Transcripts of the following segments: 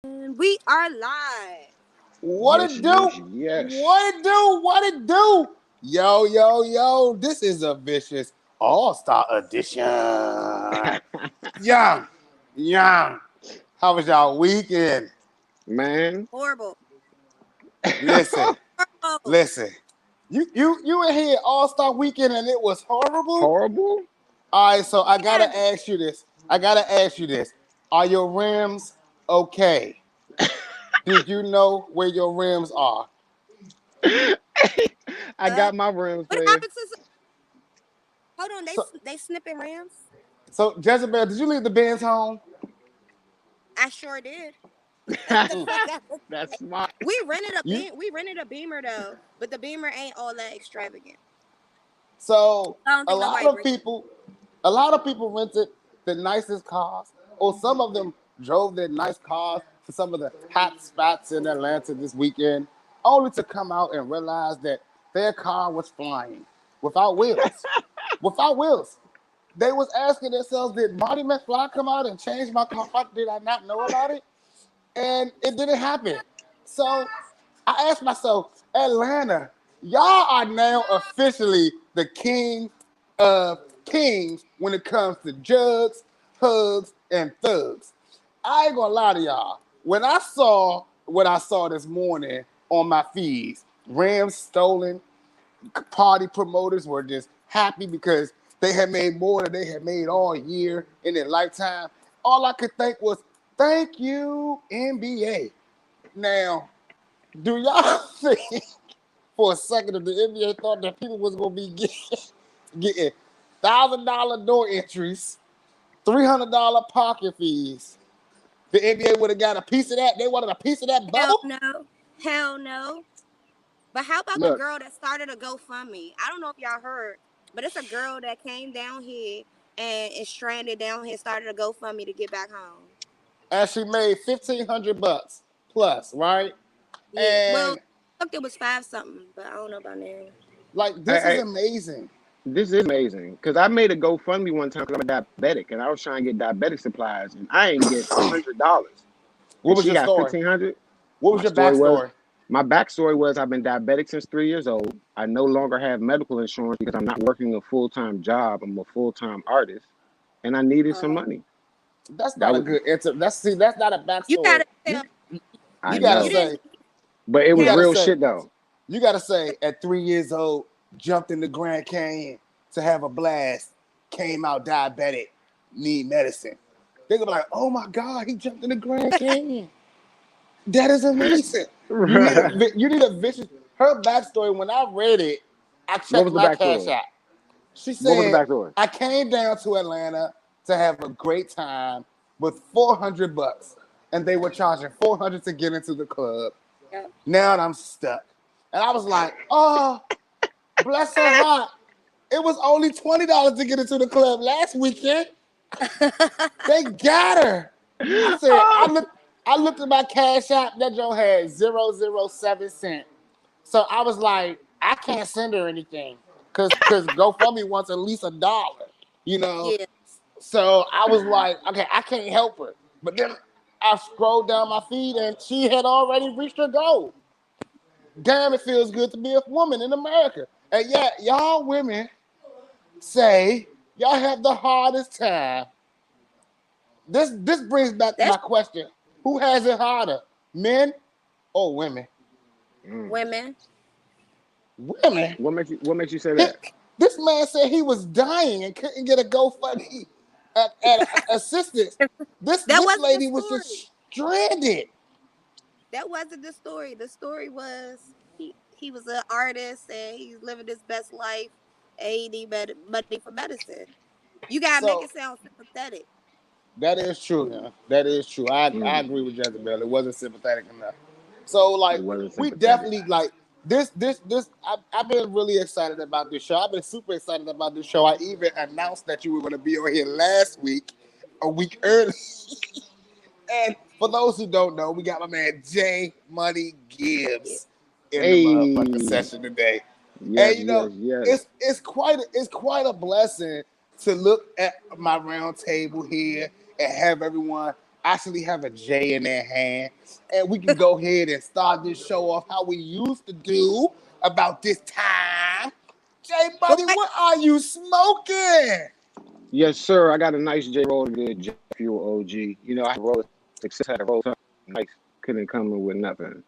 We are live. What Yes, it yes, do? yes. What it do? What it do? Yo, yo, yo. This is a vicious all-star edition. Young, young. How was y'all weekend? Man. Horrible. Listen, Horrible. listen. You were here all-star weekend and it was horrible? Horrible? All right, so I gotta Yes. ask you this. Are your rims okay? Did you know where your rims are? I got my rims, What player. happened to? Hold on. So, They snipping Rams. so Jezebel, did you leave the Benz home? I sure did. Mm. That's smart. You We rented a Beamer though, but the Beamer ain't all that extravagant. so I don't a think lot nobody of breaks. people, a lot of people rented the nicest cars, or some of them drove their nice cars to some of the hot spots in Atlanta this weekend, only to come out and realize that their car was flying without wheels. Without wheels. They was asking themselves, did Marty McFly come out and change my car? Did I not know about it? And it didn't happen. So I asked myself, Atlanta, y'all are now officially the king of kings when it comes to jugs, hugs, and thugs. I ain't gonna lie to y'all. When I saw what I saw this morning on my feeds, Rams stolen, party promoters were just happy because they had made more than they had made all year in their lifetime. All I could think was, thank you, NBA. Now, do y'all think for a second if the NBA thought that people was gonna be getting $1,000 door entries, $300 parking fees, the NBA would have got a piece of that? They wanted a piece of that Hell bubble? no. Hell no. But how about the Look, girl that started a GoFundMe? I don't know if y'all heard, but it's a girl that came down here and is stranded down here, started a GoFundMe to get back home. And she made $1,500 plus, right? Yeah. Well, And look, it was five something, but I don't know about now. like I, this is I, amazing. this is amazing. Because I made a GoFundMe one time because I'm a diabetic and I was trying to get diabetic supplies and I ain't get $100. What And was she your got story? 1,500. What was My your story was backstory? my backstory was I've been diabetic since 3 years old. I no longer have medical insurance because I'm not working a full-time job. I'm a full-time artist and I needed some Uh, money. That's That not a was good answer. That's not a you backstory. gotta You tell. you I gotta You know. didn't say But it you was have. gotta real say shit though. you gotta say at 3 years old jumped in the Grand Canyon to have a blast, came out diabetic, need medicine. They're gonna be like, oh my God, he jumped in the Grand Canyon. That is amazing. What You need a vicious. Her backstory. When I read it, I checked was the my cash backstory? app. She What was the said, backstory? I came down to Atlanta to have a great time with $400, and they were charging 400 to get into the club. Yeah. Now I'm stuck. And I was like, oh, bless her heart. It was only $20 to get into the club last weekend. They got her. I said, Oh, I looked at my cash app, that joint had 007 cents. So I was like, I can't send her anything. Cause GoFundMe wants at least $1, you know. Yeah. So I was like, okay, I can't help her. But then I scrolled down my feed and she had already reached her goal. Damn, it feels good to be a woman in America. And yet, y'all women say y'all have the hardest time. This brings back That's my question: who has it harder, men or women? mm. women. Women. What makes you say He- that? this man said he was dying and couldn't get a GoFundMe at assistance. That This wasn't the lady was story. just stranded. That wasn't the story. The story was he was an artist and he's living his best life and he need money for medicine. You gotta make it So sound sympathetic. that is true. Yeah. That is true. I Mm. agree with Jezebel. It wasn't sympathetic enough. So It like wasn't we sympathetic. definitely like this. I've been really excited about this show. I've been super excited about this show. I even announced that you were going to be on here last week, a week early. And for those who don't know, we got my man J Money Yeah. Gibbs in the motherfucking Hey, session today. And yes, you know, yes, yes. it's quite a blessing to look at my round table here and have everyone. actually have a J in their hand, and we can go ahead and start this show off how we used to do about this time. J But Buddy, wait, what are you smoking? Yes, sir. I got a nice J roll good jet fuel OG. You know, I had a roll Success had a roll something nice. Couldn't come in with nothing.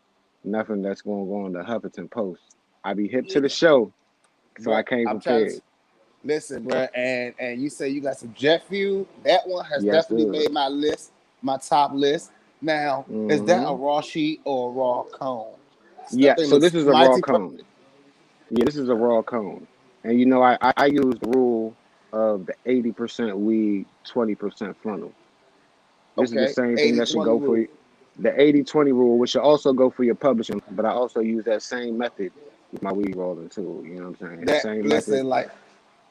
Nothing that's gonna go on the Huffington Post. I be hip to yeah. the show, so I But came I'm trying to prepared. listen, bro, and you say you got some jet fuel. That one has Yes, definitely sir. made my list, my top list. Now, is that a Hmm. raw sheet or a raw cone? Yeah, That thing so looks this is a raw mighty cone. pretty. Yeah, this is a raw cone. And you know, I use the rule of the 80% weed, 20% funnel. This is the Okay, same thing that should 80-20 go for rule. you. The 80-20 rule, which should also go for your publishing, but I also use that same method with my weed rolling tool. You know what I'm saying? That Same method. listen, like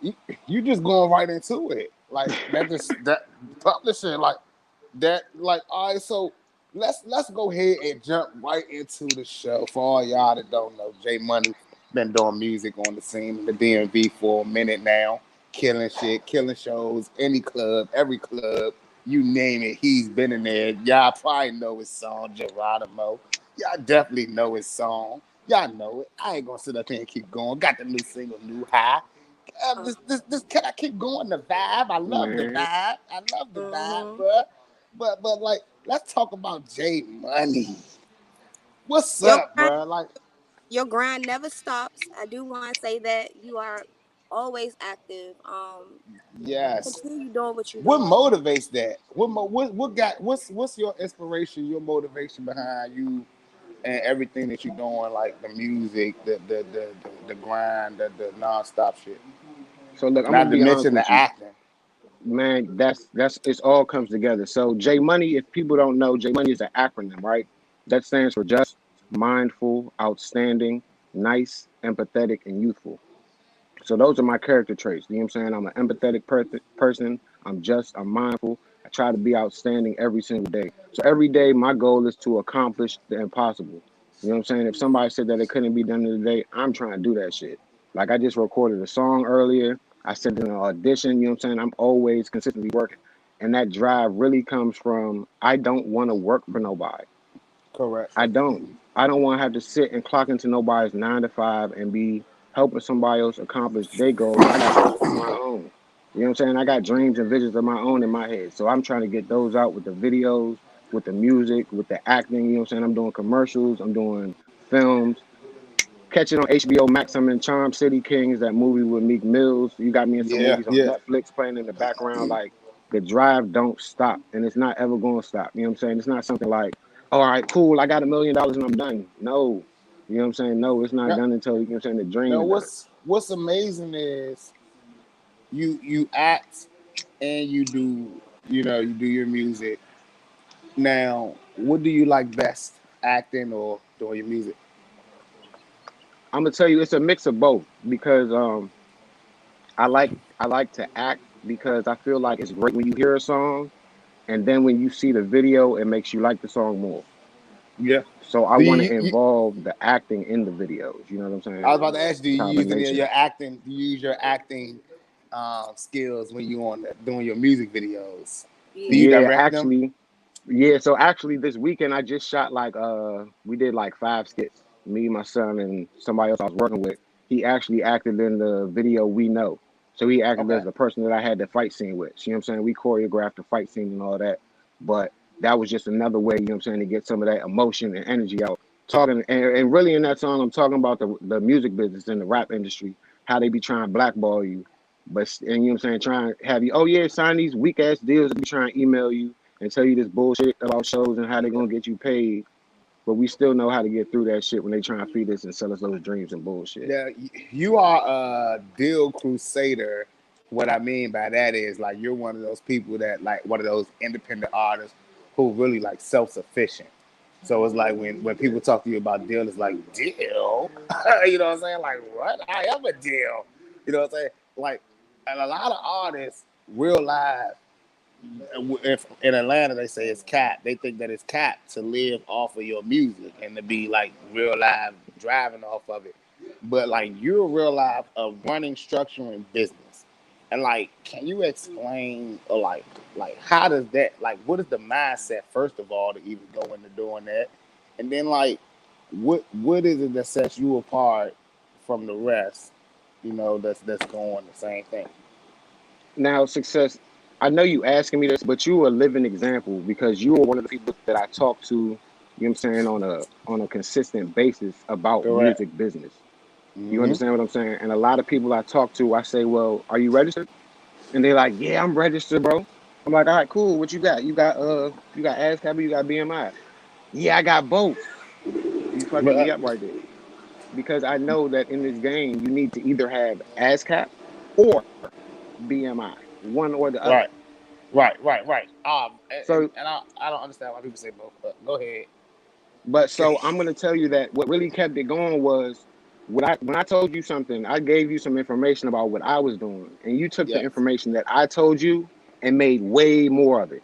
you, you just going right into it. Like that publishing, like that, like all right, so let's go ahead and jump right into the show. For all y'all that don't know, J Money been doing music on the scene in the DMV for a minute now, killing shit, killing shows, any club, every club, you name it, he's been in there. Y'all probably know his song, Geronimo. Y'all definitely know his song. Y'all know it. I ain't gonna sit up here and keep going. Got the new single, New High. This can I keep going? The vibe. I love the Man, vibe. I love the vibe, Mm-hmm. bro. But like, let's talk about J Money. What's Your up, grind, bro? Like, your grind never stops. I do want to say that you are always active. yes. Continue doing what you're What doing. motivates that? What got what's your inspiration, your motivation behind you and everything that you're doing, like the music, the grind, the nonstop shit. so look, I'm Not gonna to be honest mention with the you. acting. Man, that's it's all comes together. So J Money, if people don't know, J Money is an acronym, right? That stands for just, mindful, outstanding, nice, empathetic, and youthful. So those are my character traits. You know what I'm saying? I'm an empathetic person. I'm just, I'm mindful. I try to be outstanding every single day. So every day, my goal is to accomplish the impossible. You know what I'm saying? If somebody said that it couldn't be done today, I'm trying to do that shit. Like I just recorded a song earlier. I said in an audition, you know what I'm saying? I'm always consistently working. And that drive really comes from I don't want to work for nobody. Correct. I don't. I don't want to have to sit and clock into nobody's 9 to 5 and be helping somebody else accomplish their goals. I got goals of my own. You know what I'm saying? I got dreams and visions of my own in my head. So I'm trying to get those out with the videos, with the music, with the acting. You know what I'm saying? I'm doing commercials. I'm doing films. Catch it on HBO Max. I'm in Charm City Kings, that movie with Meek Mills. You got me in some Yeah, movies on yeah. Netflix playing in the background. Like the drive don't stop, and it's not ever going to stop. You know what I'm saying? It's not something like, all right, cool, I got $1 million and I'm done. No, you know what I'm saying? No, it's not Now, done until you know what I'm saying the dream now is done. what's amazing is you act and you do your music. Now, what do you like best, acting or doing your music? I'm gonna tell you, it's a mix of both because I like I like to act because I feel like it's great when you hear a song and then when you see the video, it makes you like the song more. Yeah. So I Do want to you involve the acting in the videos. You know what I'm I was saying? about to ask, do you use any of Combination. your acting? Do you use your acting skills when you doing your music videos? Do you Yeah. Yeah, direct them? actually, yeah. So actually, this weekend I just shot like we did like 5 skits. Me, my son, and somebody else I was working with. He actually acted in the video We Know. So he acted Okay. as the person that I had the fight scene with. You know what I'm saying? We choreographed the fight scene and all that. But that was just another way, you know what I'm saying, to get some of that emotion and energy out. Talking and really in that song, I'm talking about the music business and the rap industry, how they be trying to blackball you. But and you know what I'm saying, trying to have you, oh yeah, sign these weak ass deals. They be trying to email you and tell you this bullshit about shows and how they're Yeah. gonna get you paid. But we still know how to get through that shit when they try to feed us and sell us those dreams and bullshit. Yeah, you are a deal crusader. What I mean by that is like you're one of those people that like one of those independent artists who really like self sufficient. So it's like when people talk to you about deal, it's like deal. You know what I'm saying? Like what? I am a deal. You know what I'm saying? Like, and a lot of artists real life if in Atlanta they say it's cap. They think that it's cap to live off of your music and to be like real life driving off of it. But like you're real life of running, structuring business. And like, can you explain or like how does that like what is the mindset first of all to even go into doing that? And then like what is it that sets you apart from the rest, that's going the same thing? Now, Success, I know you asking me this, but you a living example because you are one of the people that I talk to, you know what I'm saying, on a consistent basis about Correct. music business. You Mm-hmm. understand what I'm saying? And a lot of people I talk to, I say, well, are you registered? And they're like, yeah, I'm registered, bro. I'm like, all right, cool. What you got? You got ASCAP or you got BMI? Yeah, I got both. You fucking me But up right there. Because I know that in this game, you need to either have ASCAP or BMI, one or the other. right, right. So, And I don't understand why people say both. But go ahead. but so I'm gonna tell you that what really kept it going was when I told you something, I gave you some information about what I was doing, and you took the Yes. information that I told you and made way more of it.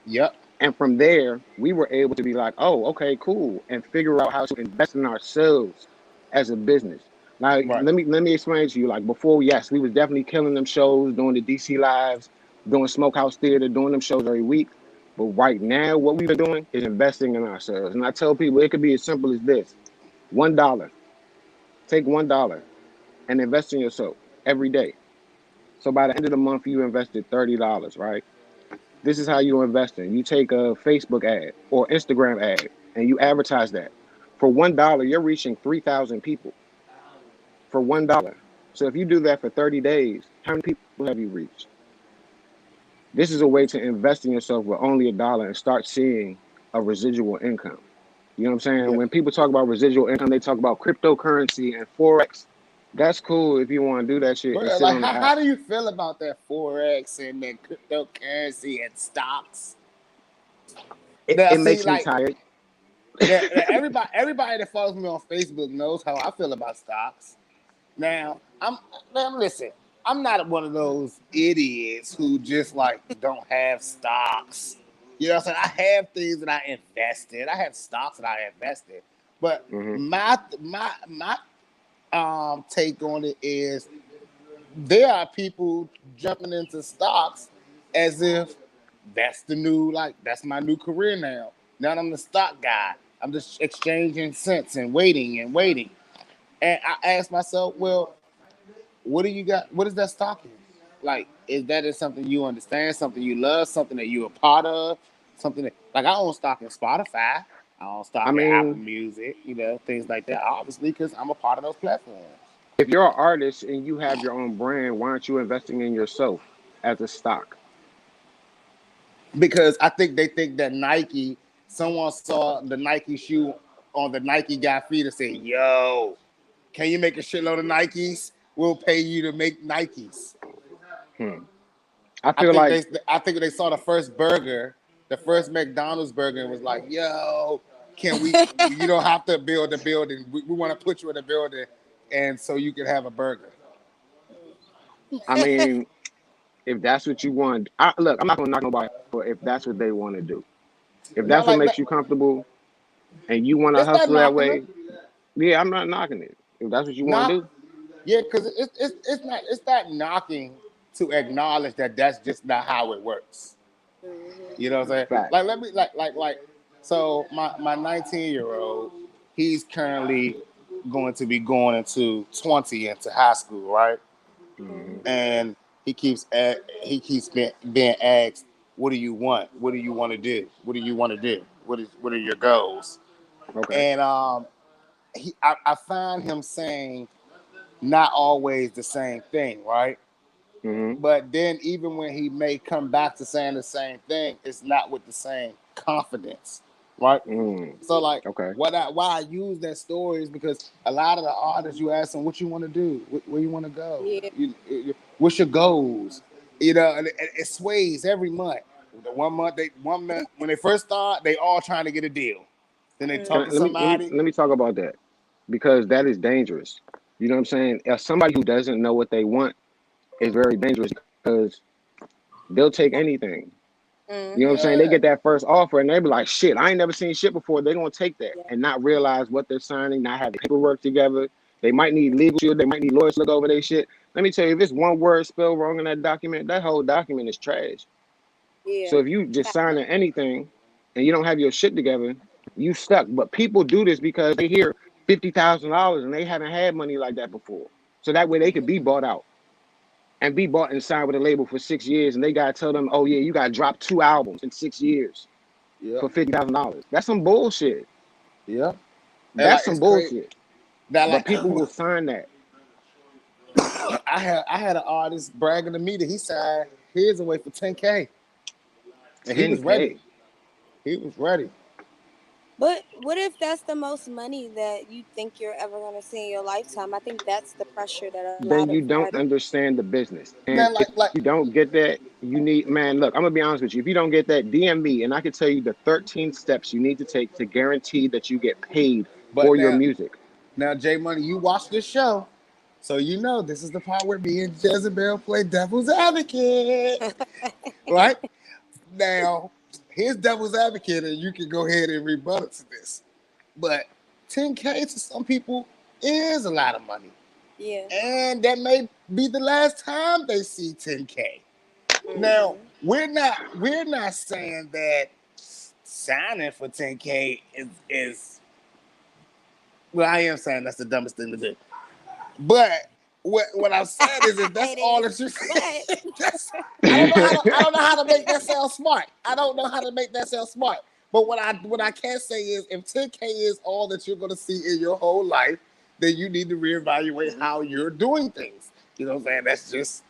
Yep. And from there, we were able to be like, oh, okay, cool, and figure out how to invest in ourselves as a business. Like, Right. let me explain to you. Like before, yes, we was definitely killing them shows, doing the DC lives, doing Smokehouse Theater, doing them shows every week. But right now, what we've been doing is investing in ourselves. And I tell people it could be as simple as this: $1. Take $1 and invest in yourself every day. So by the end of the month, you invested $30, right? This is how you invest in. You take a Facebook ad or Instagram ad and you advertise that. For $1, you're reaching 3,000 people for $1. So if you do that for 30 days, how many people have you reached? This is a way to invest in yourself with only $1 and start seeing a residual income. You know what I'm saying? Yeah. When people talk about residual income, they talk about cryptocurrency and Forex. That's cool if you want to do that shit and But sit like, on the how app. do you feel about that forex and that cryptocurrency and stocks? Now, It see, makes me like, tired. everybody that follows me on Facebook knows how I feel about stocks. Now, now listen. I'm not one of those idiots who just like don't have stocks. You know what I'm saying? I have things that I invested. I have stocks that I invested. But Hmm. my take on it is there are people jumping into stocks as if that's my new career now. Now I'm the stock guy. I'm just exchanging cents and waiting and waiting. And I asked myself, well, what do you got? What is that stock in? Like, is that is something you understand, something you love, something that you're a part of, something that like I own stock in Spotify, I own I stock in Apple mean, Music, things like that. Obviously, because I'm a part of those platforms. if you're an artist and you have your own brand, why aren't you investing in yourself as a stock? Because I think they think that Nike, someone saw the Nike shoe on the Nike guy feet and said, "Yo, can you make a shitload of Nikes? We'll pay you to make Nikes." Hmm. I I feel think like, they saw the first burger, the first McDonald's burger, and was like, "Yo, can we? You don't have to build a building. We want to put you in a building, and so you can have a burger." I mean, if that's what you want, look, I'm not gonna knock nobody for if that's what they want to do. If Not that's what like makes that. you comfortable and you want to It's not hustle that knocking them. way, yeah, I'm not knocking it. If that's what you want to Not do, Yeah, because it's not knocking to acknowledge that that's just not how it works. You know what I'm saying? fact. Like let me like so my 19-year-old, he's currently going to be going into 20 into high school, right? Hmm. And he keeps being asked, "What do you want? What do you want to do? What do you want to do? What are your goals?" Okay. And I find him saying not always the same thing, right? Hmm. But then even when he may come back to saying the same thing, it's not with the same confidence, right? Mm. So like Okay. why I use that story is because a lot of the artists you ask them what you want to do, where you want to go, Yeah. what's your goals, and it sways every month. The 1 month when they first start, they all trying to get a deal. Then they Can talk I, to let me let me somebody. let me talk about that because that is dangerous. You know what I'm saying? As somebody who doesn't know what they want is very dangerous because they'll take anything. You know what I'm saying? They Yeah, get that first offer and they be like, shit, I ain't never seen shit before. They're gonna take that Yeah. and not realize what they're signing, not have the paperwork together. They might need legal shit, they might need lawyers to look over their shit. Let me tell you, if it's one word spelled wrong in that document, that whole document is trash. Yeah. So if you just signing anything and you don't have your shit together, you stuck. But people do this because they hear $50,000 and they haven't had money like that before. So that way they could be bought out and be bought and signed with a label for 6 years, and they gotta tell them, oh yeah, you gotta drop 2 albums in 6 years Yep. for $50,000. That's some bullshit. Yep. And That's like some it's crazy. bullshit. Now But like people will sign that. I had an artist bragging to me that he signed his away for 10K. And he was ready. 10K. He was ready. But what if that's the most money that you think you're ever going to see in your lifetime? I think that's the pressure that a lot Then of you don't artists. understand the business. And Man, if like you don't get that, you need, man, look, I'm gonna be honest with you. If you don't get that, DM me and I can tell you the 13 steps you need to take to guarantee that you get paid but for your now music. now Jay Money, you watch this show. So you know this is the part where me and Jezebel play devil's advocate. Right? Now, here's devil's advocate, and you can go ahead and rebut it to this. But 10K to some people is a lot of money. Yeah. And that may be the last time they see 10K. Now, Mm-hmm. we're not saying that signing for 10K is well, I am saying that's the dumbest thing to do. But what I'm saying is if that's It all is. that you But that's I don't know how to make that sound smart. I don't know how to make that sound smart. But what I can say is if 10K is all that you're gonna see in your whole life, then you need to reevaluate how you're doing things. You know what I'm saying? That's just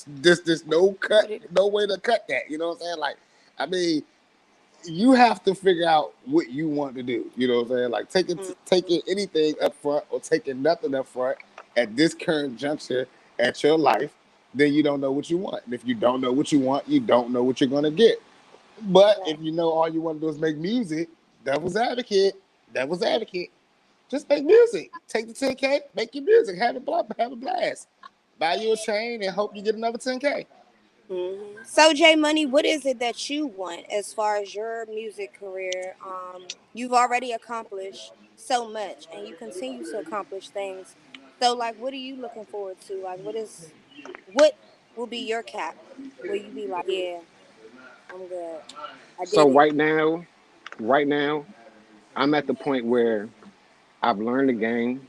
there's no cut, what it, no way to cut that. You know what I'm saying? Like, I mean, you have to figure out what you want to do. You know what I'm saying? Like taking anything up front or taking nothing up front at this current juncture at your life, then you don't know what you want. And if you don't know what you want, you don't know what you're gonna get. But if right. you know all you want to do is make music, devil's advocate, just make music. Take the 10K, make your music, have a blast. Buy you a chain and hope you get another 10K. So, Jay Money, what is it that you want as far as your music career? You've already accomplished so much, and you continue to accomplish things. So, like, what are you looking forward to? Like, what will be your cap? Will you be like, yeah, I'm good, I So did it? right now, I'm at the point where I've learned the game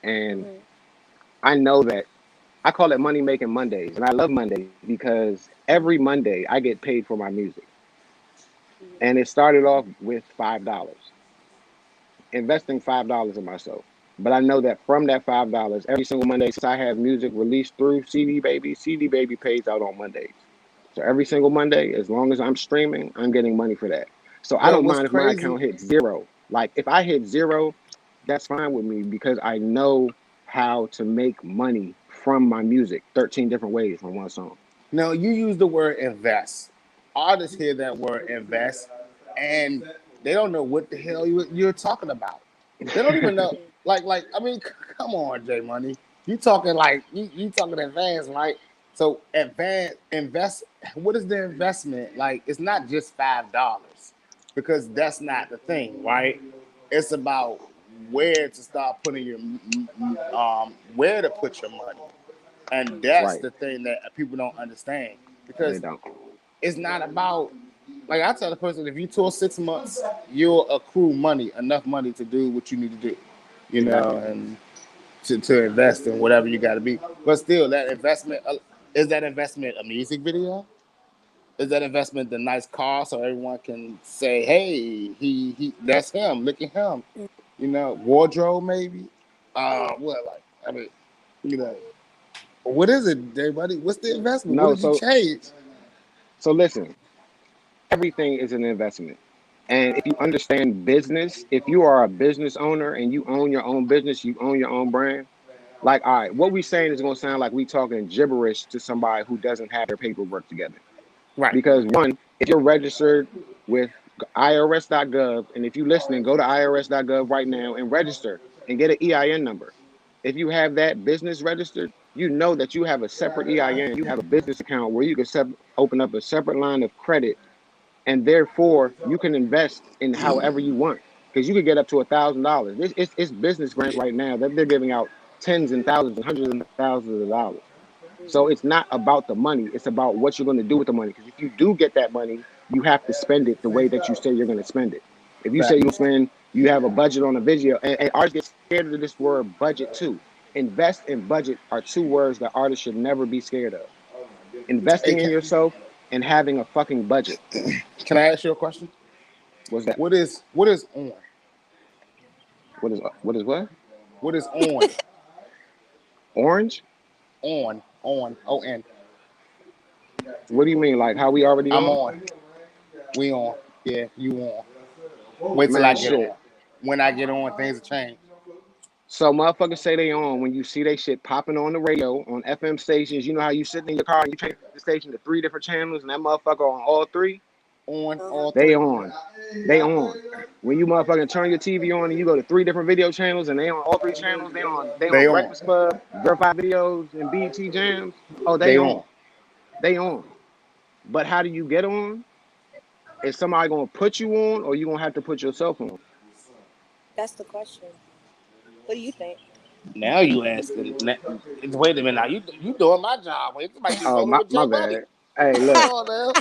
and Hmm. I know that I call it money making Mondays. And I love Mondays because every Monday I get paid for my music. And it started off with $5, investing $5 in myself. But I know that from that $5, every single Monday since I have music released through CD Baby pays out on Mondays. So every single Monday, as long as I'm streaming, I'm getting money for that. So I But don't what's mind if my crazy? account hits zero. Like if I hit zero, that's fine with me because I know how to make money from my music 13 different ways from one song. No, you use the word invest. Artists hear that word invest, and they don't know what the hell you're talking about. They don't even know. Like I mean, come on, J Money. You talking like you talking advanced, right? So advance invest. What is the investment? Like it's not just $5 because that's not the thing, right? It's about where to start putting your where to put your money. And that's Right. the thing that people don't understand They because don't. it's not about like I tell the person if you tour 6 months, you'll accrue money, enough money to do what you need to do, Exactly. and to invest in whatever you got to be. But still, that investment is that investment a music video? Is that investment the nice car so everyone can say, "Hey, he that's him. Look at him." Wardrobe maybe. Yeah. What like I mean, you know, what is it, everybody? What's the investment? What No, did you change? so listen, everything is an investment. And if you understand business, if you are a business owner and you own your own business, you own your own brand. Like, all right, what we saying is going to sound like we talking gibberish to somebody who doesn't have their paperwork together. Right. Because one, if you're registered with irs.gov, and if you're listening, go to irs.gov right now and register and get an EIN number. If you have that business registered, you know that you have a separate EIN. You have a business account where you can open up a separate line of credit, and therefore you can invest in however you want because you could get up to $1,000. It's business grants right now that they're giving out tens and thousands and hundreds of thousands of dollars. So it's not about the money. It's about what you're going to do with the money. Because if you do get that money, you have to spend it the way that you say you're going to spend it. If you say you Facts. spend, you have a budget on a video, and artists get scared of this word budget too. Invest and budget are two words that artists should never be scared of. Hey, Investing in yourself and having a fucking budget. can I ask you a question? What's that? What is on? What is what? What is on? Orange? On. What do you mean? Like how we already I'm on? on. We on. Yeah, you on. Wait till I Man, get on. shit. When I get on, things will change. So motherfuckers say they on when you see they shit popping on the radio on FM stations. You know how you sitting in your car and you change the station to 3 different channels and that motherfucker on all three? On Uh-huh. all They three. on. They on. When you motherfucking turn your TV on and you go to 3 different video channels and they on all 3 channels, they on They on. Breakfast Club, Verified Videos, and BET Jams. Oh, they They on. on. They on. But how do you get on? Is somebody gonna put you on or you gonna have to put yourself on? That's the question. What do you think? Now you asking. Wait a minute. Now you doing my job. Wait, somebody just Oh rolling with my J Money. bad. Hey, Hold look, on now.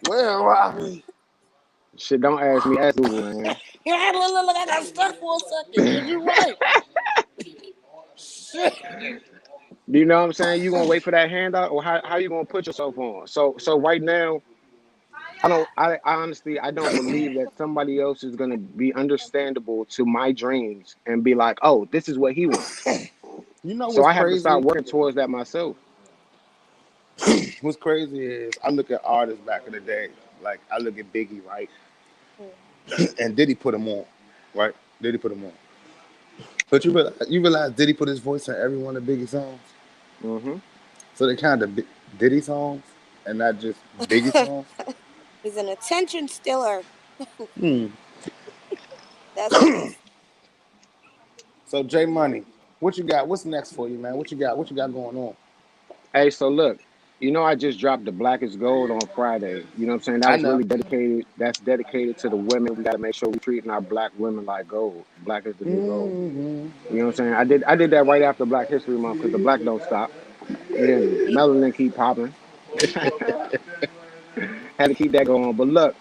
Where are we? shit, don't ask me, ask Google, man. Yeah, look, I got stuck for a second. Cause you right. Shit. Do you know what I'm saying? You gonna wait for that handout, or how you gonna put yourself on? So right now, I honestly I don't believe that somebody else is gonna be understandable to my dreams and be like, oh, this is what he wants. You know So what's I have to start crazy? working towards that myself. What's crazy is I look at artists back in the day. Like I look at Biggie, right? Hmm. And Diddy put him on, right? Diddy put him on. But you realize Diddy put his voice in every one of Biggie's songs. Hmm. So they kind of Diddy songs and not just Biggie songs. He's an attention stealer. Hmm. That's what he's. So J Money, what you got? What's next for you, man? What you got? What you got going on? Hey, so look, I just dropped the Black is Gold on Friday. You know what I'm saying? That I was know. really dedicated. That's dedicated to the women. We got to make sure we treating our black women like gold. Black is the new gold. Mm-hmm. You know what I'm saying? I did that right after Black History Month because the black don't stop. You hear me? Melanin keep popping. Had to keep that going. But look,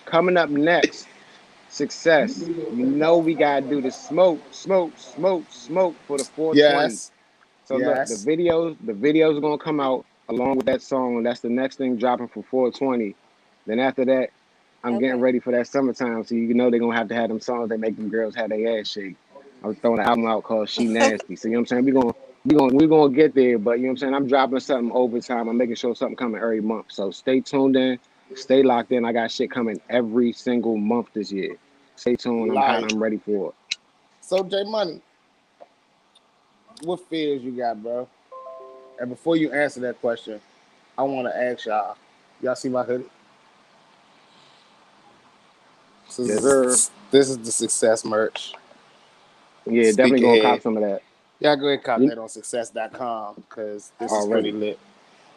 coming up next, Success. You know we gotta do the smoke, smoke, smoke, smoke for the 420. Yes. So look, the Yes. videos, the videos are gonna come out along with that song. That's the next thing dropping for 420. Then after that, I'm getting Okay. ready for that summertime. So you know they're gonna have them songs that make them girls have their ass shake. I was throwing an album out called She Nasty. So you know what I'm saying? We're gonna get there, but you know what I'm saying? I'm dropping something over time. I'm making sure something coming every month. So stay tuned in, stay locked in. I got shit coming every single month this year. Stay tuned. I'm hot. Like I'm ready for it. so, J Money, what fears you got, bro? And before you answer that question, I want to ask y'all. Y'all see my hoodie? So Yes, sir. this is the Success merch. Yeah, definitely Speak gonna cop ahead. some of that. Y'all go ahead and cop You that on success.com because this is pretty already. lit.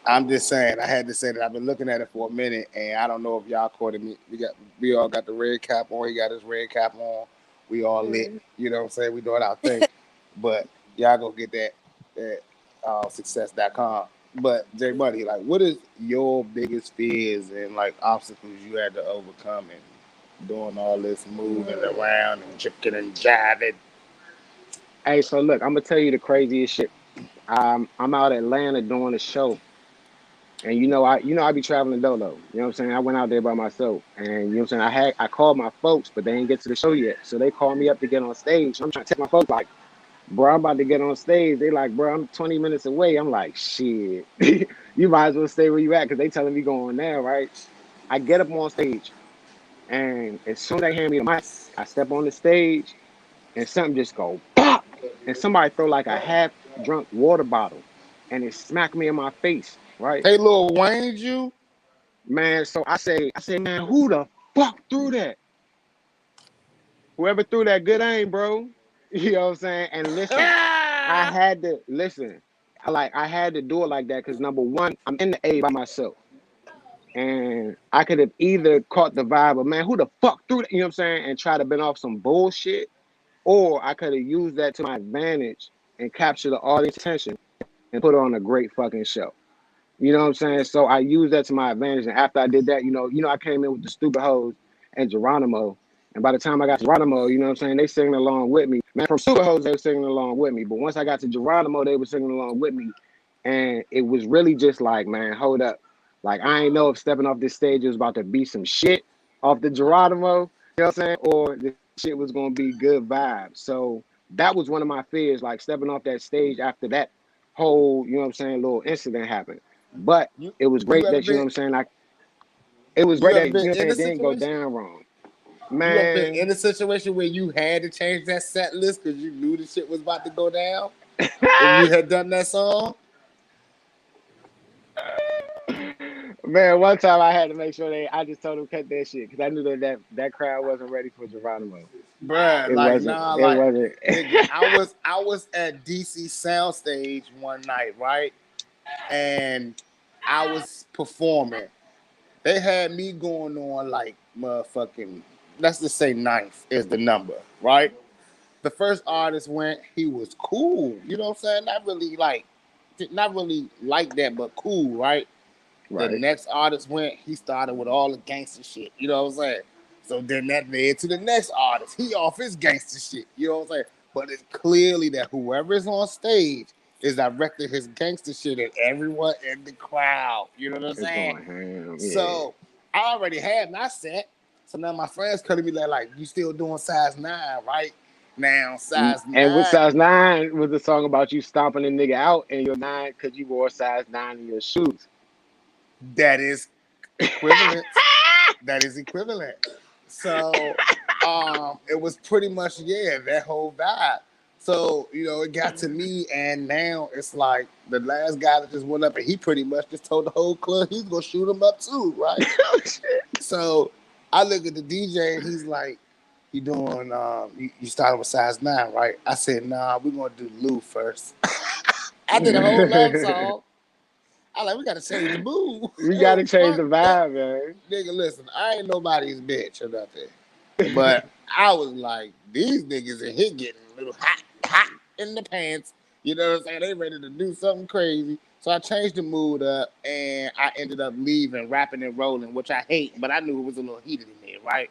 I'm just saying, I had to say that I've been looking at it for a minute, and I don't know if y'all caught it. We all got the red cap on. He got his red cap on. We all lit. Hmm. You know what I'm saying? We doing our thing. But y'all go get that at success.com. But Jay Buddy, like, what is your biggest fears and like obstacles you had to overcome and doing all this moving around and chicken and jiving? Hey, so look, I'm gonna tell you the craziest shit. I'm out Atlanta doing a show, and I be traveling dolo. You know what I'm saying? I went out there by myself, and you know what I'm saying. I called my folks, but they didn't get to the show yet, so they called me up to get on stage. I'm trying to tell my folks like, bro, I'm about to get on stage. They like, bro, I'm 20 minutes away. I'm like, shit, you might as well stay where you at because they telling me going now, right? I get up on stage, and as soon as they hand me the mic, I step on the stage, and something just go pop, and somebody throw like a half drunk water bottle, and it smacked me in my face, right? Hey, Lil Wayne, you? Man, so I say, man, who the fuck threw that? Whoever threw that, good aim, bro. You know what I'm saying? And listen, I Ah! had to listen. I had to do it like that because number one, I'm in the A by myself. And I could have either caught the vibe of, man, who the fuck threw that? You know what I'm saying? And try to bend off some bullshit. Or I could have used that to my advantage and capture the audience attention and put on a great fucking show. You know what I'm saying? So I used that to my advantage. And after I did that, I came in with the Stupid Hoes and Geronimo. And by the time I got to Geronimo, you know what I'm saying, they singing along with me. Man, from Stupid Hoes, they were singing along with me. But once I got to Geronimo, they were singing along with me. And it was really just like, man, hold up. Like, I ain't know if stepping off this stage was about to be some shit off the Geronimo, you know what I'm saying? Or the shit was going to be good vibes. So that was one of my fears, like stepping off that stage after that whole, you know what I'm saying, little incident happened. But You it was you great ever that, you know been what I'm saying, like, it was you great ever that, you been know what I'm in saying, a it didn't go situation? down wrong. You ever been in Man, a situation where you had to change that set list because you knew the shit was about to go down? If you had done that song, man, one time I had to make sure I just told them cut that shit because I knew that crowd wasn't ready for Geronimo. bruh, It like wasn't. nah, It like wasn't. nigga, I was at DC Soundstage one night, right? And I was performing. They had me going on like motherfucking, let's just say ninth is the number, right? The first artist went, he was cool, you know what I'm saying? Not really like that, but cool, right? The Right. next artist went, he started with all the gangster shit, you know what I'm saying? So then that led to the next artist. He off his gangster shit, you know what I'm saying? But it's clearly that whoever is on stage is directing his gangster shit at everyone in the crowd. You know what I'm It's saying? going ham. Yeah. So I already had my set. So now my friends cutting me like, you still doing size 9, right? Now size And with 9, size 9 was the song about you stomping a nigga out in your 9 because you wore size 9 in your shoes. that is equivalent. That is equivalent. So it was pretty much, yeah, that whole vibe. So, it got to me, and now it's like the last guy that just went up, and he pretty much just told the whole club he's gonna shoot him up too, right? Oh, shit. So I look at the DJ, and he's like, "You doing? You started with size 9, right?" I said, "Nah, we're gonna do Lou first." I did a whole love song. I like, we gotta change the mood. You Hey, gotta change fuck the that. vibe, man. Nigga, listen, I ain't nobody's bitch or nothing. But I was like, these niggas in here getting a little hot in the pants. You know what I'm saying? They ready to do something crazy. So I changed the mood up and I ended up leaving, rapping and rolling, which I hate, but I knew it was a little heated in there, right?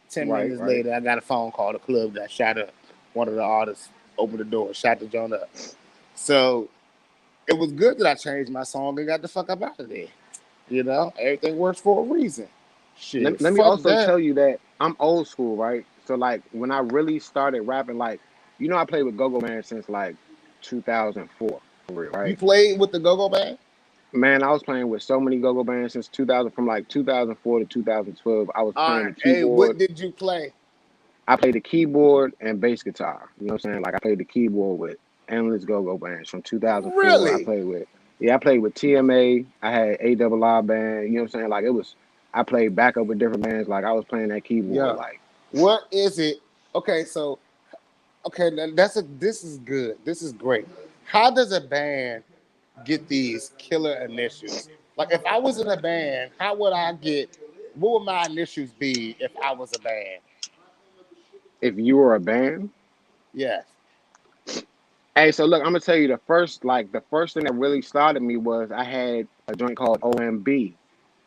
10 Right, minutes right. later, I got a phone call. The club got shot up. One of the artists opened the door, shot the joint up. So it was good that I changed my song and got the fuck up out of there. Everything works for a reason. Shit, Let me fuck also that. tell you that I'm old school, right? So like when I really started rapping, like I played with Go-Go Man since like 2004, for real, You right? played with the Go-Go Band? Man, I was playing with so many Go-Go bands since 2000, from like 2004 to 2012. I was All playing right. the Hey, what keyboard. did you play? I played the keyboard and bass guitar. You know what I'm saying? Like I played the keyboard with endless Go-Go bands from 2004. Really? I played with TMA. I had A band. You know what I'm saying? Like I played backup with different bands. Like I was playing that keyboard. Yeah. Like What is it? Okay, so now this is good. This is great. How does a band get these killer initials? Like if I was in a band, how would I get what would my initials be if I was a band? if you were a band. Yes. Hey, so look, I'm gonna tell you the first thing that really started me was I had a joint called OMB,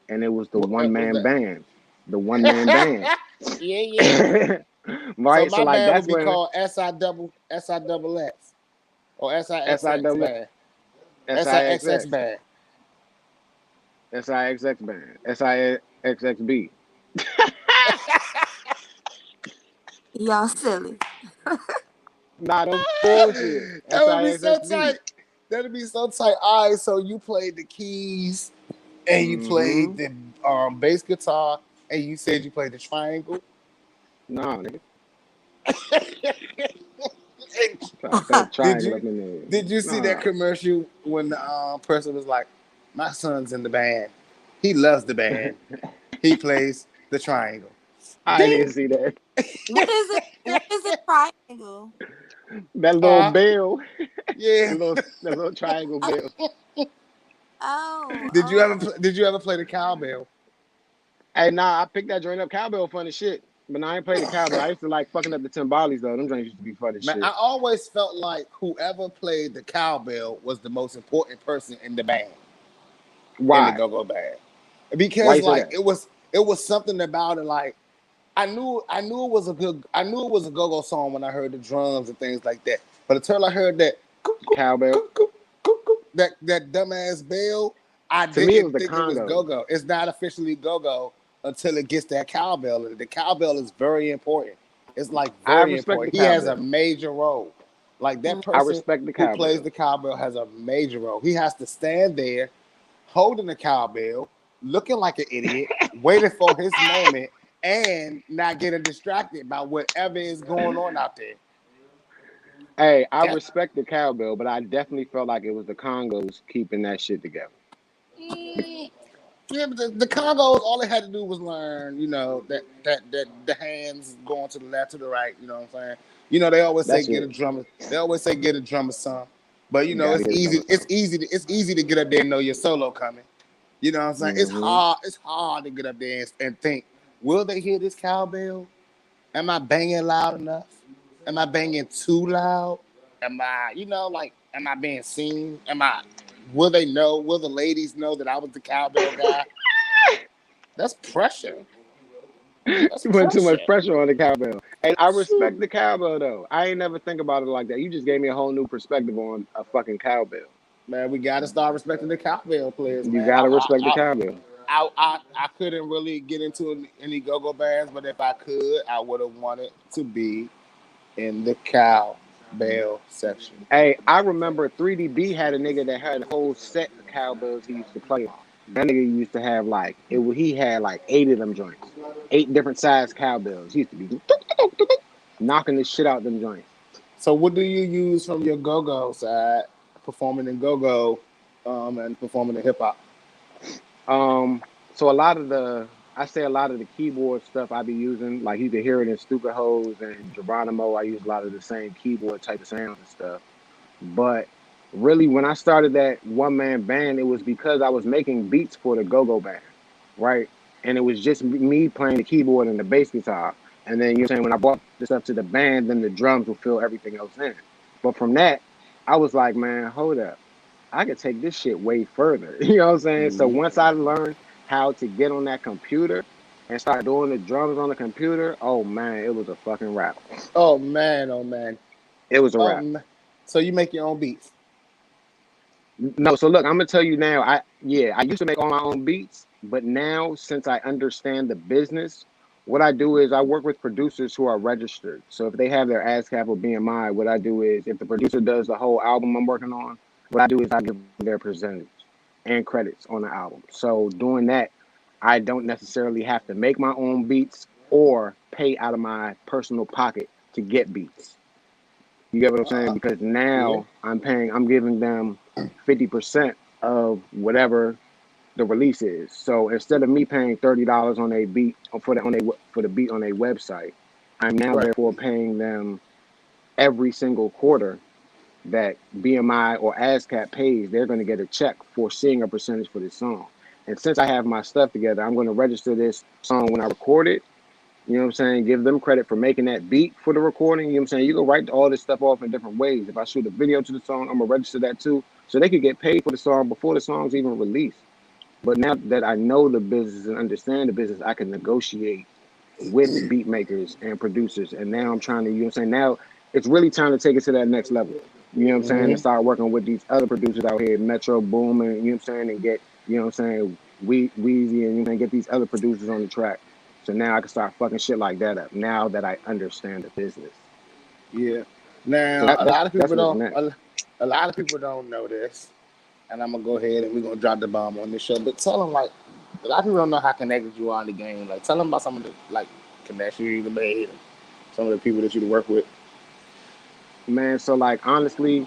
and it was the one What was man that? band. The one man band. Yeah, yeah. So Right? So my like band would that's be when called SIXX or SIXX SIW band. SIXX SIXX band. SIXX band SIXXB. Y'all silly. Nah, no bullshit. That would be so SIXXB. tight. That'd be so tight. All right, so you played the keys and you Mm-hmm. played the bass guitar and you said you played the triangle. Nah, nigga. Try to throw the did triangle you up in there. did you see that Nah. commercial when the person was like, "My son's in the band. He loves the band. He plays the triangle." I didn't Ding. see that. What is it? What is a triangle? That little Uh, bell. yeah. That little triangle bell. Oh, Did you ever oh. did you ever play the cowbell? Hey, nah, I picked that joint up. Cowbell fun as shit. But now I ain't played the cowbell. I used to like fucking up the timbales though. Them drinks used to be fun as Man, shit. I always felt like whoever played the cowbell was the most important person in the band, in the Why? go-go band, Why because you say like that? it was something about it. Like I knew it was a good I knew it was a go-go song when I heard the drums and things like that. But until I heard that coop, Cowbell. coop, coop, coop, coop, that dumbass bell, I To me, it was didn't the think it was Congos. go-go. It's not officially go-go until it gets that cowbell. The cowbell is very important. It's like I very respect the important. He has a cowbell. major role. Like that I person respect the who plays cowbell. the cowbell has a major role. He has to stand there holding the cowbell, looking like an idiot, waiting for his moment, and not getting distracted by whatever is going on out there. Hey, I That respect the cowbell, but I definitely felt like it was the Congos keeping that shit together. yeah, but the Congos, all they had to do was learn, that the hands going to the left to the right. You know what I'm saying? They always say That's get a it. drummer. They always say get a drummer some. But You gotta it's get a easy. drummer It's song. easy. It's easy to get up there and know your solo coming. You know what I'm saying? It's Hmm. hard. It's hard to get up there and think, will they hear this cowbell? Am I banging loud enough? Am I banging too loud? Am I, am I being seen? Will they know? Will the ladies know that I was the cowbell guy? That's pressure. That's You put too much pressure. pressure on the cowbell. And I respect Shoot. the cowbell though. I ain't never think about it like that. You just gave me a whole new perspective on a fucking cowbell. Man, we got to start respecting the cowbell players, You man. gotta respect the cowbell. I couldn't really get into any go-go bands, but if I could, I would have wanted to be in the cowbell section. Hey, I remember 3DB had a nigga that had a whole set of cowbells he used to play on. That nigga used to have like he had like 8 of them joints, 8 different size cowbells. He used to be knocking the shit out them joints. So, what do you use from your go-go side, performing in go-go, and performing in hip hop? So a lot of the keyboard stuff I be using, like you can hear it in Stupid Hose and Geronimo. I use a lot of the same keyboard type of sounds and stuff. But really, when I started that one man band, it was because I was making beats for the go go band, right? And it was just me playing the keyboard and the bass guitar. And then, saying, when I brought the stuff to the band, then the drums would fill everything else in. But from that, I was like, man, hold up. I could take this shit way further. You know what I'm saying? So Mm-hmm. once I learned how to get on that computer and start doing the drums on the computer, oh man, it was a fucking wrap. Oh man, oh man, It was a oh wrap. man. So you make your own beats? No, so look, I'm gonna tell you now. I used to make all my own beats, but now since I understand the business, what I do is I work with producers who are registered. So if they have their ASCAP or BMI, what I do is if the producer does the whole album I'm working on, what I do is I give them their percentage and credits on the album. So doing that, I don't necessarily have to make my own beats or pay out of my personal pocket to get beats. You get what I'm saying? Uh, Because yeah. now I'm giving them 50% of whatever the release is. So instead of me paying $30 on a beat for the beat on a website, I'm now Right. therefore paying them every single quarter that BMI or ASCAP pays. They're going to get a check for seeing a percentage for this song. And since I have my stuff together, I'm going to register this song when I record it. You know what I'm saying? Give them credit for making that beat for the recording. You know what I'm saying? You can write all this stuff off in different ways. If I shoot a video to the song, I'm gonna register that too. So they could get paid for the song before the song's even released. But now that I know the business and understand the business, I can negotiate with beat makers and producers. And now I'm trying to, you know what I'm saying? Now it's really time to take it to that next level. You know what I'm saying? And Mm-hmm. start working with these other producers out here, Metro Boomin, you know what I'm saying? And get, you know what I'm saying, Weezy, and you know, get these other producers on the track. So now I can start fucking shit like that up. Now that I understand the business. Yeah. So Now, that's what's next. a lot of people don't know this, and I'm gonna go ahead and we're gonna drop the bomb on this show. But tell them, like, a lot of people don't know how connected you are in the game. Like, tell them about some of the like connections you made, and some of the people that you work with. Man, so like honestly,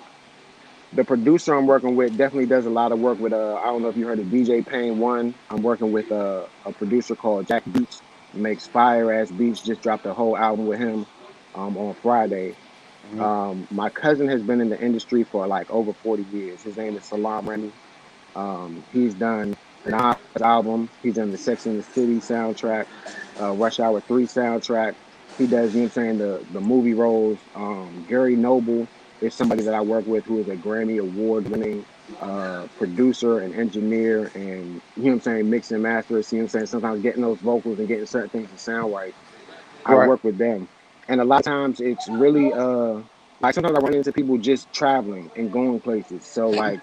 the producer I'm working with definitely does a lot of work with I don't know if you heard of DJ Payne One. I'm working with a producer called Jack Beats, makes fire ass beats, just dropped a whole album with him on Friday. Mm-hmm. My cousin has been in the industry for like over 40 years. His name is Salam Remy. He's done. Nas album. He's in the Sex and the City soundtrack, Rush Hour 3 soundtrack. He does, you know what I'm saying, the movie roles. Gary Noble is somebody that I work with who is a Grammy award winning producer and engineer and, you know what I'm saying, mix and master. You know what I'm saying? Sometimes getting those vocals and getting certain things to sound right. I Right. work with them. And a lot of times it's really like sometimes I run into people just traveling and going places. So like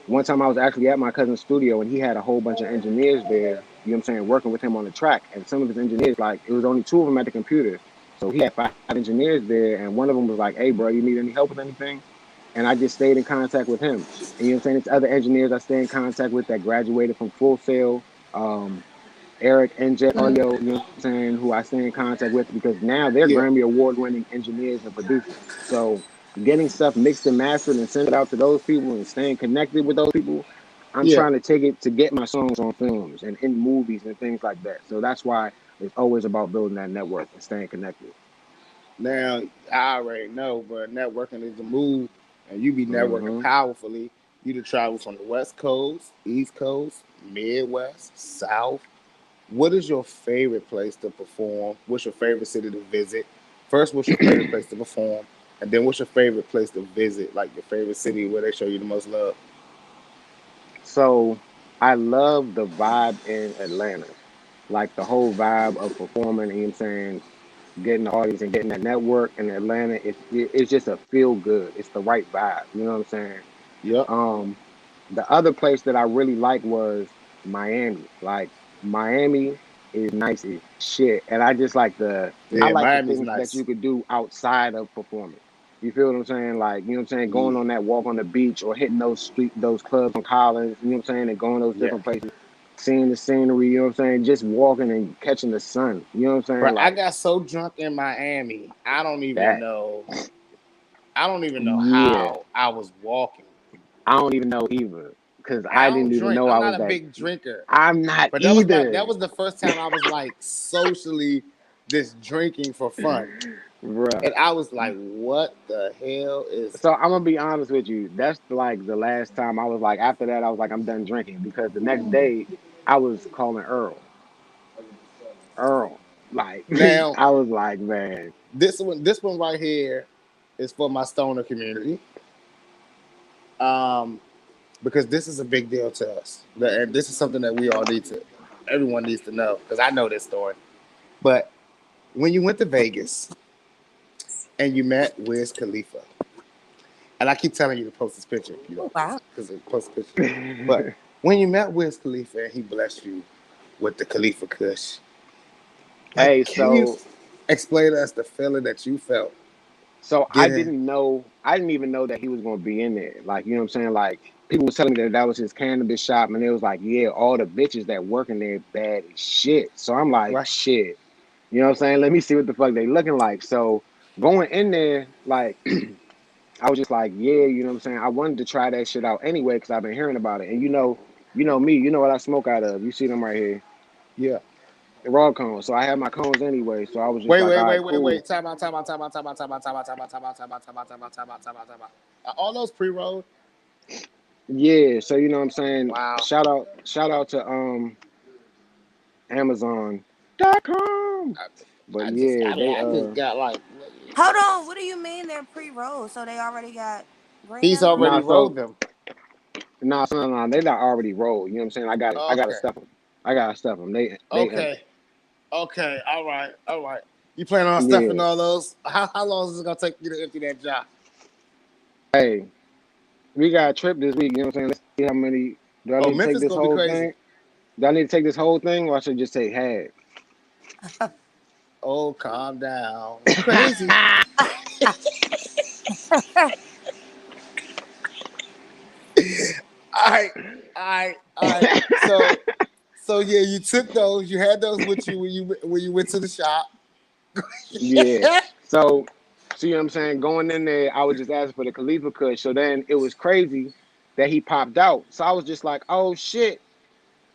one time I was actually at my cousin's studio and he had a whole bunch of engineers there, you know what I'm saying, working with him on the track. And some of his engineers, like it was only two of them at the computer. So he had five engineers there and one of them was like, hey bro, you need any help with anything? And I just stayed in contact with him. And you know what I'm saying? It's other engineers I stay in contact with that graduated from Full Sail. Eric and Jet Mm. Audio, you know what I'm saying, who I stay in contact with because now they're Yeah. Grammy Award winning engineers and producers. So getting stuff mixed and mastered and sent it out to those people and staying connected with those people, I'm Yeah. trying to take it to get my songs on films and in movies and things like that. So that's why it's always about building that network and staying connected. Now I already know, but networking is the move, and you be networking Hmm. powerfully. You to travel from the West Coast, East Coast, Midwest, South. What is your favorite place to perform? What's your favorite city to visit? First, what's your favorite place to perform? And then what's your favorite place to visit? Like your favorite city where they show you the most love? So I love the vibe in Atlanta, like the whole vibe of performing, you know what I'm saying, getting the audience and getting that network in Atlanta, it's just a feel good. It's the right vibe. You know what I'm saying? Yep. Um, the other place that I really like was Miami. Like Miami is nice as shit, and I just like I Yeah, like the Miami's things that nice. you could do outside of performing. You feel what I'm saying? Like, you know what I'm saying? Going Yeah. on that walk on the beach or hitting those clubs on Collins, you know what I'm saying? And going those Yeah. different places, seeing the scenery, you know what I'm saying? Just walking and catching the sun. You know what I'm Bro, saying? I Like got so drunk in Miami, I don't even that. know. I don't even know Yeah. how I was walking. I don't even know either. Because And I I don't didn't even drink. know I'm I not was a that. big drinker. I'm not But that either. was the first time I was like socially just drinking for fun. Bruh. And I was like, what the hell is So I'm gonna be honest with you. That's like the last time I was like. After that, I was like, I'm done drinking because the next day I was calling Earl. Earl, like now I was like, man, this one right here is for my stoner community. Um because this is a big deal to us. And this is something that we all need to everyone needs to know because I know this story. But when you went to Vegas and you met Wiz Khalifa, and I keep telling you to post this picture if you Oh don't, wow. because it post a picture. But when you met Wiz Khalifa and he blessed you with the Khalifa Kush, like, hey, can you so explain to us the feeling that you felt I getting? didn't know. I didn't even know that he was gonna be in there. Like, you know what I'm saying? Like, people was telling me that that was his cannabis shop, and it was like, yeah, all the bitches that work in there bad as shit. So I'm like, Right. shit. You know what I'm saying? Let me see what the fuck they looking like. So going in there, like, I was just like, yeah, you know what I'm saying? I wanted to try that shit out anyway because I've been hearing about it. And you know me, you know what I smoke out of. You see them right here, Yeah. the raw cones. So I have my cones anyway. So I was just Wait, like, wait, all wait, right, wait, wait. cool. Time out, time out, time out, time out, time out, time out, time out, time out, time out, time out, time out, time out, time out, time out. Are all those pre-rolled? Yeah, so you know what I'm saying? Wow. Shout out to Amazon.com. But yeah, they I just got like, Hold on. What do you mean they're pre-rolled? So they already got he's grams in already nah them? rolled so them. nah, they not already rolled. You know what I'm saying? I gotta Okay. stuff them. I gotta stuff them. They Okay. empty. Okay. All right. All right. You plan on stuffing Yeah. all those? How long is it gonna take you to empty that jar? Hey, we got a trip this week, you know what I'm saying? Let's see how many do I Oh, need to take Memphis this gonna be whole crazy. thing? Do I need to take this whole thing or I should just take half? Oh, calm down. You crazy? All right. All right. All right. So yeah, you took those. You had those with you when you went to the shop. Yeah. So, see what I'm saying? Going in there, I was just asking for the Khalifa Kush. So then it was crazy that he popped out. So I was just like, oh shit.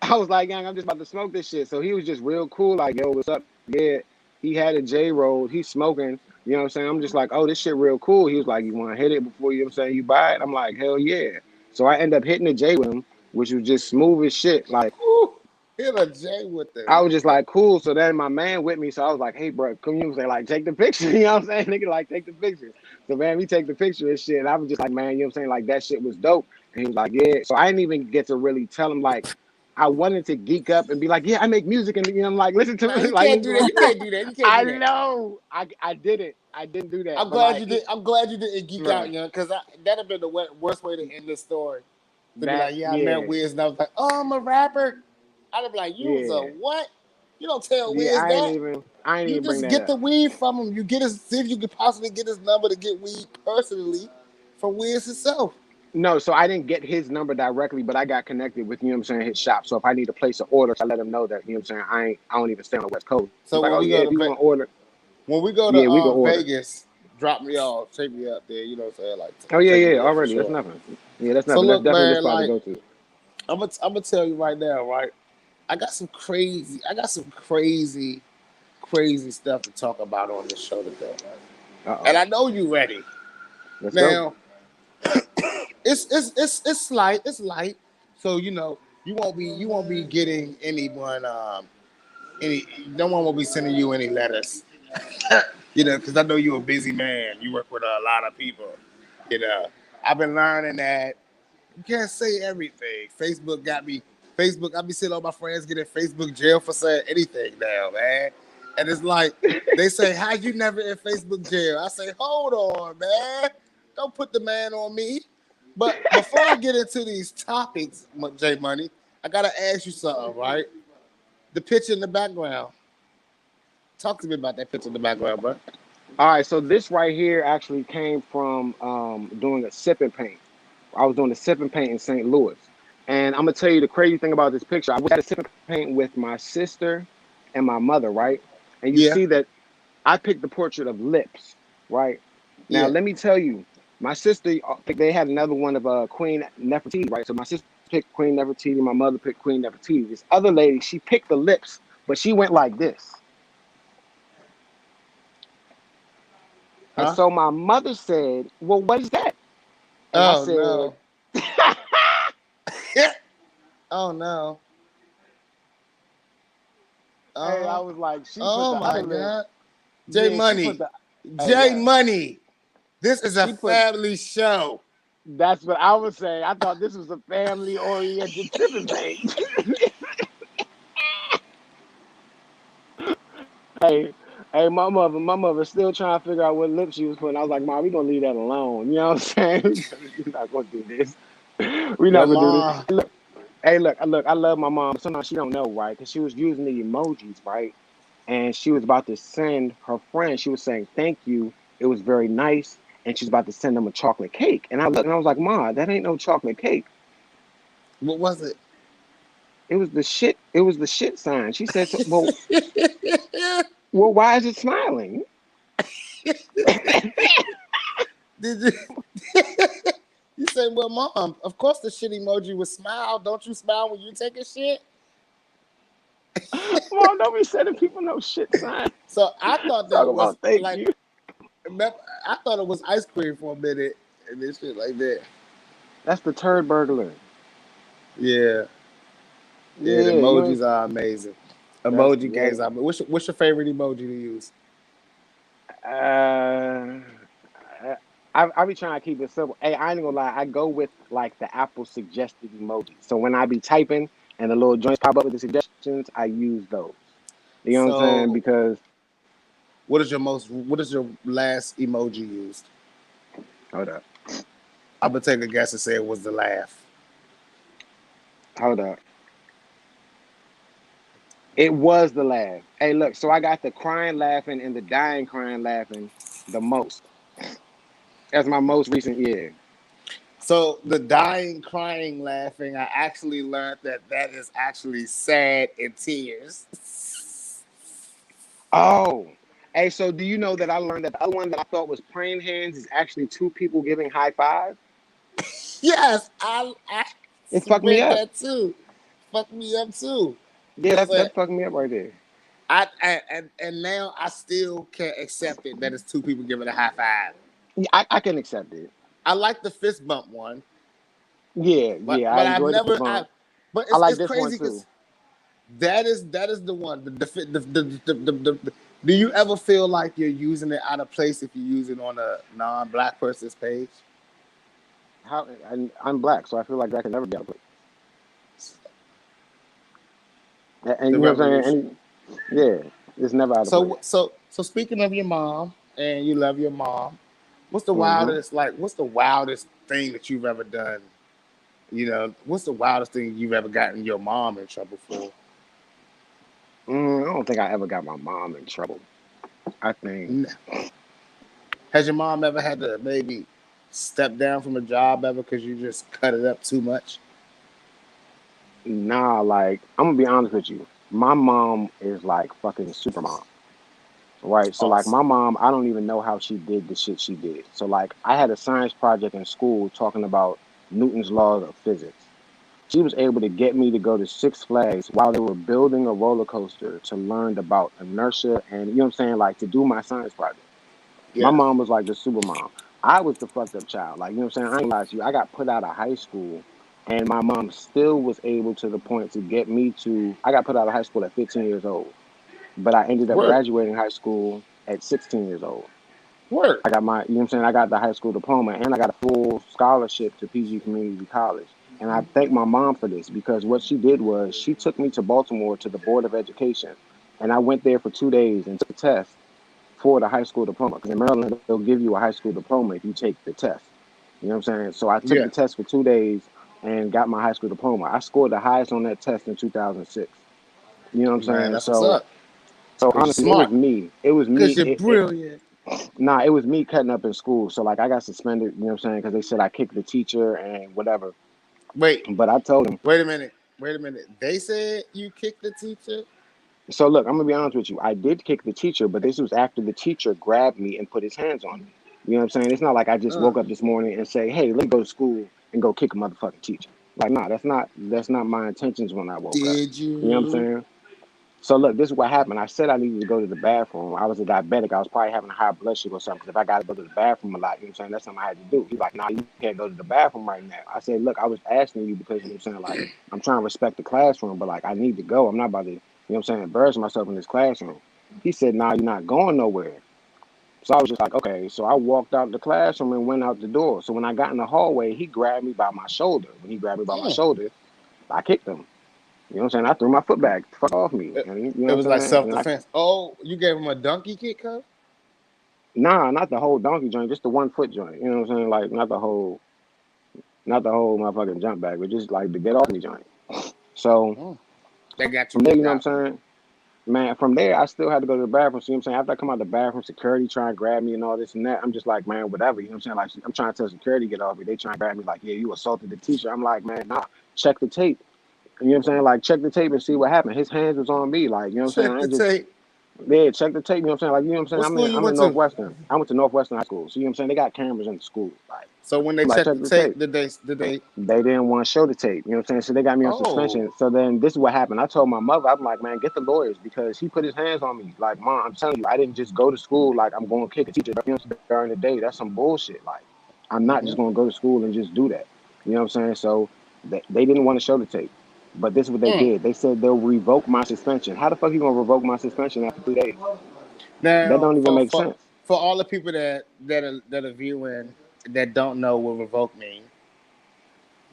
I was like, young, I'm just about to smoke this shit. So he was just real cool, like, yo, what's up? Yeah. He had a J roll. He's smoking. You know what I'm saying? I'm just like, oh, this shit real cool. He was like, you want to hit it before you know what I'm saying you buy it? I'm like, hell yeah. So I end up hitting the J with him. which was just smooth as shit. Like Ooh, hit a J with I them. was just like, cool. So then my man with me, so I was like, hey, bro, come you say like take the picture. You know what I'm saying? Nigga, like take the picture. So man, we take the picture and shit. And I was just like, man, you know what I'm saying? Like that shit was dope. And he was like, yeah. So I didn't even get to really tell him like I wanted to geek up and be like, yeah, I make music and you know, I'm like, listen to Nah, me, you like, can't do that. You can't do that. You can't I do that. know, I didn't, do that, I'm but glad like, you did. I'm glad you didn't geek out, right, young, because that'd have been the worst way to end this story. To be that, like, yeah, I met yeah, Wiz, and I was like, oh, I'm a rapper. I'd have been like, you was a yeah, what? You don't tell yeah. Wiz that. I ain't You even bring just that get up. the weed from him. You get his, see if you could possibly get his number to get weed personally from Wiz himself. No, so I didn't get his number directly, but I got connected with, you know what I'm saying, his shop. So if I need to place an order, I let him know that, you know what I'm saying, I don't even stay on the West Coast. He's So like, when oh we yeah, go if to you want to order, when we go to yeah, we go order. Vegas, drop me off, take me up there. You know what I'm saying? Like Oh yeah, take me yeah, there for already. That's sure. nothing. Yeah, that's So nothing. That's look, definitely the man, spot to like go to. I'm gonna tell you right now, right? I got some crazy stuff to talk about on this show today. And Uh-oh. I know you ready. Let's go. Now, it's light, it's light. So you won't be getting anyone no one will be sending you any letters. Because I know you're a busy man. You work with a lot of people. You know, I've been learning that you can't say everything. Facebook, I be seeing all my friends get in Facebook jail for saying anything now, man. And it's like, they say, how you never in Facebook jail? I say, hold on, man. Don't put the man on me. But before I get into these topics, J Money, I got to ask you something, right? The picture in the background. Talk to me about that picture in the background, bro. All right, so this right here actually came from doing a sip and paint. I was doing a sip and paint in St. Louis. And I'm gonna tell you the crazy thing about this picture. I was at a sip and paint with my sister and my mother, right? And you Yeah, see that I picked the portrait of lips, right? Now yeah. let me tell you, my sister they had another one of Queen Nefertiti, right? So my sister picked Queen Nefertiti, my mother picked Queen Nefertiti. This other lady, she picked the lips, but she went like this. And Huh? so my mother said, well, what is that? And I Oh, said, no. Oh, no. hey, I Oh, was like, she put oh the other my lip. God. J Yeah, she put Money. the, hey, J look, Money. This is a she put, family show. that's what I was saying. I thought this was a family oriented tripping page. hey, hey, my mother still trying to figure out what lip she was putting. I was like, Mom, we gonna leave that alone. You know what I'm saying? We're not gonna do this. We're not Your gonna do this. mom. Hey, look, I love my mom. Sometimes she don't know, right? Because she was using the emojis, right? And she was about to send her friend. She was saying, "Thank you. It was very nice." And she's about to send them a chocolate cake. And I looked and I was like, "Ma, that ain't no chocolate cake. What was it? It was the shit. It was the shit sign." She said, well, why is it smiling?" Did you? You say, well, mom, of course the shit emoji would smile. Don't you smile when you take a shit? Mom, don't be sending people no shit sign. So I thought Talk that was about thank like, you. I thought it was ice cream for a minute and this shit like that. That's the turd burglar. Yeah. Yeah, the Yeah, you ain't. emojis are amazing. That's Emoji games are. What's your favorite emoji to use? uh. I be trying to keep it simple. Hey, I ain't gonna lie. I go with like the Apple suggested emoji. So when I be typing and the little joints pop up with the suggestions, I use those. You know what I'm saying? So, Because what is your last emoji used? hold up, I'm gonna take a guess and say it was the laugh. hold up. It was the laugh. Hey, look. So I got the crying laughing and the dying crying laughing the most. That's my most recent year. So the dying, crying, laughing. I actually learned that is actually sad and tears. Oh. Hey, so do you know that I learned that the other one that I thought was praying hands is actually two people giving high five? Yes, I It fucked me read up. that too. Fuck me up too. Yeah, Cause that fucked me up right there. and now I still can't accept it that it's two people giving a high five. Yeah, I can accept it. I like the fist bump one. Yeah, But yeah, I but I've enjoyed the never I. Savant. But I like it's this one crazy too. because that is the one. Do you ever feel like you're using it out of place if you use it on a non-black person's page? How and I'm black, so I feel like that can never be out of place. And The you know what I'm saying? revolution. Yeah, it's never out of place. So speaking of your mom, and you love your mom, Hmm. what's the wildest thing that you've ever done? What's the wildest thing you've ever gotten your mom in trouble for? I don't think I ever got my mom in trouble. I think N- Has your mom ever had to maybe step down from a job ever because you just cut it up too much? nah. Like I'm gonna be honest with you. My mom is like fucking super mom. Right. So like Awesome. my mom, I don't even know how she did the shit she did. So like I had a science project in school talking about Newton's laws of physics. She was able to get me to go to Six Flags while they were building a roller coaster to learn about inertia and you know what I'm saying, like to do my science project. My Yeah. mom was like the super mom. I was the fucked up child. Like, you know what I'm saying? I ain't lie to you. I got put out of high school and my mom still was able to the point to get me to I got put out of high school at 15 years old, but I ended up Work. graduating high school at 16 years old. Work. I got my, you know what I'm saying? I got the high school diploma and I got a full scholarship to PG Community College. And I thank my mom for this because what she did was she took me to Baltimore to the Board of Education. And I went there for 2 days and took a test for the high school diploma. Because in Maryland, they'll give you a high school diploma if you take the test. You know what I'm saying? So I took Yeah. the test for 2 days and got my high school diploma. I scored the highest on that test in 2006. You know what I'm Man, saying? that's what's So, up. so Cause you're honestly, it was smart. me. It was me. Cause you're brilliant. Nah, it was me cutting up in school. So like I got suspended, you know what I'm saying? Because they said I kicked the teacher and whatever. Wait, But I told him, wait a minute. Wait a minute. They said you kicked the teacher? so look, I'm gonna be honest with you. I did kick the teacher, but this was after the teacher grabbed me and put his hands on me. You know what I'm saying? It's not like I just Uh, woke up this morning and say, "Hey, let me go to school and go kick a motherfucking teacher." Like, nah, that's not my intentions when I woke up. did You know what I'm you? saying? So look, this is what happened. I said I needed to go to the bathroom. I was a diabetic. I was probably having a high blood sugar or something. Because if I got to go to the bathroom a lot, you know what I'm saying, that's something I had to do. He's like, "Nah, you can't go to the bathroom right now." I said, "Look, I was asking you because you know what I'm saying, like, I'm trying to respect the classroom, but like, I need to go. I'm not about to, you know what I'm saying, embarrass myself in this classroom." He said, "Nah, you're not going nowhere." So I was just like, okay. So I walked out the classroom and went out the door. So when I got in the hallway, he grabbed me by my shoulder. When he grabbed me by my Mm. shoulder, I kicked him. You know what I'm saying? I threw my foot back, fuck off me. It, And you it know was what I'm like saying? self defense. Oh, you gave him a donkey kick, huh? Nah, not the whole donkey joint, just the 1 foot joint. You know what I'm saying? Like not the whole motherfucking jump back, but just like the get off me joint. So Mm. That got you from there, you kicked know what I'm out. saying? Man, from there I still had to go to the bathroom. See what I'm saying? After I come out the bathroom, security try and grab me and all this and that. I'm just like, man, whatever. You know what I'm saying? Like I'm trying to tell security to get off me. They try and grab me like, yeah, you assaulted the teacher. I'm like, man, nah, check the tape. You know what I'm saying? Like check the tape and see what happened. His hands was on me. Like, you know what I'm saying? Check I the ain't just tape. yeah, check the tape. You know what I'm saying? Like, you know what I'm saying? What school you I'm in went to? Northwestern. I went to Northwestern High School. So you know what I'm saying? They got cameras in the school. So when they Like checked check the the tape, tape. did they? They didn't want to show the tape. You know what I'm saying? So they got me on Oh, suspension. So then this is what happened. I told my mother, I'm like, man, get the lawyers because he put his hands on me. Like, mom, I'm telling you, I didn't just go to school like I'm going to kick a teacher. You know, during the day, that's some bullshit. Like, I'm not just mm-hmm. going to go to school and just do that. You know what I'm saying? So they didn't want to show the tape. But this is what they Mm. did. They said they'll revoke my suspension. How the fuck you gonna revoke my suspension after 3 days? That Now don't even for make for sense. for all the people that are viewing that don't know what revoke mean,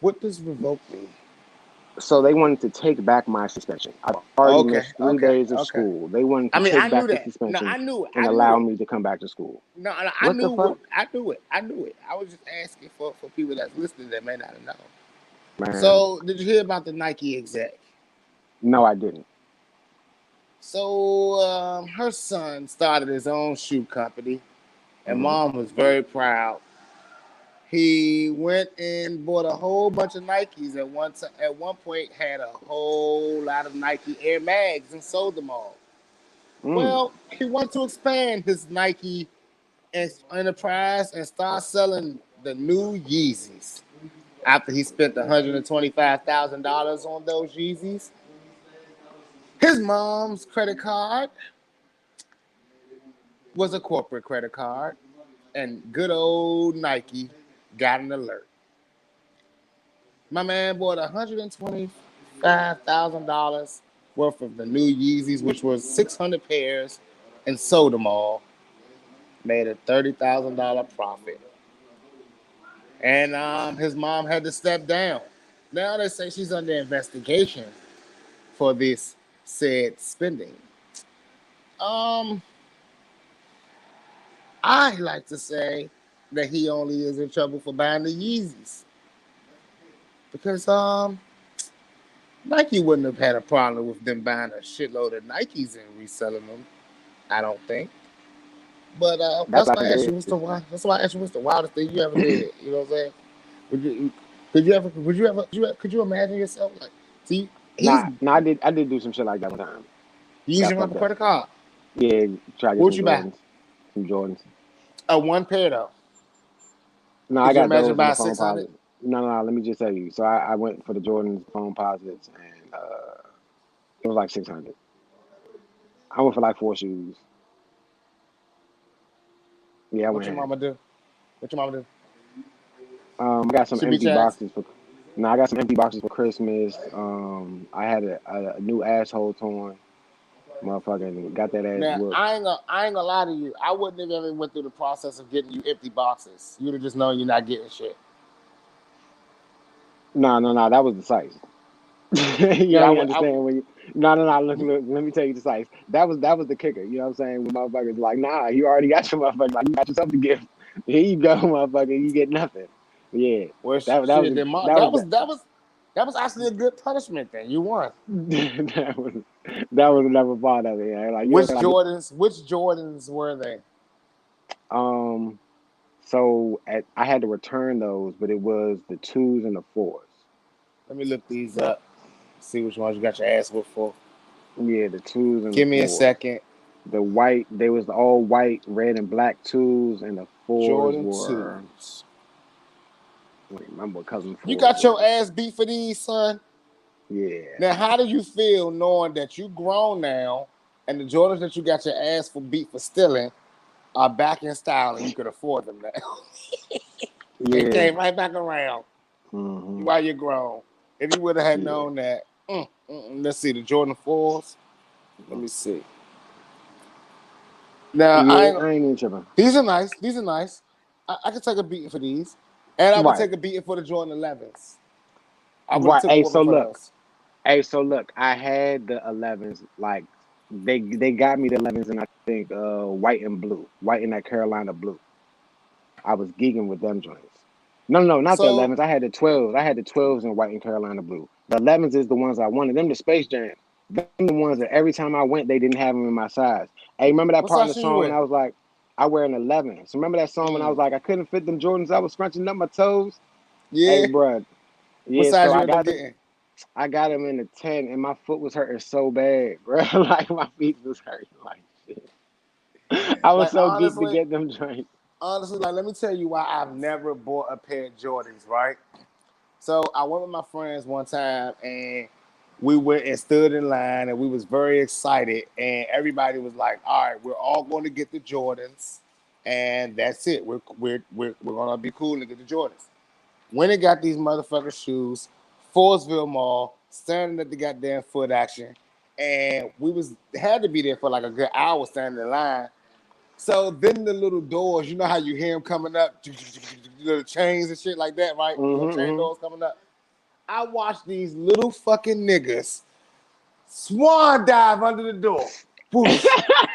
what does revoke mean? So they wanted to take back my suspension. I've already Okay, missed three okay, days of okay. school. They wanted I to mean, I take knew back the that. No, I suspension knew it. and I knew allow it. me to come back to school. No, I What the knew what fuck? I knew it. I knew it. I was just asking for people that's listening that may not know. Man, So, did you hear about the Nike exec? no, I didn't. So, her son started his own shoe company, and Hmm. mom was very proud. He went and bought a whole bunch of Nikes at one time. At one point, had a whole lot of Nike Air Mags and sold them all. Mm, Well, he wanted to expand his Nike enterprise and start selling the new Yeezys. After he spent $125,000 on those Yeezys, his mom's credit card was a corporate credit card, and good old Nike got an alert. My man bought $125,000 worth of the new Yeezys, which was 600 pairs, and sold them all. Made a $30,000 profit. And his mom had to step down. Now they say she's under investigation for this said spending. Um, I like to say that he only is in trouble for buying the Yeezys because Nike wouldn't have had a problem with them buying a shitload of Nikes and reselling them. I don't think. But That's that's what I why I think asked you, it is. Mr. Wild. That's why I asked you, what's the wildest thing you ever did? You know what I'm saying? Would you, could you imagine yourself like? See, he's Nah, I did do some shit like that one time. using Got up a fucked up. credit card. Yeah, try to get What'd some you buy? Jordans. Some Jordans. A one pair though. No, I Could you got imagine those in the buying phone 600? posit. No. Let me just tell you. So I went for the Jordans phone posits, and it was like 600. I went for like four shoes. Yeah, I What went your ahead. mama do? What your mama do? I got some She beat empty your ass. boxes for. No, I got some empty boxes for Christmas. I had a new asshole torn. Motherfucking got that ass Now whooped. I ain't gonna lie to you. I wouldn't have ever went through the process of getting you empty boxes. You'd have just known you're not getting shit. No. That was the size. You Yeah, I don't would. understand when you. No. Look. Let me tell you the size. That was the kicker. You know what I'm saying? When motherfuckers like, nah, you already got your motherfucker. Like, you got yourself to give. Here you go, motherfucker. You get nothing. Yeah. Well, That was shit. Then that was that was actually a good punishment. Then you won. that was that was another part of it. Yeah. Like you know, like Which Jordans were they? um. So I had to return those, but it was the twos and the fours. Let me look these up. See which ones you got your ass whooped for. Yeah, the twos and the Give me a fours. second. The white, they was the all white, red and black twos, and the fours Jordan were. twos. Wait, my boy cousin You fours got your was. ass beat for these, son. Yeah. Now, how do you feel knowing that you grown now, and the Jordans that you got your ass for beat for stealing are back in style, and you could afford them now? It Yeah. came right back around Hmm. while you're grown. If you would have had Yeah. known that, let's see the Jordan fours. Let me see. Now, Yeah, I ain't even tripping. these are nice. These are nice. I could take a beating for these, and I would Right. take a beating for the Jordan 11s. I would have Right. took a Hey, whooping so for look. those. Hey, so look. I had the 11s. Like they got me the 11s, and I think white and blue, white and that Carolina blue. I was geeking with them joints. No, not the So 11s. I had the 12s. I had the 12s in white and Carolina blue. The 11s is the ones I wanted. Them the Space Jams. Them the ones that every time I went, they didn't have them in my size. Hey, remember that what part in size the shoe you song when wear? I was like, I wear an 11. So remember that song when I was Mm. like, I couldn't fit them Jordans. I was scrunching up my toes. Hey, Yeah. bruh. What Yeah, so size you I end up got them. getting? I got them in the 10, and my foot was hurting so bad, bro. Like my feet was hurting like shit. I was Like so geeked to get them joints. honestly, like let me tell you why I've never bought a pair of Jordans, right? So I went with my friends one time and we went and stood in line and we was very excited and everybody was like, all right, we're all going to get the Jordans and that's it. We're gonna be cool and get the Jordans. When it got these motherfucker shoes, Forestville Mall, standing at the goddamn foot action, and we was had to be there for like a good hour standing in line. So then the little doors, you know how you hear them coming up, little chains and shit like that, right? You know, chain Hmm. doors coming up. I watched these little fucking niggas swan dive under the door. Whoosh.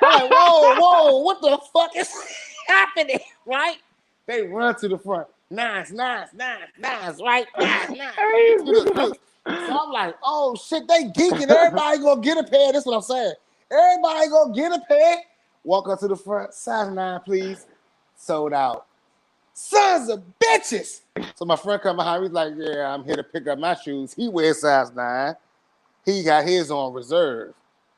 I'm like, whoa, what the fuck is happening, right? They run to the front. Nice, right? Nice. So I'm like, oh shit, they geeking. Everybody gonna get a pair. That's what I'm saying. Everybody gonna get a pair. Walk up to the front. Size 9, please. Sold out. Sons of bitches. So my friend come behind me, he's like, yeah, I'm here to pick up my shoes. He wears size 9. He got his on reserve.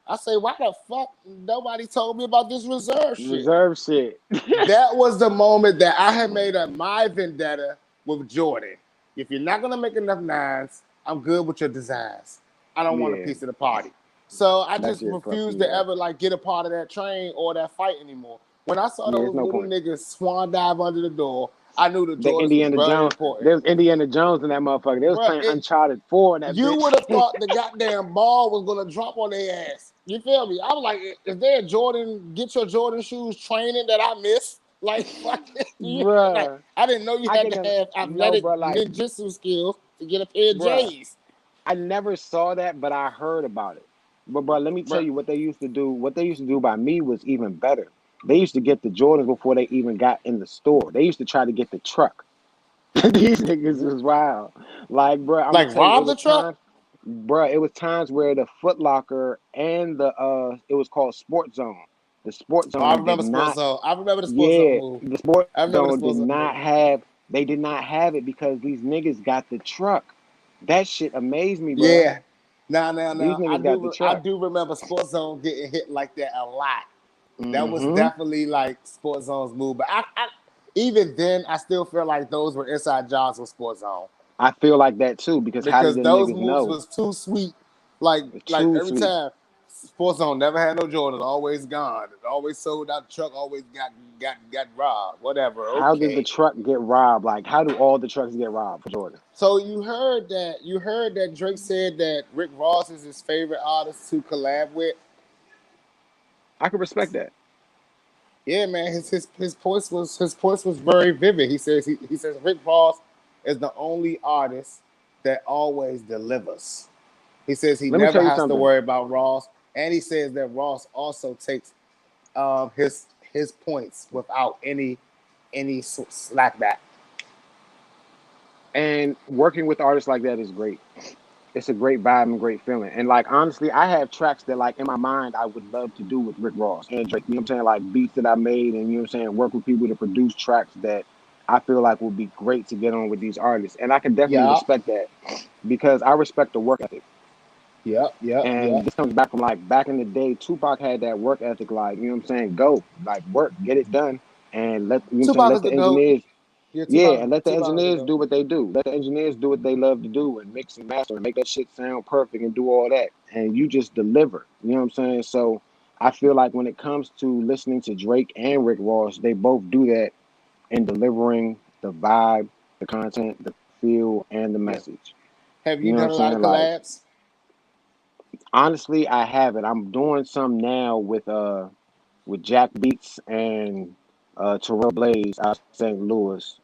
I say, why the fuck nobody told me about this reserve shit? Reserve shit. That was the moment that I had made up my vendetta with Jordan. If you're not gonna make enough nines, I'm good with your designs. I don't want a Yeah, piece of the party. So I that just shit fucked refused me to up. ever like get a part of that train or that fight anymore. When I saw Yeah, it's those no little point. niggas swan dive under the door, I knew the The Jordans was Indiana very Jones. important. There was Indiana Jones in that motherfucker. They was Bro, playing Uncharted 4 in that you bitch. would have thought the goddamn ball was gonna drop on their ass. You feel me? I was like, is there a Jordan, get your Jordan shoes training that I missed? Like, fucking, like, Bruh. I didn't know you I had can to have no, athletic bro. Like, ninjutsu skills to get a pair of bruh. J's. I never saw that, but I heard about it. But let me tell Bro, you what they used to do. What they used to do by me was even better. They used to get the Jordans before they even got in the store. They used to try to get the truck. These niggas was wild. Like, bro, I'm gonna like tell you, rob the truck? it was times where the Foot Locker and it was called Sport Zone. The Sport Oh, I Zone did remember Sports not, Zone. I remember the Sports Zone yeah, move. the Sport I remember the Zone did Sports Zone move. not have, they did not have it because these niggas got the truck. That shit amazed me, bro. Yeah. Now. These I niggas got the do I truck. do remember Sports Zone getting hit like that a lot. That was Hmm. definitely like Sports Zone's move. But I even then I still feel like those were inside jobs with Sports Zone. I feel like that too because how did Because them those niggas moves know? was too sweet. Like Too every sweet. time Sports Zone never had no Jordan, always gone. It always sold out. The truck always got robbed. Whatever. How did the Okay. truck get robbed? Like, how do all the trucks get robbed for Jordan? So you heard that Drake said that Rick Ross is his favorite artist to collab with. I could respect that. Yeah, man. His points was very vivid. He says Rick Ross is the only artist that always delivers. He says he Let me never tell you has to something. worry about Ross, and he says that Ross also takes his points without any slack back. And working with artists like that is great. It's a great vibe and great feeling. And like honestly, I have tracks that like in my mind I would love to do with Rick Ross and Drake. You know what I'm saying? Like beats that I made and you know what I'm saying, work with people to produce tracks that I feel like would be great to get on with these artists. And I can definitely Yeah, respect that because I respect the work ethic. yep. And this comes back from like back in the day, Tupac had that work ethic, like, you know what I'm saying? Go, like work, get it done, and let you know what I'm saying, Tupac let is the the goat. engineers, Yeah, yeah, and let the Tupac is the engineers goat. do what they do. Let the engineers do what they love to do and mix and master and make that shit sound perfect and do all that. And you just deliver. You know what I'm saying? So I feel like when it comes to listening to Drake and Rick Ross, they both do that in delivering the vibe, the content, the feel, and the Yeah. message. Have You you know what done I'm a lot saying? of Like collabs? honestly, I haven't. I'm doing some now with Jack Beats and Terrell Blaze out of St. Louis.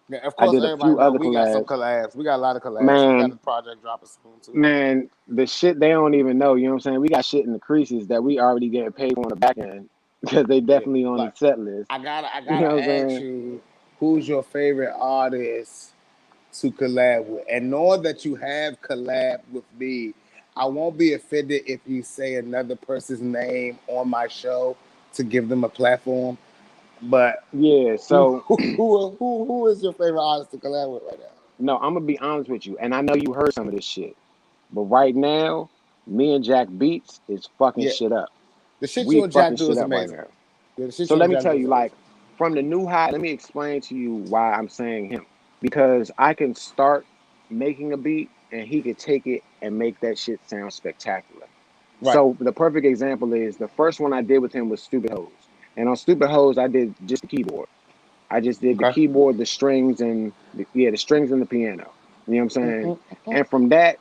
Yeah, of I course, did a everybody few know other we got some collabs. collabs. We got a lot of collabs. We got Man, a project dropping soon too. the shit they don't even know. You know what I'm saying? We got shit in the creases that we already getting paid on the back end because they Yeah, definitely on the like set list. I You know gotta what I'm ask saying? you, who's your favorite artist to collab with? And knowing that you have collab with me, I won't be offended if you say another person's name on my show to give them a platform. But Yeah. So who is your favorite artist to collab with right now? no, I'm gonna be honest with you, and I know you heard some of this shit, but right now, me and Jack Beats is fucking Yeah, shit up. the shit you We and fucking Jack do shit is up right amazing. now. Yeah, the shit So you and let me Jack tell do is you, amazing. like, from the new high, let me explain to you why I'm saying him. Because I can start making a beat and he could take it and make that shit sound spectacular. Right. So the perfect example is the first one I did with him was Stupid Hose. And on Stupid Hose, I did just the keyboard. I just did the Okay. keyboard, the strings, and the strings and the piano. You know what I'm saying? And from that,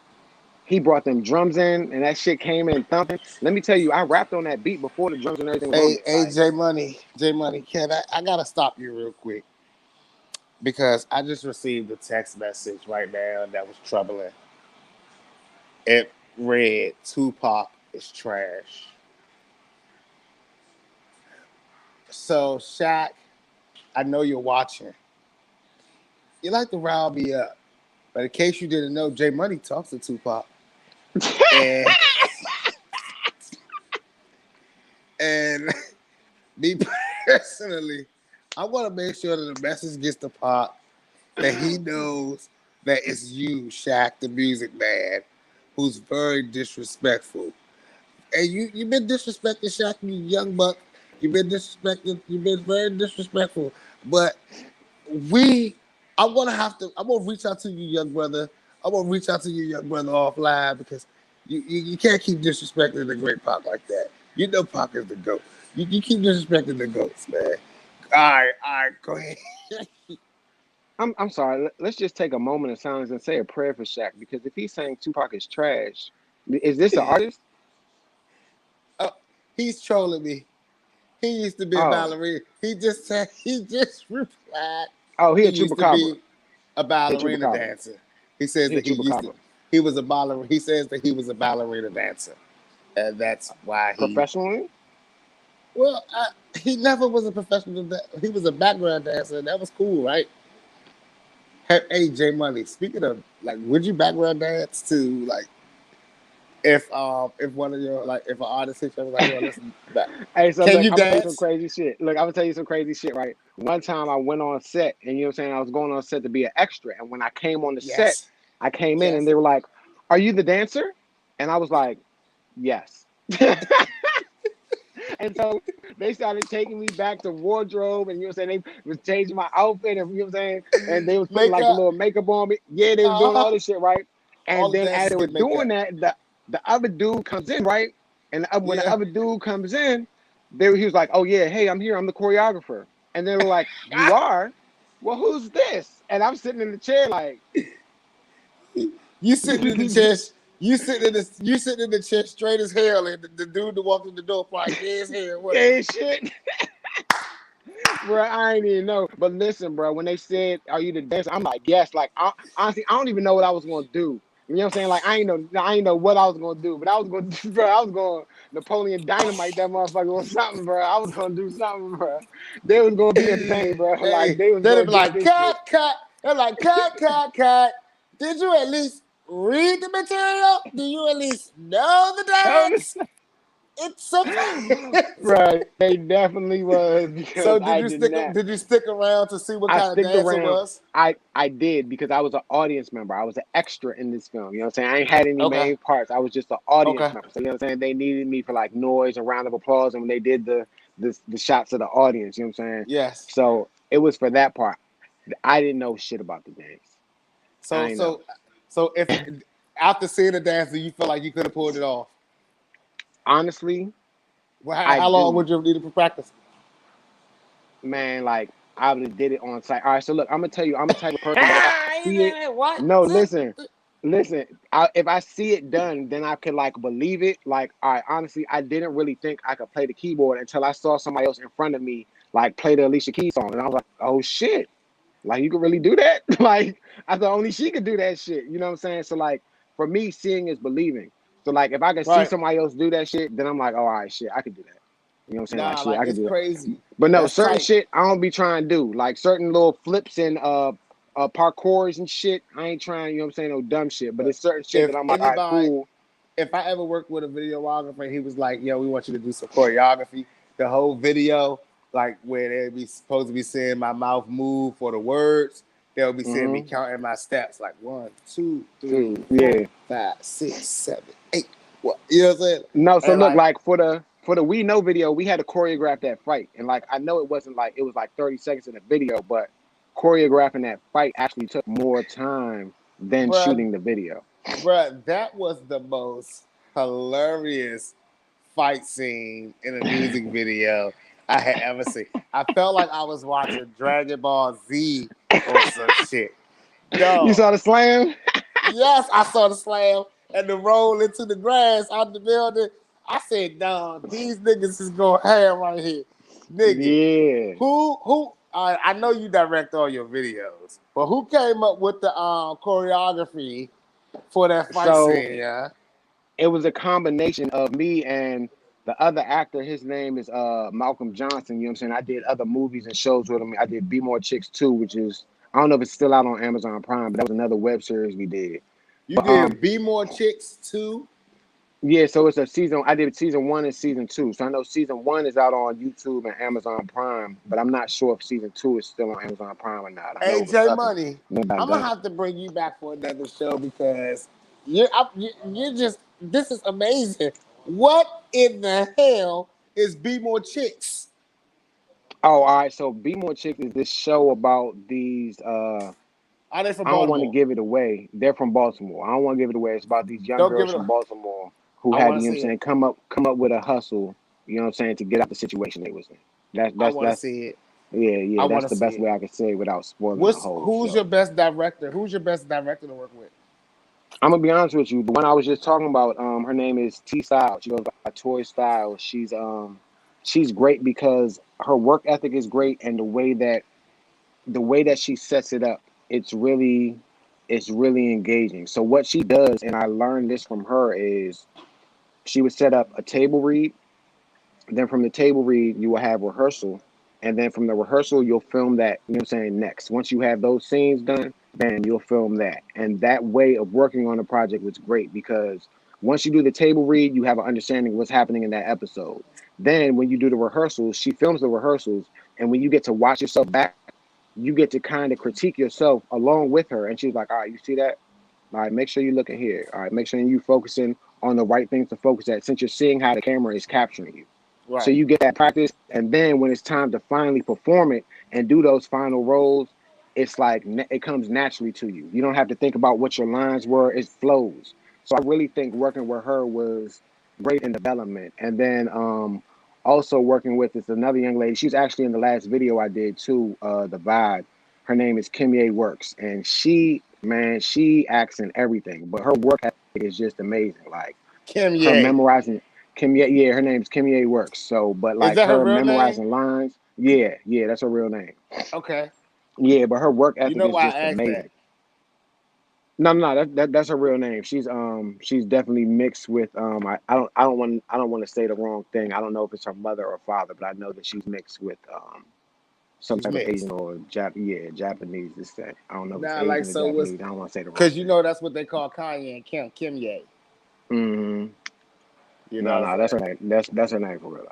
he brought them drums in, and that shit came in thumping. Let me tell you, I rapped on that beat before the drums and everything was on Hey, there. hey, Like, J Money, Ken, I gotta stop you real quick because I just received a text message right now that was troubling. It read, "Tupac is trash." So, Shaq, I know you're watching. You like to rile me up, but in case you didn't know, J Money talks to Tupac, and and me personally, I want to make sure that the message gets to Pop that he knows that it's you, Shaq, the music man, who's very disrespectful. And you've been disrespecting Shaq, you young buck. You've been disrespecting. You've been very disrespectful. But we, I'm gonna reach out to you, young brother. I'm gonna reach out to you, young brother, offline because you can't keep disrespecting the great Pac like that. You know Pac is the goat. You keep disrespecting the goats, man. all right, go ahead. I'm sorry. Let's just take a moment of silence and say a prayer for Shaq, because if he's saying Tupac is trash, is this an artist? Oh, he's trolling me. He used to be a Oh, ballerina. He just replied. oh, he He a used to chupacabra. be a He a ballerina chupacabra. dancer. He says He a that chupacabra. he was a ballerina. He says that he was a ballerina dancer, and that's why he. Professionally? Well, he never was a professional. He was a background dancer, and that was cool, right? Hey, J Money. Speaking of, like, would you background dance to, like, if one of your, like, if an artist hits you, like, yo, listen back. Hey, so Can look, you I'm gonna tell you some dance? crazy shit. Look, I'm gonna tell you some crazy shit, right? One time I went on set, and you know what I'm saying, I was going on set to be an extra, and when I came on the set, Yes. I came in and Yes. they were like, "Are you the dancer?" And I was like, "Yes." And so they started taking me back to wardrobe, and you know what I'm saying, they was changing my outfit, and you know what I'm saying, and they was putting like a Makeup. little makeup on me. Yeah, they was doing Uh-huh. all this shit, right? And All the then as dancers they were get doing makeup. that, the other dude comes in, right? And when the Yeah. other dude comes in, he was like, "Oh yeah, hey, I'm here. I'm the choreographer." And they were like, "You are? Well, who's this?" And I'm sitting in the chair like, You sitting in the chest. You sitting in the chest straight as hell, and the dude that walked in the door probably gay as hell. What? "Hey, shit." Bro, I ain't even know. But listen, bro, when they said, "Are you the dancer?" I'm like, "Yes." Like, honestly, I don't even know what I was gonna do. You know what I'm saying? Like, I ain't know what I was gonna do, but I was gonna, bro. I was going Napoleon Dynamite that motherfucker or something, bro. I was gonna do something, bro. They was gonna be in pain, bro. Like, Hey, they was they'd gonna be get like, this shit. cut, cut. They're like, cut, cut, cut. Did you at least read the material? Do you at least know the dance? It's a Right, they definitely was So because did I you did stick? not. Did you stick around to see what I kind of sticked dance it around. was? I did because I was an audience member. I was an extra in this film. You know what I'm saying? I ain't had any Okay. main parts. I was just an audience Okay. member. So you know what I'm saying? They needed me for like noise and round of applause, and when they did the shots of the audience, you know what I'm saying? Yes. So it was for that part. I didn't know shit about the dance. So I ain't know. so so if after seeing the dance, do you feel like you could have pulled it off? Honestly, Well, I how long do. would you have needed for practice? Man, like I would have did it on site. All right, so look, I'm gonna tell you, I'm a type of person that if I see it, What? no, listen. If I see it done, then I could like believe it. Like, all right, honestly, I didn't really think I could play the keyboard until I saw somebody else in front of me like play the Alicia Keys song, and I was like, oh shit, like you could really do that. Like I thought only she could do that shit. You know what I'm saying? So like for me, seeing is believing. So like if I could see Right. somebody else do that shit, then I'm like, oh, all right, shit, I could do that. You know what I'm saying? Like Nah, shit, like I could it's do that. crazy. But no, That's certain tight. shit I don't be trying to do. Like certain little flips and parkours and shit. I ain't trying, you know what I'm saying, no dumb shit. But But it's certain shit if that I'm like, all right, anybody, cool. if I ever worked with a videographer, he was like, "Yo, we want you to do some choreography." The whole video, like where they be supposed to be seeing my mouth move for the words, they'll be seeing me Mm-hmm. counting my steps, like 1, 2, 3, Dude, 4, yeah. 5, 6, 7, 8. What you know what I'm saying? No, so And look, like, like for the We Know video, we had to choreograph that fight. And like I know it wasn't like it was like 30 seconds in the video, but choreographing that fight actually took more time than bruh, shooting the video. bruh, that was the most hilarious fight scene in a music video I had ever seen. I felt like I was watching Dragon Ball Z or some shit. You Dog. saw the slam? Yes, I saw the slam and the roll into the grass out the building. I said, dog, these niggas is going ham right here. Nigga, Yeah. who I know you direct all your videos, but who came up with the choreography for that fight So scene, yeah? it was a combination of me and the other actor. His name is Malcolm Johnson. You know what I'm saying? I did other movies and shows with him. I did Be More Chicks 2, which is I don't know if it's still out on Amazon Prime, but that was another web series we did. You But did Be More Chicks too? yeah, so it's a season. I did season 1 and season 2. So I know season 1 is out on YouTube and Amazon Prime, but I'm not sure if season 2 is still on Amazon Prime or not. I know it was AJ nothing, Money, nothing about I'm gonna that. have to bring you back for another show because you're just this is amazing. What in the hell is Be More Chicks? Oh, all right. So Be More Chicks is this show about these. Are they from I don't want to Baltimore? give it away. They're from Baltimore. I don't want to give it away. It's about these young Don't give girls it from a. Baltimore who I had to, want you to know what I'm see it. saying, come up with a hustle, you know what I'm saying, to get out the situation they was in. I That's want to that's see it. Yeah, I that's want to the see best it. way I can say it without spoiling the whole Who's your show. best director? Who's your best director to work with? I'm gonna be honest with you. The one I was just talking about, her name is T Style. She goes by Toy Style. She's great because her work ethic is great, and the way that she sets it up, it's really engaging. So what she does, and I learned this from her, is she would set up a table read. Then from the table read, you will have rehearsal. And then from the rehearsal, you'll film that, you know what I'm saying, next. Once you have those scenes done, then you'll film that. And that way of working on the project was great because once you do the table read, you have an understanding of what's happening in that episode. Then when you do the rehearsals, she films the rehearsals. And when you get to watch yourself back, you get to kind of critique yourself along with her. And she's like, all right, you see that? All right, make sure you look at here. All right, make sure you focusing on the right things to focus at since you're seeing how the camera is capturing you. So Right. you get that practice, and then when it's time to finally perform it and do those final roles, it's like it comes naturally to you. You don't have to think about what your lines were; it flows. So I really think working with her was great in development. And then also working with this another young lady. She's actually in the last video I did too. The Vibe. Her name is Kimye Works, and she acts in everything, but her work ethic is just amazing. Like Kim her Ye. memorizing yeah, her name's Kimye Works. So, but Is like that her her real name? memorizing lines, yeah, that's her real name. Okay. Yeah, but her work You ethic know is why just I asked that? amazing. No, that's her real name. She's definitely mixed with I don't want to say the wrong thing. I don't know if it's her mother or father, but I know that she's mixed with some She's type of Asian mixed. or Japanese descent. I don't know if it's Nah, like Asian or so was Japanese. I don't want to say the wrong because you thing. know that's what they call Kanye and Kim. Kim Ye. Hmm. You know No, what I'm no, that's saying? her name. That's her name for real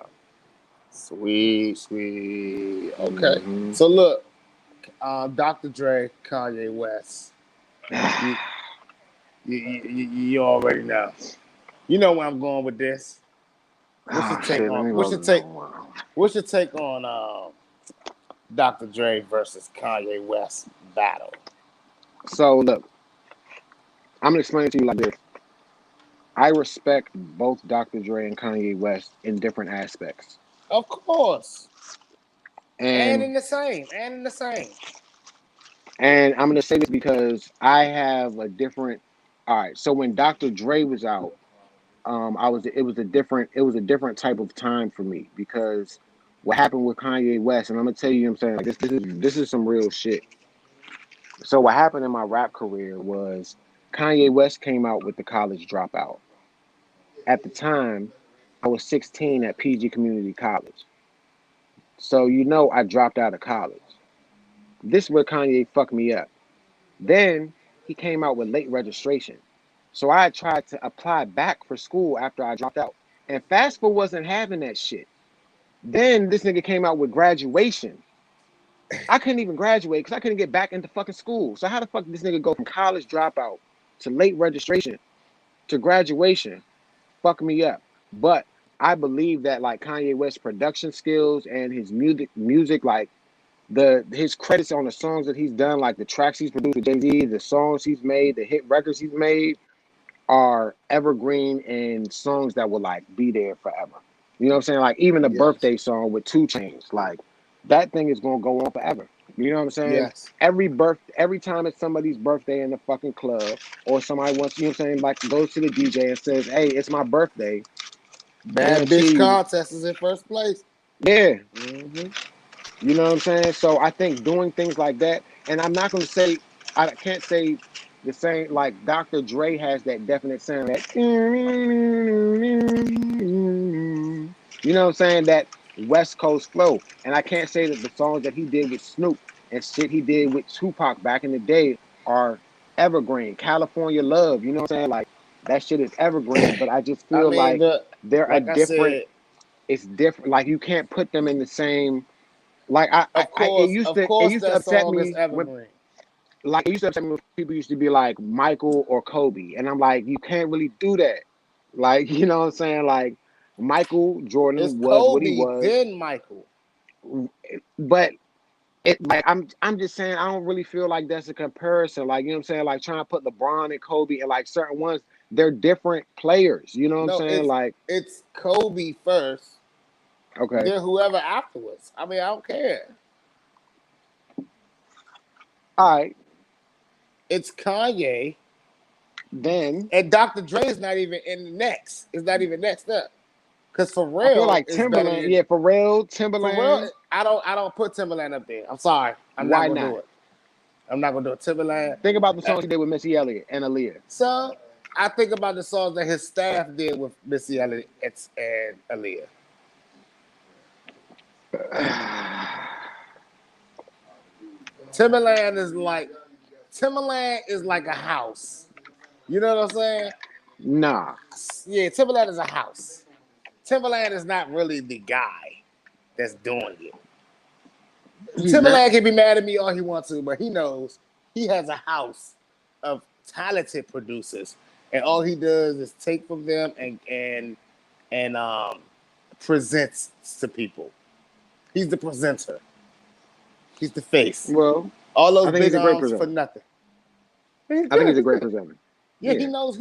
Sweet, sweet. though. Okay. Hmm. So look, Dr. Dre, Kanye West. You, you already know. You know where I'm going with this. What's your Oh take shit, let on? me What's roll your another take? one. What's your take on Dr. Dre versus Kanye West battle? So look, I'm gonna explain it to you like this. I respect both Dr. Dre and Kanye West in different aspects. Of course, and And in the same, and in the same. I'm gonna say this because I have a different all right, so when Dr. Dre was out, it was a different type of time for me because what happened with Kanye West, and I'm gonna tell you, what I'm saying, like this is some real shit. So what happened in my rap career was Kanye West came out with the college dropout. At the time, I was 16 at PG Community College. So I dropped out of college. This is where Kanye fucked me up. Then he came out with late registration. So I tried to apply back for school after I dropped out. And FAFSA wasn't having that shit. Then this nigga came out with graduation. I couldn't even graduate because I couldn't get back into fucking school. So how the fuck did this nigga go from college dropout to late registration to graduation? Fuck me up. But I believe that like Kanye West's production skills and his music like his credits on the songs that he's done, like the tracks he's produced with Jay-Z, the songs he's made, the hit records he's made are evergreen and songs that will like be there forever. You know what I'm saying? Like even the Yes, birthday song with 2 Chainz, like that thing is gonna go on forever. You know what I'm saying? yes. Every time it's somebody's birthday in the fucking club, or somebody wants, you know what I'm saying, like goes to the DJ and says, "Hey, it's my birthday." Bad bitch Guarantee you, contest is in first place. yeah. Hmm. You know what I'm saying? So I think doing things like that, and I'm not gonna say I can't say the same like Dr. Dre has that definite sound that you know what I'm saying, that West Coast flow. And I can't say that the songs that he did with Snoop and shit he did with Tupac back in the day are evergreen. California Love, you know what I'm saying? Like that shit is evergreen, but I just I feel mean, like they're a like I different said, it's different. Like you can't put them in the same like it used of to it course, used to that upset song is me when evergreen. like it used to upset me when people used to be like Michael or Kobe, and I'm like, you can't really do that. Like you know what I'm saying? Like Michael It's Jordan was what he Kobe, was, then Michael. but it like I'm just saying I don't really feel like that's a comparison. Like you know what I'm saying? Like trying to put LeBron and Kobe and like certain ones, they're different players. You know what I'm No, saying? Like it's Kobe first, okay, then whoever afterwards. I mean, I don't care. All right, It's Kanye, then and Dr. Dre is not even in the next. It's not even next up. Cause I feel Pharrell like is better Timberland. than Yeah, Pharrell, Pharrell. Timberland. I don't put Timberland up there. I'm sorry. I'm not Why gonna do not? it. I'm not gonna do it. Timberland. Think about the Uh, songs he did with Missy Elliott and Aaliyah. so I think about the songs that his staff did with Missy Elliott and Aaliyah. Timberland is like a house. You know what I'm saying? Nah, Yeah, Timberland is a house. Timberland is not really the guy that's doing it. he's not. Timberland can be mad at me all he wants to, but he knows he has a house of talented producers, and all he does is take from them and presents to people. He's the presenter. He's the face. Well, All those I think he's big a great arms for presenter. nothing. He's I think good. he's a He's great good. presenter. Yeah, Yeah. he knows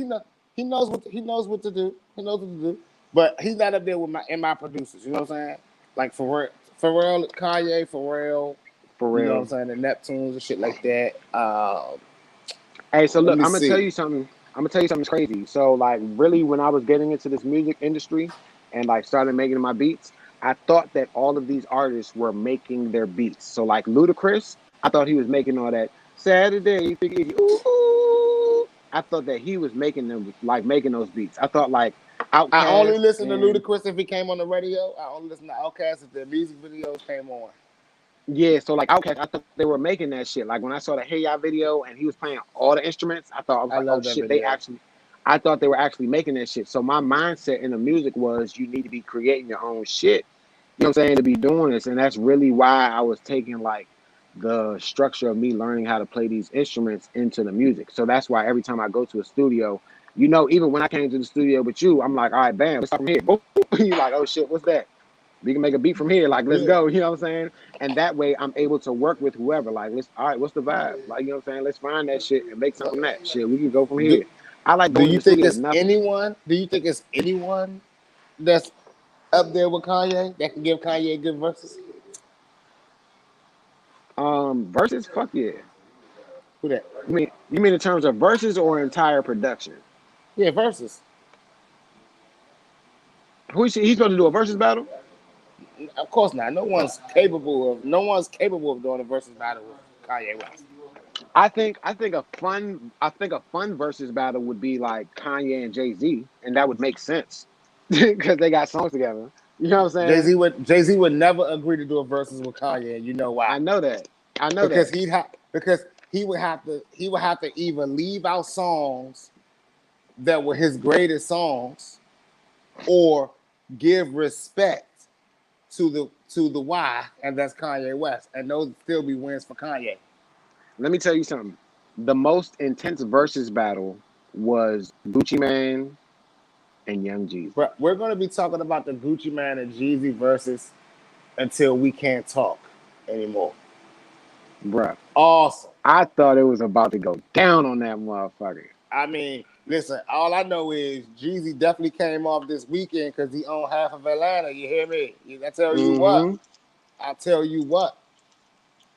what to do. He knows what to do. But he's not up there with my producers. You know what I'm saying? Like Pharrell, Kanye, Pharrell. For You know what I'm real. saying? The Neptunes and shit like that. Hey, so Let look, me I'm gonna tell see. you something. I'm gonna tell you something crazy. So, like, really, when I was getting into this music industry and like started making my beats, I thought that all of these artists were making their beats. So, like Ludacris, I thought he was making all that Saturday. Ooh, ooh. I thought that he was making them, like making those beats. I thought like I only Outkast listen to and Ludacris if he came on the radio. I only listen to Outkast if their music videos came on. yeah, so like Outkast, I thought they were making that shit. Like when I saw the Hey Ya video and he was playing all the instruments, I was I like, oh love that shit, they video. actually. I thought they were actually making that shit. So my mindset in the music was you need to be creating your own shit. You know what I'm saying? To be doing this, and that's really why I was taking like the structure of me learning how to play these instruments into the music. So that's why every time I go to a studio, even when I came to the studio with you, I'm like, all right, bam, let's start from here. Boom. You're like, oh shit, what's that? We can make a beat from here. Like, let's Yeah. go. You know what I'm saying? And that way I'm able to work with whoever. Like, all right, what's the vibe? Like, you know what I'm saying? Let's find that shit and make something from that shit. We can go from Do, here. I like do going to you the think studio with it's nothing. anyone? Do you think it's anyone that's up there with Kanye that can give Kanye good verses? Verses, fuck yeah. Who that? You mean in terms of verses or entire production? Yeah, verses. He's supposed to do a versus battle? Of course not. No one's capable of doing a versus battle with Kanye West. I think a fun versus battle would be like Kanye and Jay-Z, and that would make sense because they got songs together. You know what I'm saying? Jay Z would never agree to do a versus with Kanye, and you know why? I know that. I know Because that. he would have to either leave out songs that were his greatest songs, or give respect to the why, and that's Kanye West, and those would still be wins for Kanye. Let me tell you something. The most intense versus battle was Gucci Mane and Young Jeezy. But we're going to be talking about the Gucci Man and Jeezy versus until we can't talk anymore. Bruh. Awesome. I thought it was about to go down on that motherfucker. I mean, listen, all I know is Jeezy definitely came off this weekend because he owned half of Atlanta. You hear me? I tell you what. Mm-hmm. I tell you what.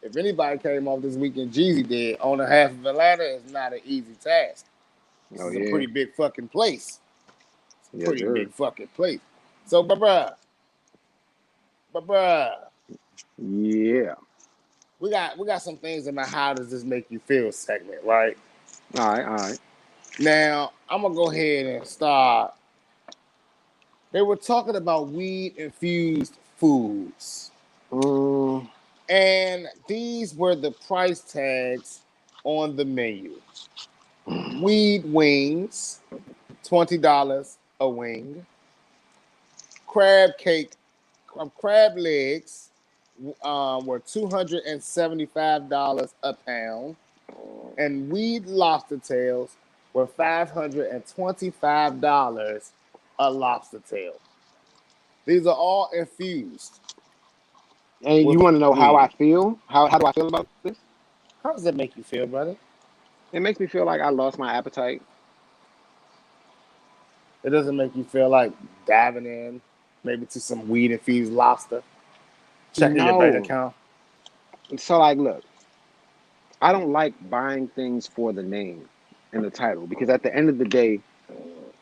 If anybody came off this weekend, Jeezy did. Owning half of Atlanta is not an easy task. This Oh is a yeah. pretty big fucking place. It's a Yes, pretty sir. big fucking place. So, bruh, Yeah. we got some things in my how does this make you feel segment, right? All right, all right. Now, I'm gonna go ahead and start. They were talking about weed infused foods. Um, And these were the price tags on the menu. Weed wings, $20 a wing. Crab cake, crab legs were $275 a pound. And weed lobster tails were $525 a lobster tail. These are all infused and you with want to know how I weed. feel? How do I feel about this? How does that make you feel, brother? It makes me feel like I lost my appetite. It doesn't make you feel like diving in, maybe to some weed infused lobster, checking your bank No. account. So like, look, I don't like buying things for the name and the title because at the end of the day,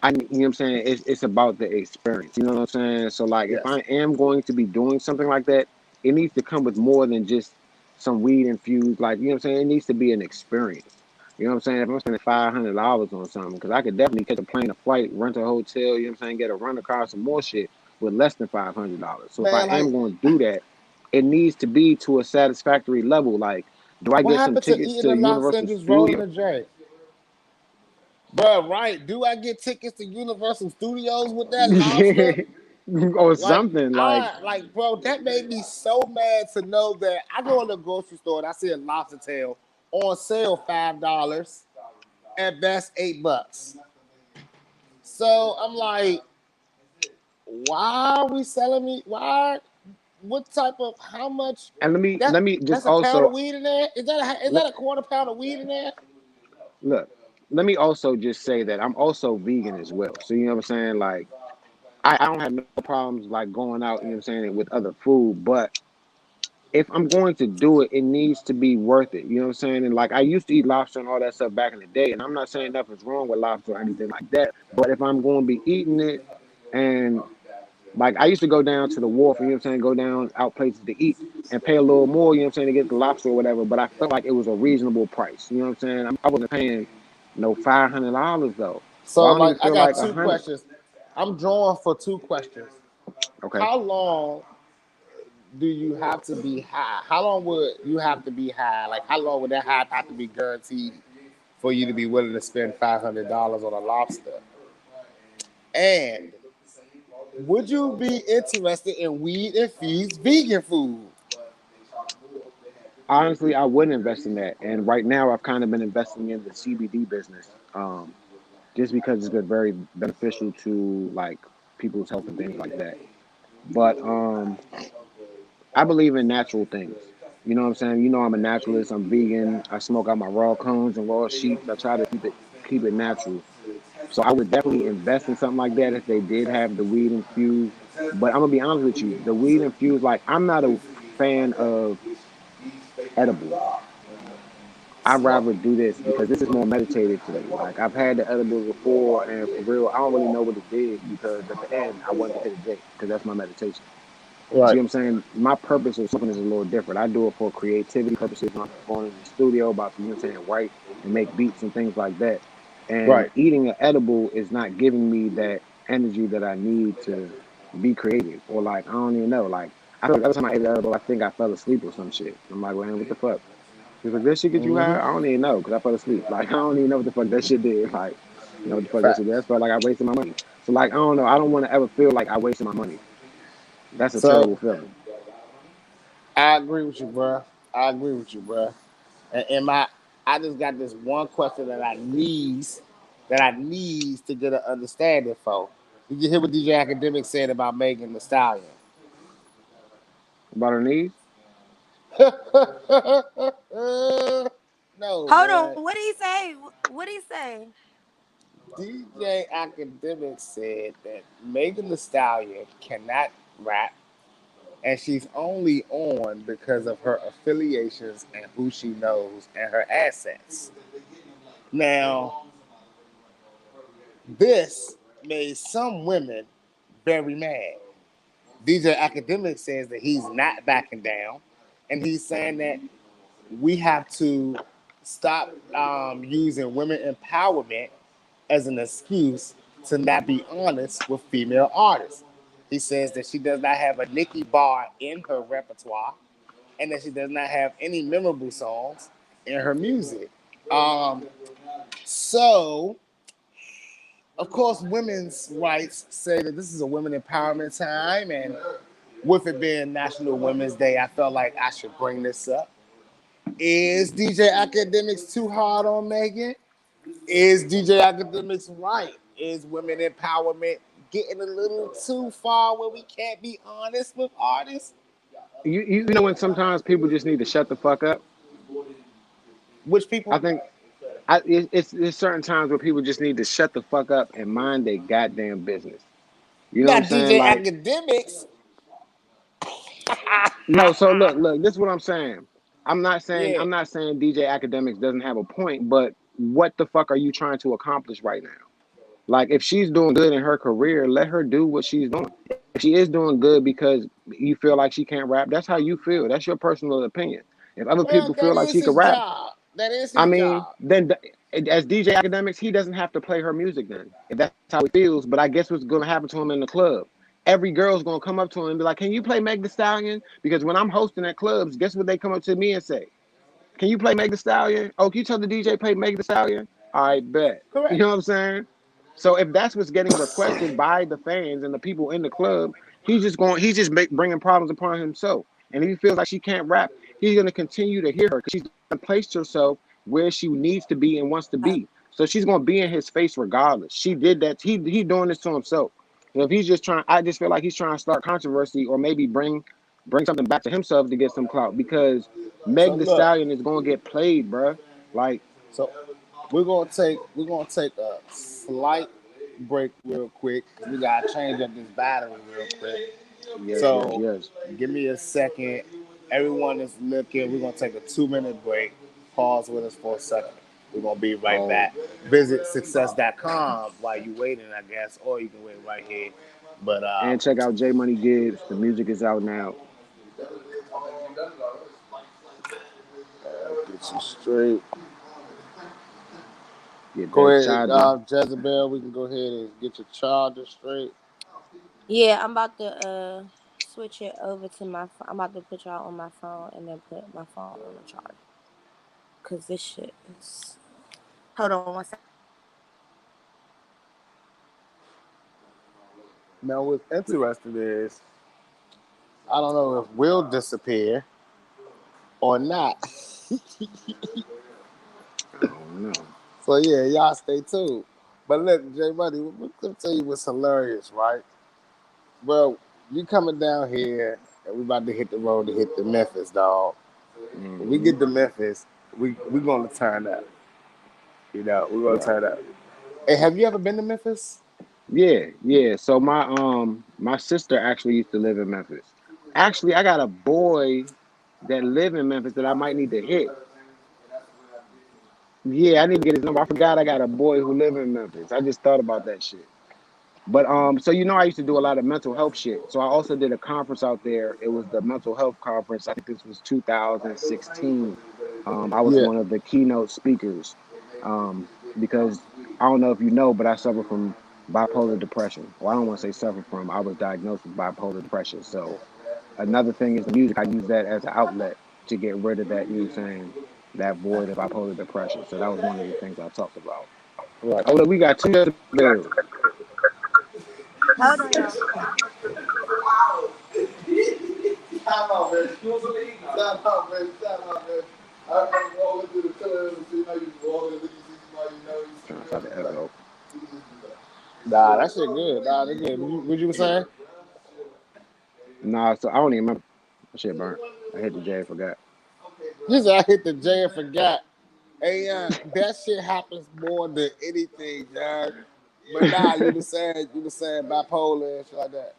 you know what I'm saying? It's about the experience. You know what I'm saying? So like, if Yes. I am going to be doing something like that, it needs to come with more than just some weed infused. Like, you know what I'm saying? It needs to be an experience. You know what I'm saying? If I'm spending $500 on something, because I could definitely catch a plane, a flight, rent a hotel. You know what I'm saying? Get a rent a car, some more shit with less than $500. So if I Man, like, am going to do that, it needs to be to a satisfactory level. Like, do I what get some happened to tickets eating to the lobster and Universal just rolling Studios? a joint? Bro, right. Do I get tickets to Universal Studios with that lobster? Or Like, something like bro, that made me so mad to know that I go in the grocery store and I see a lobster tail on sale $5, at best $8. So I'm like, why are we selling me? Why? What type of? How much? and That let me just that's a pound also of weed in there. Is let that a quarter pound of weed in there? look let me also just say that I'm also vegan as well. So you know what I'm saying? Like I don't have no problems like going out, you know what I'm saying, with other food, but if I'm going to do it, it needs to be worth it. You know what I'm saying? And like I used to eat lobster and all that stuff back in the day, and I'm not saying nothing's wrong with lobster or anything like that. But if I'm going to be eating it, and like I used to go down to the wharf, you know what I'm saying, go down out places to eat and pay a little more, you know what I'm saying, to get the lobster or whatever. But I felt like it was a reasonable price. You know what I'm saying? I wasn't paying no $500 though, or So I don't like, even I feel got like a two hundred. questions. I'm drawing for two questions. Okay. How long do you have to be high? How long would you have to be high? Like, how long would that high have to be guaranteed for you to be willing to spend $500 on a lobster? And would you be interested in weed infused vegan food? Honestly, I wouldn't invest in that. And right now, I've kind of been investing in the CBD business, just because it's been very beneficial to like people's health and things like that. But I believe in natural things. You know what I'm saying? You know I'm a naturalist. I'm vegan. I smoke out my raw cones and raw sheeps. I try to keep it natural. So I would definitely invest in something like that if they did have the weed infused. But I'm gonna be honest with you, the weed infused, like I'm not a fan of edibles. I'd rather do this because this is more meditative to me. Like I've had the edibles before, and for real, I don't really know what it did because at the end I wanted to hit a J because that's my meditation. You see Right, what I'm saying? My purpose of smoking is a little different. I do it for creativity purposes when I'm going in the studio about to, you know what I'm saying, write and make beats and things like that. And right. eating an edible is not giving me that energy that I need to be creative. Or like I don't even know. Like I feel like every time I ate an edible, I think I fell asleep or some shit. I'm like, man, what the fuck? She's like, that shit get you high? Mm-hmm. I don't even know because I fell asleep. Like I don't even know what the fuck that shit did. Like, you know what the fuck that shit did? Facts. That felt like I wasted my money. So like I don't know. I don't want to ever feel like I wasted my money. That's a So terrible feeling. I agree with you, bro. I agree with you, bro. And I just got this one question that I needs to get an understanding for. Did you hear what DJ Academic said about Megan Thee Stallion? About her knees? No, Hold on, man. what did he say? What did he say? DJ Academic said that Megan Thee Stallion cannot rap, and she's only on because of her affiliations and who she knows and her assets. Now, this made some women very mad. DJ Academic says that he's not backing down, and he's saying that we have to stop using women empowerment as an excuse to not be honest with female artists. He says that she does not have a Nicki bar in her repertoire and that she does not have any memorable songs in her music. Um, so, of course, women's rights say that this is a women empowerment time, and with it being National Women's Day, I felt like I should bring this up. Is DJ Academics too hard on Megan? Is DJ Academics right? Is women empowerment getting a little too far where we can't be honest with artists? You know when sometimes people just need to shut the fuck up? Which I people? think it's certain times where people just need to shut the fuck up and mind their goddamn business. You know what I'm Not saying? DJ Like, Academics. no, so look, this is what I'm saying. Yeah, I'm not saying DJ Academics doesn't have a point, but what the fuck are you trying to accomplish right now? Like, if she's doing good in her career, let her do what she's doing. If she is doing good because you feel like she can't rap, that's how you feel. That's your personal opinion. If other well, people that feel like is she can his rap, job. That is I his mean, job. then as DJ Academics, he doesn't have to play her music then, if that's how he feels. But I guess what's going to happen to him in the club? Every girl's going to come up to him and be like, "Can you play Meg The Stallion?" Because when I'm hosting at clubs, guess what they come up to me and say? "Can you play Meg The Stallion? Oh, can you tell the DJ play Meg The Stallion?" I bet. You Correct. know what I'm saying? So if that's what's getting requested by the fans and the people in the club, bringing problems upon himself. And if he feels like she can't rap, he's going to continue to hear her because she's placed herself where she needs to be and wants to be. So she's going to be in his face regardless. She did that. He doing this to himself. So if he's just trying, I just feel like he's trying to start controversy or maybe bring something back to himself to get some clout because So Meg The look, Stallion is going to get played, bruh. Like, so we're gonna take a slight break real quick. We gotta change up this battery real quick. yes, yes, So yes. give me a second. Everyone is looking. We're gonna take a 2 minute break. Pause with us for a second. We're gonna be right Oh, back. Visit Sixxcess.com while you waiting, I guess, or you can wait right here. But and check out J Money Gibbs. The music is out now. get you straight. Get Go that ahead, charger. Jezebel. We can go ahead and get your charger straight. Yeah, I'm about to switch it over to my phone. I'm about to put y'all on my phone and then put my phone on the charger. Cause this shit is. Hold on one second. Now, what's interesting is I don't know if we'll disappear or not. I don't know. So yeah, y'all stay tuned. But look, J Money, let me tell you what's hilarious, right? Well, you coming down here and we about to hit the road to hit the Memphis, dog. When we Hmm. get to Memphis, we gonna turn up. You know, we're gonna Right. turn up. Hey, have you ever been to Memphis? Yeah, yeah. So my sister actually used to live in Memphis. Actually, I got a boy that live in Memphis that I might need to hit. Yeah, I need to get his number. I forgot I got a boy who live in Memphis. I just thought about that shit. But so I used to do a lot of mental health shit. So I also did a conference out there. It was the mental health conference. I think this was 2016. I was Yeah. one of the keynote speakers. Because I don't know if you know, but I suffer from bipolar depression. Well, I don't want to say suffer from. I was diagnosed with bipolar depression. So another thing is the music. I use that as an outlet to get rid of that. You know what I'm saying? That void of bipolar depression. So that was one of the things I talked about. Right. Oh, look, we got two Jezebels. Hold on, y'all. Time out, man. Time out, man. Time out, man. I remember rolling through the club and see how you rolling, look at somebody you know, you Trying see to stop them, the you like, echo. nah, that shit good. Nah, that good. What you were saying? Nah, so I don't even remember. That shit burnt. I hit the J, forgot. He said I hit the J and forgot. Hey, that shit happens more than anything, John. But nah, you the saying bipolar and shit like that.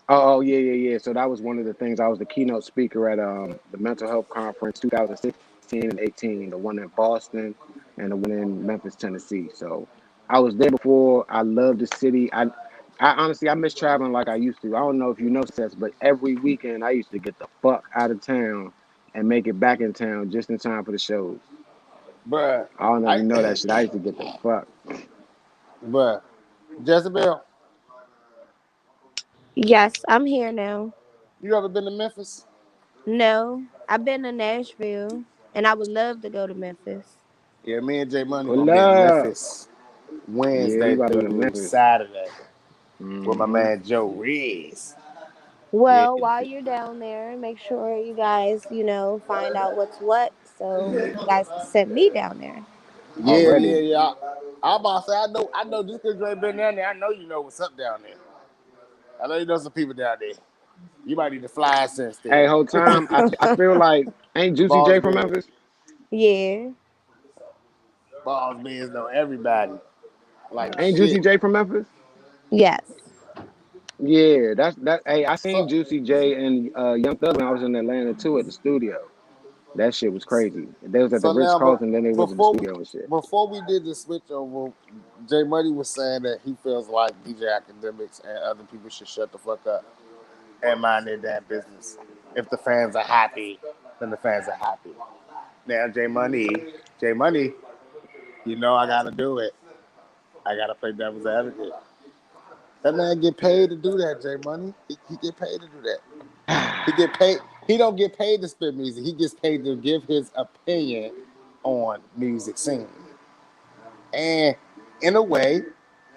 Oh, yeah, yeah, yeah. So that was one of the things. I was the keynote speaker at the mental health conference 2016 and 18, the one in Boston and the one in Memphis, Tennessee. So I was there before. I love the city. I honestly I miss traveling like I used to. I don't know if you know, Seth, but every weekend I used to get the fuck out of town and make it back in town just in time for the shows. Bruh, I don't know if I, you know that shit. I used to get the fuck. bruh, Jezebel, Yes, I'm here now. you ever been to Memphis? No, I've been to Nashville, and I would love to go to Memphis. Yeah, me and J Money gonna Pull be in up. Memphis Yeah, we Wednesday about to go to through Memphis. Saturday with my Hmm. man Joe Riz. Yeah, Well, while you're down there, make sure you guys, find out what's what, so you guys can send me down there. yeah, Already. yeah. I'm about to say I know just because you ain't been down there, I know you know what's up down there. I know you know some people down there. You might need to fly since Hey, then. whole time I feel like ain't Juicy Boss J from Biz. Memphis? Yeah. Boss Biz know everybody. Like Ain't Juicy shit. J from Memphis? Yes. Yeah, that's that. Hey, I seen So Juicy J and Young Thug when I was in Atlanta too at the studio. That shit was crazy. They was at the So Ritz now, Carlton, then they went to the before we studio and shit. before we did the switch over, Jay Money was saying that he feels like DJ Academics and other people should shut the fuck up and mind their damn business. If the fans are happy, then the fans are happy. Now, Jay Money, you know I gotta do it. I gotta play devil's advocate. That man get paid to do that, Jay Money. He get paid to do that. He get paid. He don't get paid to spit music. He gets paid to give his opinion on music scene. And in a way,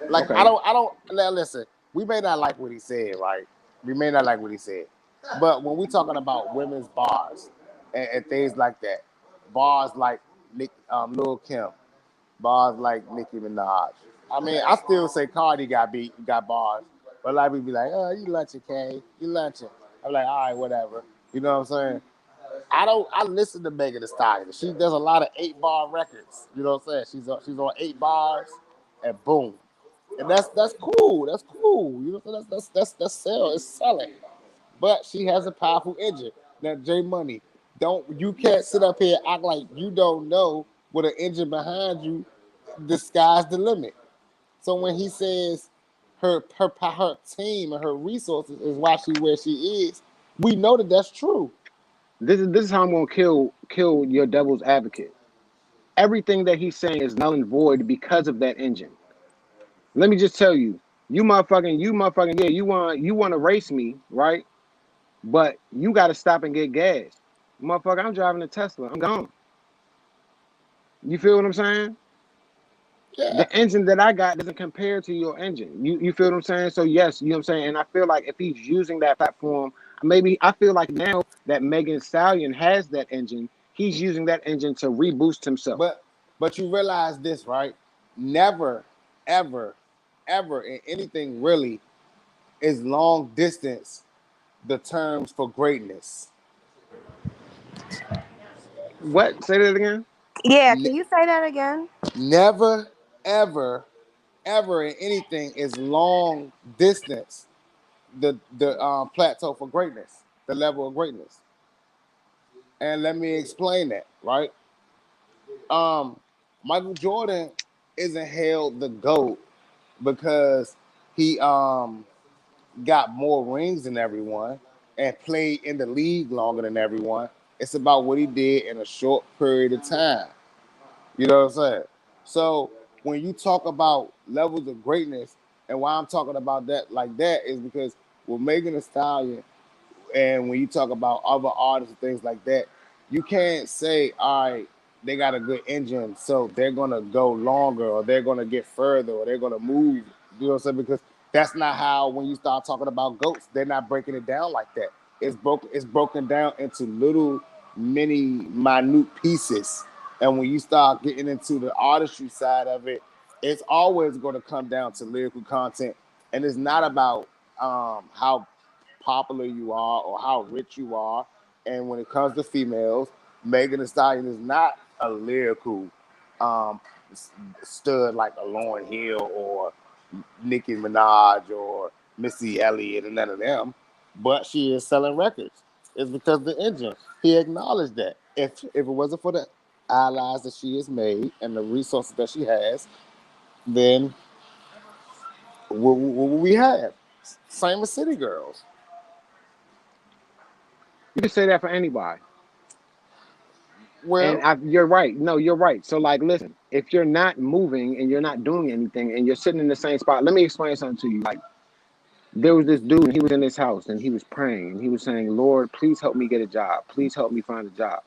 like Okay. I don't now listen, we may not like what he said, right? We may not like what he said. But when we talking about women's bars and things like that, bars like Lil Kim, bars like Nicki Minaj. I mean, I still say Cardi got bars, but a lot of people be like, "Oh, you lunching, K? You lunching?" I'm like, "All right, whatever." You know what I'm saying? I don't. I listen to Megan Thee Stallion. She does a lot of 8 bar records. You know what I'm saying? She's on 8 bars, and boom, and that's cool. That's cool. You know what I'm saying? That's sell. It's selling. But she has a powerful engine. Now, J Money, don't you can't sit up here and act like you don't know with an engine behind you. The sky's the limit. So when he says her team and her resources is why she where she is, we know that that's true. This is how I'm gonna kill your devil's advocate. Everything that he's saying is null and void because of that engine. Let me just tell you, you motherfucking, yeah, you want to race me, right? But you got to stop and get gas, motherfucker. I'm driving a Tesla. I'm gone. You feel what I'm saying? Yeah. The engine that I got doesn't compare to your engine. You feel what I'm saying? So yes, you know what I'm saying. And I feel like if he's using that platform, maybe I feel like now that Megan Stallion has that engine, he's using that engine to reboost himself. But you realize this, right? Never, ever, ever in anything really is long distance the terms for greatness. What? Say that again. Yeah, Ne- can you say that again? Never, ever, ever in anything is long distance the plateau for greatness, the level of greatness. And let me explain that, right? Um, Michael Jordan isn't held the GOAT because he got more rings than everyone and played in the league longer than everyone. It's about what he did in a short period of time. You know what I'm saying? So when you talk about levels of greatness, and why I'm talking about that like that is because with Megan Thee Stallion, and when you talk about other artists and things like that, you can't say, all right, they got a good engine, so they're gonna go longer or they're gonna get further or they're gonna move. You know what I'm saying? Because that's not how when you start talking about goats, they're not breaking it down like that. It's broken down into little mini minute pieces. And when you start getting into the artistry side of it, it's always going to come down to lyrical content. And it's not about how popular you are or how rich you are. And when it comes to females, Megan Thee Stallion is not a lyrical um, stud like a Lauryn Hill or Nicki Minaj or Missy Elliott and none of them. But she is selling records. It's because of the engine. He acknowledged that. If it wasn't for the allies that she has made and the resources that she has, then what would we have? Same as City Girls. You can say that for anybody. And Well, you're right. No, you're right. So, like, listen, if you're not moving and you're not doing anything and you're sitting in the same spot, let me explain something to you. Like, there was this dude, and he was in his house and he was praying and he was saying, Lord, please help me get a job. Please help me find a job.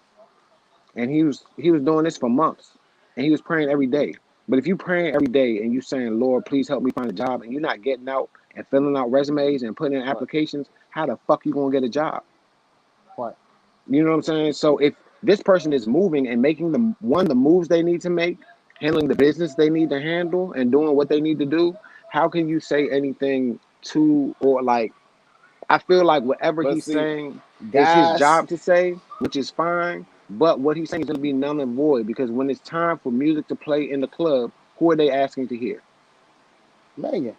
And he was doing this for months and he was praying every day. But if you praying every day and you saying, Lord, please help me find a job, and you're not getting out and filling out resumes and putting in what? applications, how the fuck you gonna get a job? What? You know what I'm saying? So if this person is moving and making the moves they need to make, handling the business they need to handle, and doing what they need to do, how can you say anything to, or like, I feel like whatever But he's see, saying is his guys, job to say, which is fine. But what he's saying is going to be null and void because when it's time for music to play in the club, who are they asking to hear? Megan.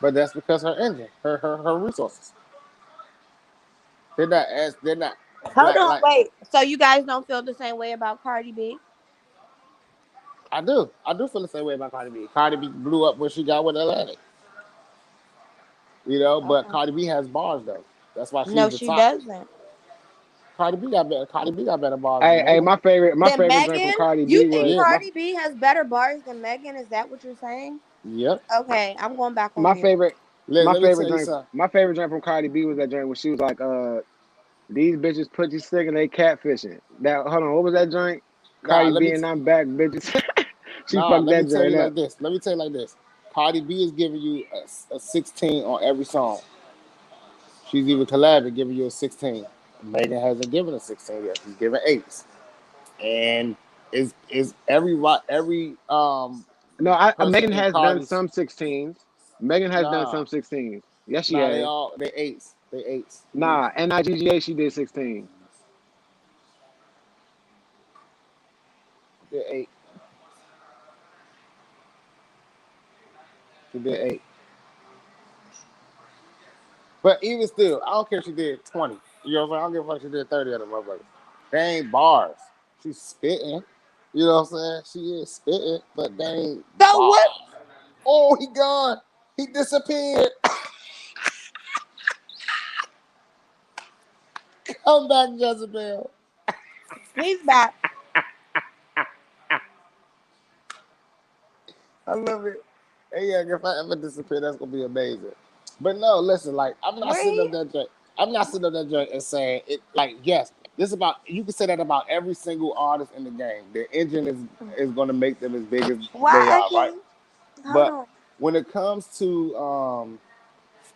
But that's because her engine, her resources. They're not as they're not. Hold on, Like wait. So you guys don't feel the same way about Cardi B? I do. I do feel the same way about Cardi B. Cardi B blew up when she got with Atlantic. But Okay. Cardi B has bars though. That's why she's No, the she top. doesn't. Cardi B got better bars than Hey, Megan. my Then favorite drink from Megan, Cardi you B think was Yeah. my Cardi B has better bars than Megan? Is that what you're saying? Yep. Okay, I'm going back on my mute. favorite Let me tell you something. my favorite drink from Cardi B was that drink when she was like, these bitches put you sick and they catfishing. That hold on, what was that drink? Nah, Cardi let me B and I'm back, bitches. She nah, fucked let me that tell joint you up. like this. Let me tell you like this. Cardi B is giving you a 16 on every song. She's even collabing, giving you a 16. Megan hasn't given a 16 yet. She's giving eights. And is every No, person Megan in has done Cardi's some 16s. Megan has done nah some 16s. Yes, she nah has. they eights. They eights. Nah, NIGGA she did 16. They eight. She did eight. But even still, I don't care if she did 20. You know what I'm saying? I don't give a fuck if she did 30 of them motherfuckers. They ain't bars. She's spitting. You know what I'm saying? She is spitting, but they ain't So bars. what? Oh, he gone. He disappeared. Come back, Jezebel. He's back. I love it. Hey, yeah, if I ever disappear, that's gonna be amazing. But no, listen, like I'm not Where sitting he? up that joint. I'm not sitting up that joint and saying it. Like, yes, this is about. You can say that about every single artist in the game. Their engine is gonna make them as big as they Why I are, right? can't? Hold But on. when it comes to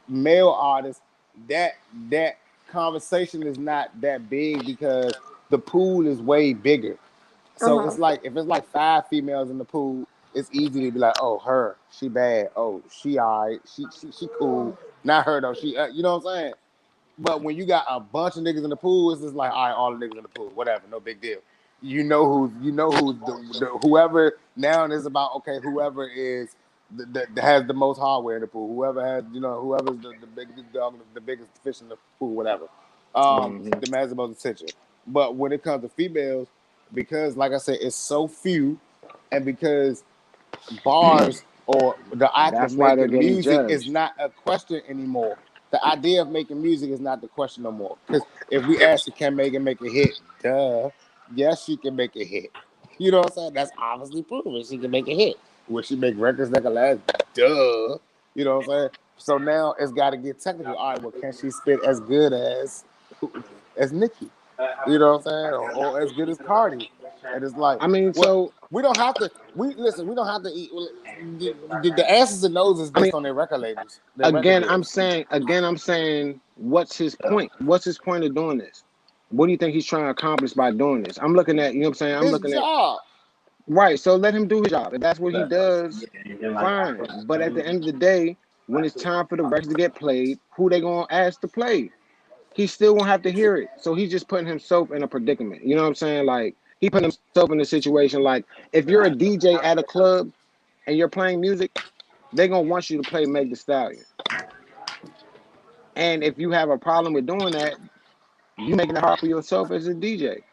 male artists, that that conversation is not that big because the pool is way bigger. Uh So huh. it's like if it's like five females in the pool, it's easy to be like, oh, her, she bad. Oh, she alright. She cool. Not her though. She, you know what I'm saying? But when you got a bunch of niggas in the pool, it's just like, all right, all the niggas in the pool, whatever, no big deal. You know who's the whoever now is about okay, whoever is has the most hardware in the pool, whoever has whoever's the biggest dog, the biggest fish in the pool, whatever. Hmm. The has the most attention. But when it comes to females, because like I said, it's so few, and because bars or the act of That's why they're making getting music is judged. not a question anymore. The idea of making music is not the question no more. Because if we ask her, can Megan make a hit? Duh. Yes, she can make a hit. You know what I'm saying? That's obviously proven she can make a hit. Will she make records that can last? Duh. You know what I'm saying? So now it's got to get technical. All right, well, can she spit as good as Nicki? You know what I'm saying? Or as good as Cardi? And it's like, I mean, well, so we don't have to. We listen. We don't have to eat. The answers and noses I mean, based on their record labels, their record deals. I'm saying, what's his point? What's his point of doing this? What do you think he's trying to accomplish by doing this? I'm looking at, you know what I'm saying? I'm His looking at, job. right. So let him do his job. If that's what he does, fine. But at the end of the day, when it's time for the records to get played, who they gonna ask to play? He still won't have to hear it. So he's just putting himself in a predicament. You know what I'm saying? Like he put himself in a situation like if you're a DJ at a club and you're playing music, they're gonna want you to play Meg the Stallion. And if you have a problem with doing that, you making it hard for yourself as a DJ.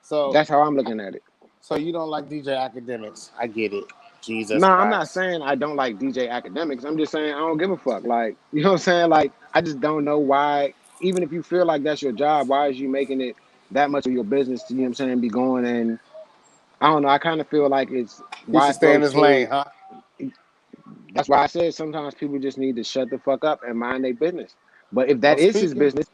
So, That's how I'm looking at it. so you don't like DJ academics? I get it. Jesus No, I'm not Christ. saying I don't like DJ academics. I'm just saying I don't give a fuck. Like, you know what I'm saying? Like, I just don't know why, even if you feel like that's your job, why is you making it that much of your business to, you know what I'm saying, be going and I don't know. I kind of feel like it's He why should stay throw in his lane, shade. huh? That's why I said sometimes people just need to shut the fuck up and mind their business. But if Well, that is his speaking. business,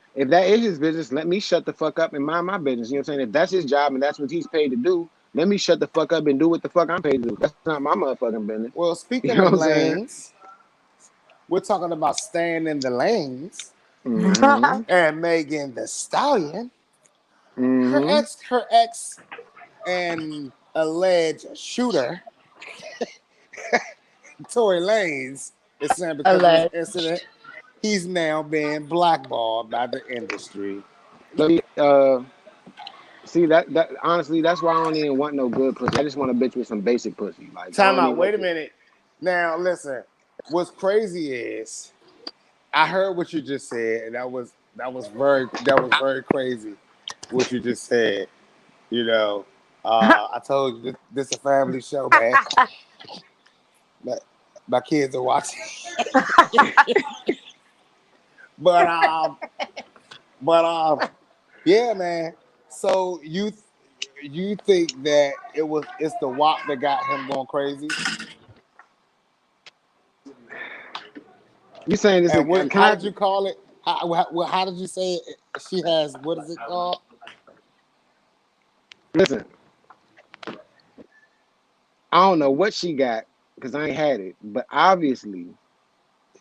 let me shut the fuck up and mind my business. You know what I'm saying? If that's his job and that's what he's paid to do, let me shut the fuck up and do what the fuck I'm paid to do. That's not my motherfucking business. Well, You speaking know of what I'm saying? lanes, we're talking about staying in the lanes Mm-hmm. and Megan the Stallion. Her Mm-hmm. ex, her ex, and alleged shooter Tory Lanez is saying because of this Alleged. incident, he's now being blackballed by the industry. Uh, see that honestly, that's why I don't even want no good pussy. I just want a bitch with some basic pussy. Like I Time don't out. even want Wait a the. minute. Now listen. What's crazy is I heard what you just said, and that was that was very crazy what you just said. You know, I told you this a family show, man. But my kids are watching. But yeah, man. So you think that it's the WAP that got him going crazy? You saying this? And what? Can How I did you call it? How did you say it? She has, what is it called? listen? I don't know what she got because I ain't had it, but obviously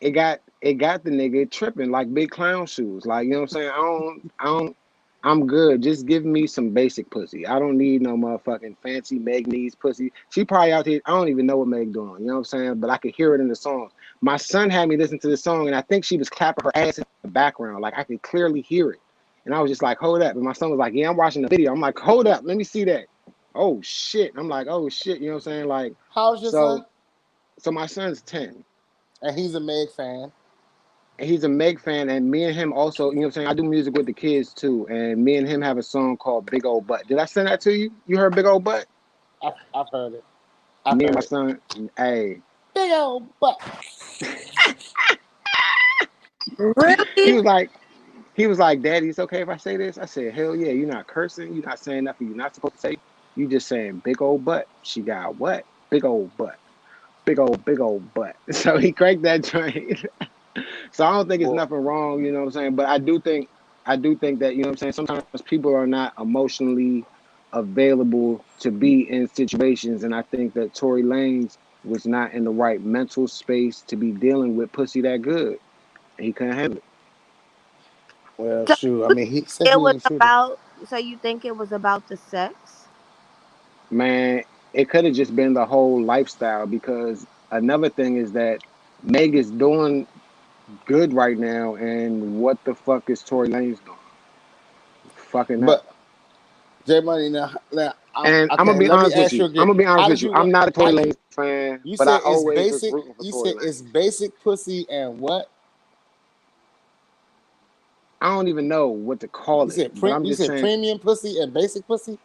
it got the nigga tripping like big clown shoes. Like, you know what I'm saying? I'm good. Just give me some basic pussy. I don't need no motherfucking fancy Meg needs pussy. She probably out here. I don't even know what Meg doing. You know what I'm saying? But I could hear it in the song. My son had me listen to the song, and I think she was clapping her ass in the background. Like I could clearly hear it. And I was just like, hold up. And my son was like, yeah, I'm watching the video. I'm like, hold up, let me see that. Oh shit. I'm like, oh shit. You know what I'm saying? Like, How's your son? so so my son's 10. And he's a Meg fan. And he's a Meg fan, and me and him also, you know what I'm saying? I do music with the kids too, and me and him have a song called Big Old Butt. Did I send that to you? You heard Big Old Butt? I've heard it. I've Me and heard my it. son, hey, Big old butt. he Really? was like, Daddy, it's okay if I say this? I said, hell yeah, you're not cursing, you're not saying nothing you're not supposed to say. You just saying big old butt. She got what? Big old butt. Big old butt. So he cranked that joint. So I don't think it's Boy, nothing wrong, you know what I'm saying? But I do think that, you know what I'm saying, sometimes people are not emotionally available to be in situations, and I think that Tory Lanez was not in the right mental space to be dealing with pussy that good. And he couldn't handle it. well, So shoot. I you mean, he think said it he was ain't shooting. about? So you think it was about the sex? Man, it could have just been the whole lifestyle because another thing is that Meg is doing good right now, and what the fuck is Tory Lanez doing? Fucking up. But J Money, now, And I'm gonna okay. be Let me honest with ask you you. again. I'm gonna be honest How with did you. you I'm get? not a Tory How did you? Lanez fan, You but I said it's always was basic. rooting for You Tory said Lanez. it's basic pussy and what? I don't even know what to call it, but I'm You just said saying, premium pussy and basic pussy.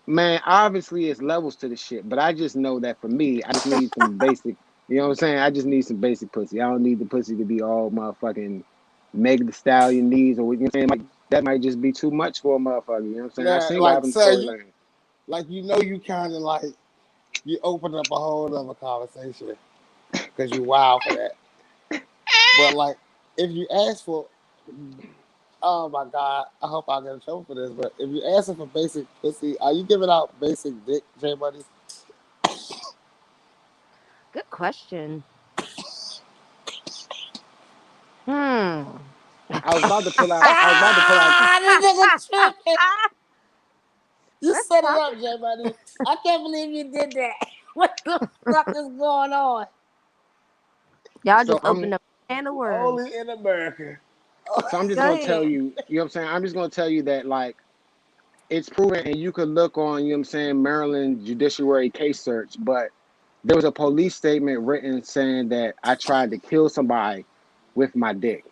man, obviously it's levels to the shit, but I just know that for me, I just need some basic, you know what I'm saying? I just need some basic pussy. I don't need the pussy to be all motherfucking Meg the Stallion needs, or you know what I'm saying? Like, that might just be too much for a motherfucker, you know what I'm saying? I Now, seen what like, happened to sir, Tory you Lanez. you kind of like you opened up a whole other conversation because you wild for that. But like, if you ask for, oh my god, I hope I get in trouble for this. But if you asking for basic pussy, are you giving out basic dick, J Money? Good question. Hmm. I was about to pull out, I was about to pull out, This nigga tripping. You Let's set it talk. up, J Money. I can't believe you did that. What the fuck is going on? Y'all so just I'm, opened up a can of worms. Only in America. so I'm just Go gonna tell ahead. you, you know what I'm saying? I'm just gonna tell you that, like, it's proven, and you could look on, you know what I'm saying, Maryland Judiciary case search, but there was a police statement written saying that I tried to kill somebody with my dick.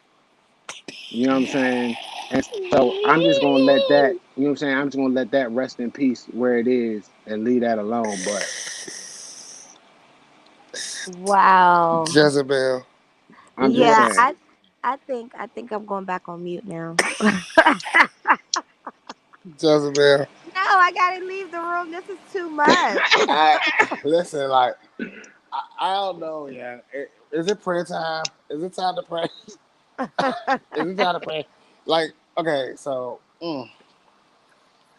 You know what I'm saying? And so I'm just gonna let that, you know what I'm saying? I'm just gonna let that rest in peace where it is and leave that alone. But Wow. Jezebel. I'm just Yeah, What? saying. I think I'm going back on mute now. Jezebel. No, I gotta leave the room. This is too much. I listen, like I don't know, yeah. Is it prayer time? Is it time to pray? Is it time to pray? Like, okay, so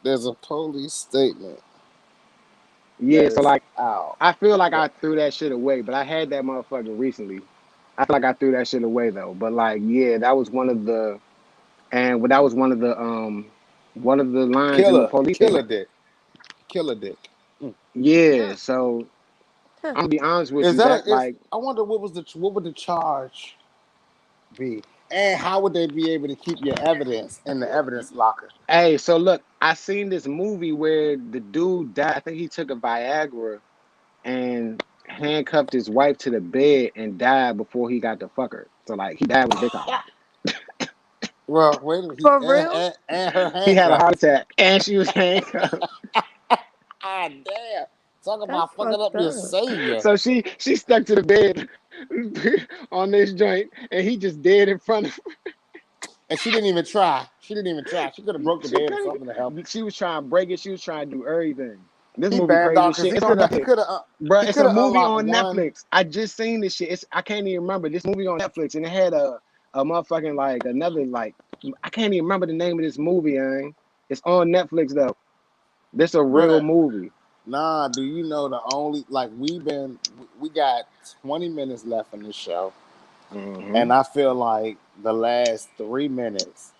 there's a police statement Yeah, that so is like out. I feel like That, I threw that shit away, but I had that motherfucker recently. I feel like I threw that shit away though. But like, yeah, that was one of the and that was one of the lines in the police killer statement. dick, killer dick. Mm. Yeah, so I'm gonna be honest with Is you that that a? Is like, I wonder what would the charge be, and how would they be able to keep your evidence in the evidence locker? hey, so look, I seen this movie where the dude died. I think he took a Viagra and handcuffed his wife to the bed and died before he got to fuck her. So like he died with his dick out. Well, wait a minute. For real? And her He had a handcuffs. heart attack, and she was handcuffed. Ah, damn. Talk That's about fucking up fucked your up. savior. So she stuck to the bed on this joint, and he just dead in front of her. And she didn't even try. She didn't even try. She could have broke the She bed or couldn't. something to help. She was trying to break it. She was trying to do everything. This He movie banned crazy out as because shit. It's on Netflix, bro. he It's could a have movie unlocked on one. Netflix. I just seen this shit. I can't even remember this movie on Netflix, and it had a motherfucking like another like I can't even remember the name of this movie. It's on Netflix though. This a real But movie. nah, do you know the only like we got 20 minutes left in this show, Mm-hmm. and I feel like the last 3 minutes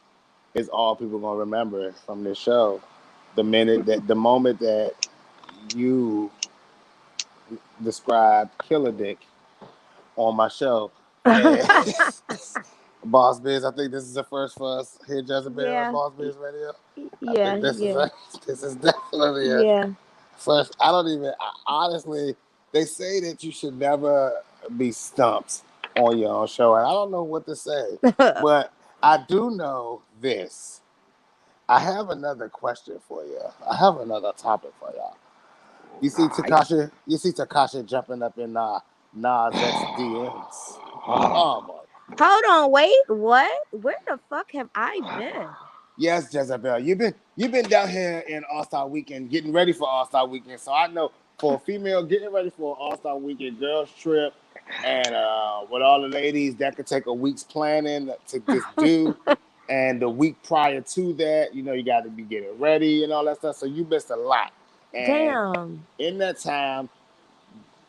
is all people gonna remember from this show. The moment that you described Killer Dick on my show. And Boss Biz, I think this is the first for us here, Jezebel and Yeah. Boss Biz Radio. I Yeah. think this is Yeah. this is definitely a Yeah. first. Honestly, they say that you should never be stumped on your own show, and I don't know what to say, but I do know this. I have another question for you. I have another topic for y'all. You see All right. Takashi jumping up in Nas X DMs. Oh my. Hold on, wait, what? Where the fuck have I been? Yes, Jezebel. You've been down here in All Star Weekend getting ready for All Star Weekend. So I know for a female getting ready for All Star Weekend girls trip, and with all the ladies that could take a week's planning to just do, and the week prior to that, you got to be getting ready and all that stuff. So you missed a lot. And Damn. in that time,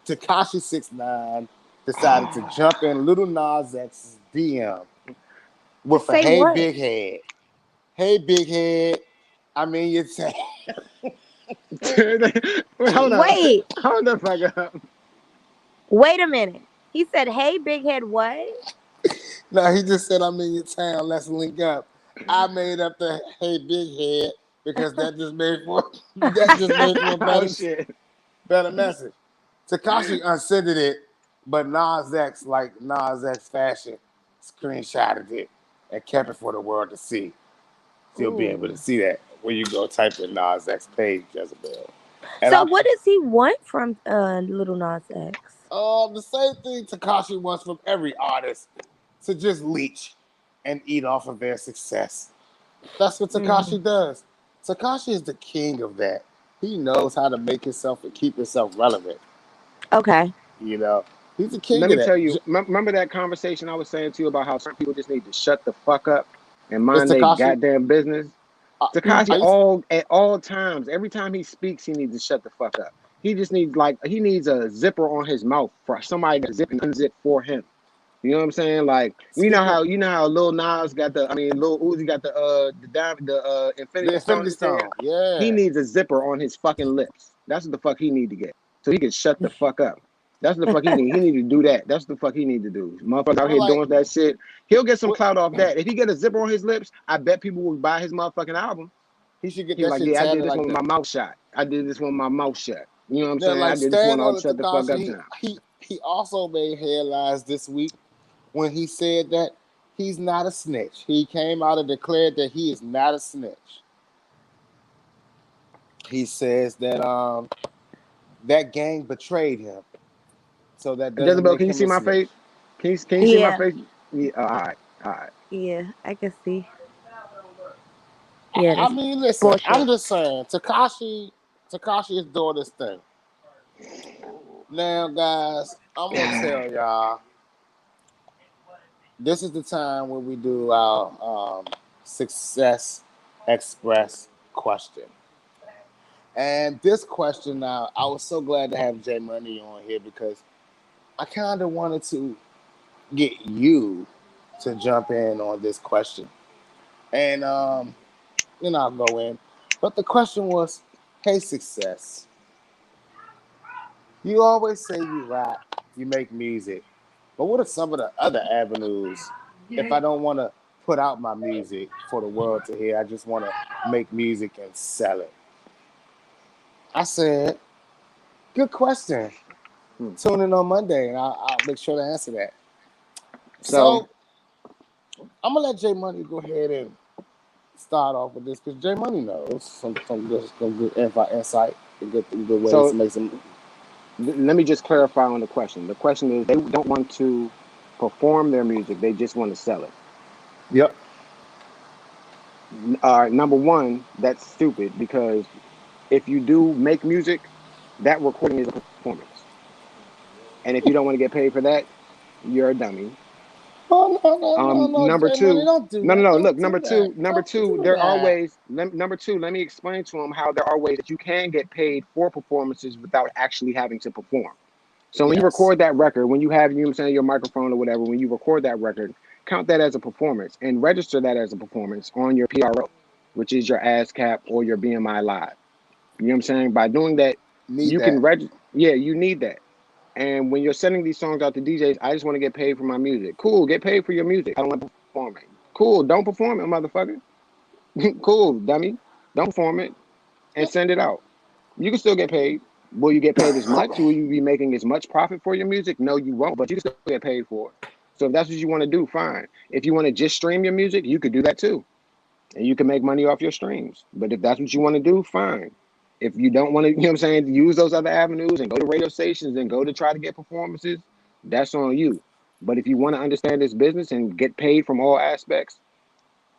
Tekashi 6ix9ine decided to jump in Little Nas X's DM To with a say "Hey what? big head, hey big head." I mean, you say Wait, hold up. Wait, Hold the fuck up. wait a minute. He said, "Hey, big head, what?" no, he just said, "I'm in your town. Let's link up." I made up the "Hey big head" because that just made for a Oh better shit. better message. Takashi unsended it, but Nas X, like Nas X fashion, screenshotted it and kept it for the world to see. You'll be able to Ooh. see that when you go type in Nas X page, Jezebel. And So what does he want from Little Nas X? the same thing Takashi wants from every artist to just leech and eat off of their success. That's what Mm. Takashi does. Takashi is the king of that. He knows how to make himself and keep himself relevant. Okay. You know, he's the Let king of me that. tell you, remember that conversation I was saying to you about how some people just need to shut the fuck up and It's mind their Takashi. goddamn business? Mm. Takashi, I used all at all times, every time he speaks, he needs to shut the fuck up. He just needs he needs a zipper on his mouth for somebody to zip and unzip for him. You know what I'm saying? Like speaking you know how Lil Nas got Lil Uzi got the the Infinity Stone in Infinity his head. Stone. He Yeah. needs a zipper on his fucking lips. That's what the fuck he need to get. So he can shut the fuck up. That's what the fuck he need. He need to do that. That's what the fuck he need to do. Motherfucker out Well, here like, doing that shit. He'll get some what, clout off that. If he get a zipper on his lips, I bet people will buy his motherfucking album. he should get He's that like, shit yeah, I did tatted this like one with the my mouth shut. I did this one with my mouth shut. You know what I'm yeah, saying? I like did this one stand all on it, shut the fuck Takashi. up He time. he he also made headlines this week when he said that he's not a snitch. He came out and declared that he is not a snitch. He says that that gang betrayed him, so that doesn't Jezebel, make can you him see a my snitch. face? Can you see my Yeah. face? Yeah, all right, all right. Yeah. I can see. Yeah. I That's mean, listen, I'm bullshit. just saying, Takashi is doing this thing. Now, guys, I'm gonna tell y'all, this is the time when we do our success express question. And this question now, I was so glad to have J Money on here because I kind of wanted to get you to jump in on this question. And I'll go in. But the question was, hey, Sixxcess, you always say you rap, you make music, but what are some of the other avenues if I don't want to put out my music for the world to hear? I just want to make music and sell it. I said, good question. Hmm. Tune in on Monday and I'll make sure to answer that. So So I'm gonna let J Money go ahead and start off with this because J Money knows some good insight, good ways to So make some. let me just clarify on the question. The question is they don't want to perform their music; they just want to sell it. Yep. Number one, that's stupid because if you do make music, that recording is a performance, and if you don't want to get paid for that, you're a dummy. Oh no, Number J Money, two, don't do no, no, that. no. Don't Look, do that. number Don't two. do There are that. ways. Number two, let me explain to them how there are ways that you can get paid for performances without actually having to perform. So when you Yes. record that record, when you have, you know what I'm saying, your microphone or whatever, when you record that record, count that as a performance and register that as a performance on your PRO, which is your ASCAP or your BMI Live. You know what I'm saying? By doing that, Need you can that. register. Yeah, you need that. And when you're sending these songs out to DJs, I just want to get paid for my music. Cool, get paid for your music. I don't want to perform it. Cool, don't perform it, motherfucker. Cool, dummy. Don't perform it and send it out. You can still get paid. Will you get paid as much? Will you be making as much profit for your music? No, you won't, but you can still get paid for it. So if that's what you want to do, fine. If you want to just stream your music, you could do that too. And you can make money off your streams. But if that's what you want to do, fine. If you don't want to, you know what I'm saying, use those other avenues and go to radio stations and go to try to get performances, that's on you. But if you want to understand this business and get paid from all aspects,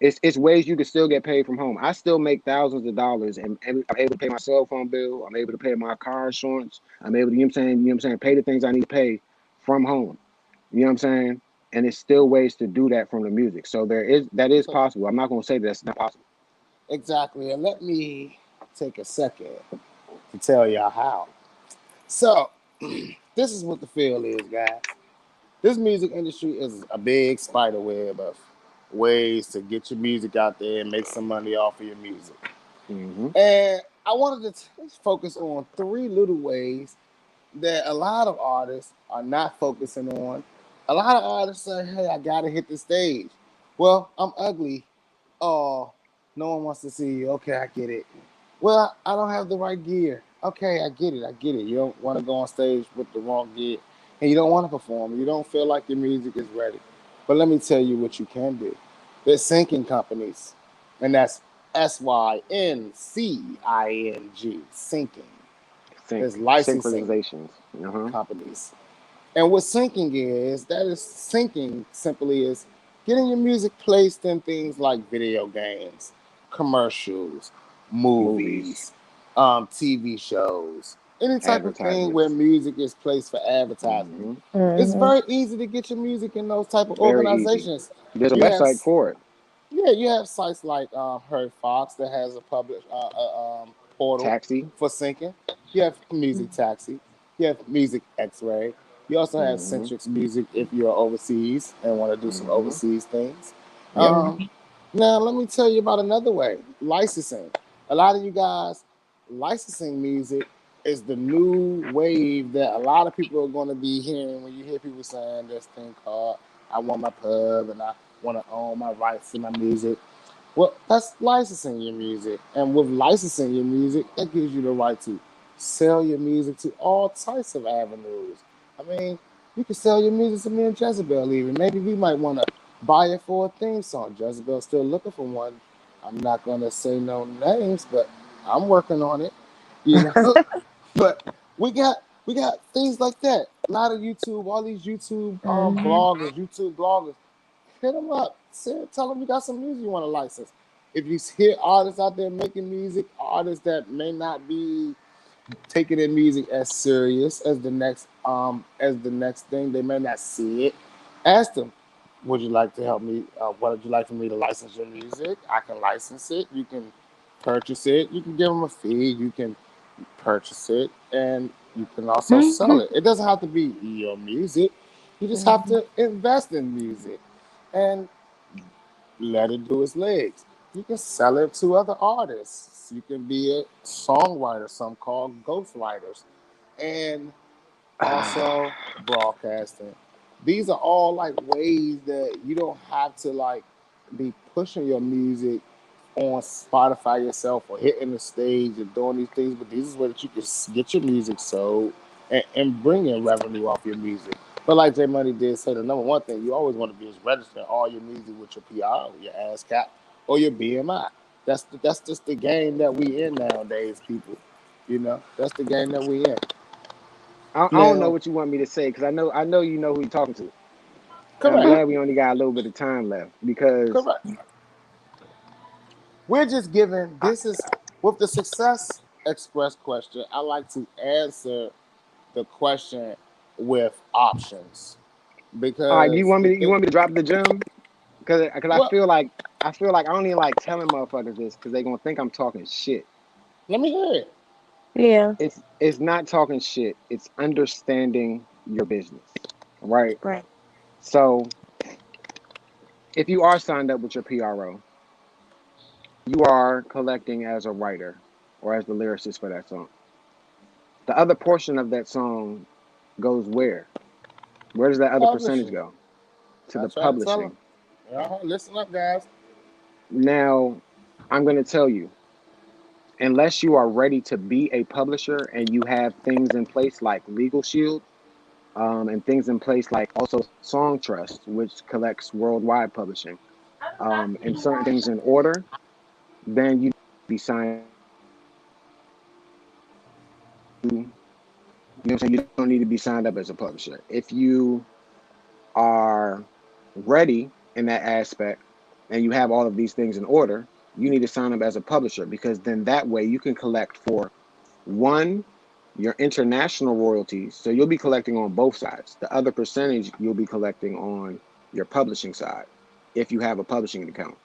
it's ways you can still get paid from home. I still make thousands of dollars and I'm able to pay my cell phone bill. I'm able to pay my car insurance. I'm able to, pay the things I need to pay from home. You know what I'm saying? And it's still ways to do that from the music. So that is So possible. I'm not gonna say that's not possible. exactly, and let me take a second to tell y'all how. So this is what the feel is, guys. This music industry is a big spider web of ways to get your music out there and make some money off of your music. Hmm. And I wanted to focus on three little ways that a lot of artists are not focusing on. A lot of artists say, "Hey, I gotta hit the stage." Well, I'm ugly. Oh, no one wants to see you. Okay, I get it. Well, I don't have the right gear. Okay, I get it. I get it. You don't want to go on stage with the wrong gear, and you don't want to perform. You don't feel like your music is ready. But let me tell you what you can do. There's syncing companies, and that's SYNCING, syncing. There's licensing Synchronizations. Uh-huh. companies. And what syncing is, that is syncing simply is getting your music placed in things like video games, commercials, Movies, movies, TV shows, any type of thing where advertisements. music is placed for advertisement. Hmm. It's Mm-hmm. very easy to get your music in those type of Very easy. organizations. There's a You have, website for it. yeah, you have sites like Heard Fox that has a public portal Taxi. for syncing. You have Music Taxi. You have Music X-Ray. You also have Hmm. Centrix Music if you're overseas and want to do some Hmm. overseas things. Yep. Um, Now, let me tell you about another way, licensing. A lot of you guys, licensing music is the new wave that a lot of people are going to be hearing when you hear people saying this thing called "I want my pub" and "I want to own my rights to my music." Well, that's licensing your music, and with licensing your music, that gives you the right to sell your music to all types of avenues. I mean, you can sell your music to me and Jezebel even. Maybe we might want to buy it for a theme song. Jezebel's still looking for one. I'm not gonna say no names, but I'm working on it. You know, but we got things like that. A lot of YouTube, all these YouTube Mm-hmm. bloggers, hit them up. Tell them you got some music you want to license. If you hear artists out there making music, artists that may not be taking their music as serious as the next thing, they may not see it. Ask them, would you like to help me? What would you like for me to license your music? I can license it. You can purchase it. You can give them a fee. You can purchase it, and you can also sell it. It doesn't have to be your music. You just have Mm-hmm. to invest in music and let it do its legs. You can sell it to other artists. You can be a songwriter, some call ghostwriters, and also broadcasting. These are all like ways that you don't have to like be pushing your music on Spotify yourself or hitting the stage and doing these things, but these is where that you can get your music sold and bring in revenue off your music. But like J Money did say, the number one thing you always want to be is registering all your music with your PR, your ASCAP, or your BMI. That's just the game that we in nowadays, people. That's the game that we in. I don't know Now, what you want me to say because I know you know who you're talking to, and I'm correct, glad we only got a little bit of time left because correct. We're just giving. I, This is with the Success Express question. I like to answer the question with options all right, do you because want the me to, you thing. want me to drop the gem because Well, I feel like I don't even like telling motherfuckers this because they gonna think I'm talking shit. let me hear it. Yeah. It's not talking shit. It's understanding your business, right? Right. So if you are signed up with your PRO, you are collecting as a writer or as the lyricist for that song. The other portion of that song goes where? Where does that other percentage Publishing. go? To I the try to tell them. publishing. Listen up, guys. Now, I'm going to tell you, unless you are ready to be a publisher and you have things in place like Legal Shield, and things in place like also Song Trust, which collects worldwide publishing, and certain things in order, then you be signed up as a publisher. You don't need to be signed up as a publisher. If you are ready in that aspect and you have all of these things in order, you need to sign up as a publisher because then that way you can collect for one, your international royalties. So you'll be collecting on both sides. The other percentage you'll be collecting on your publishing side if you have a publishing account.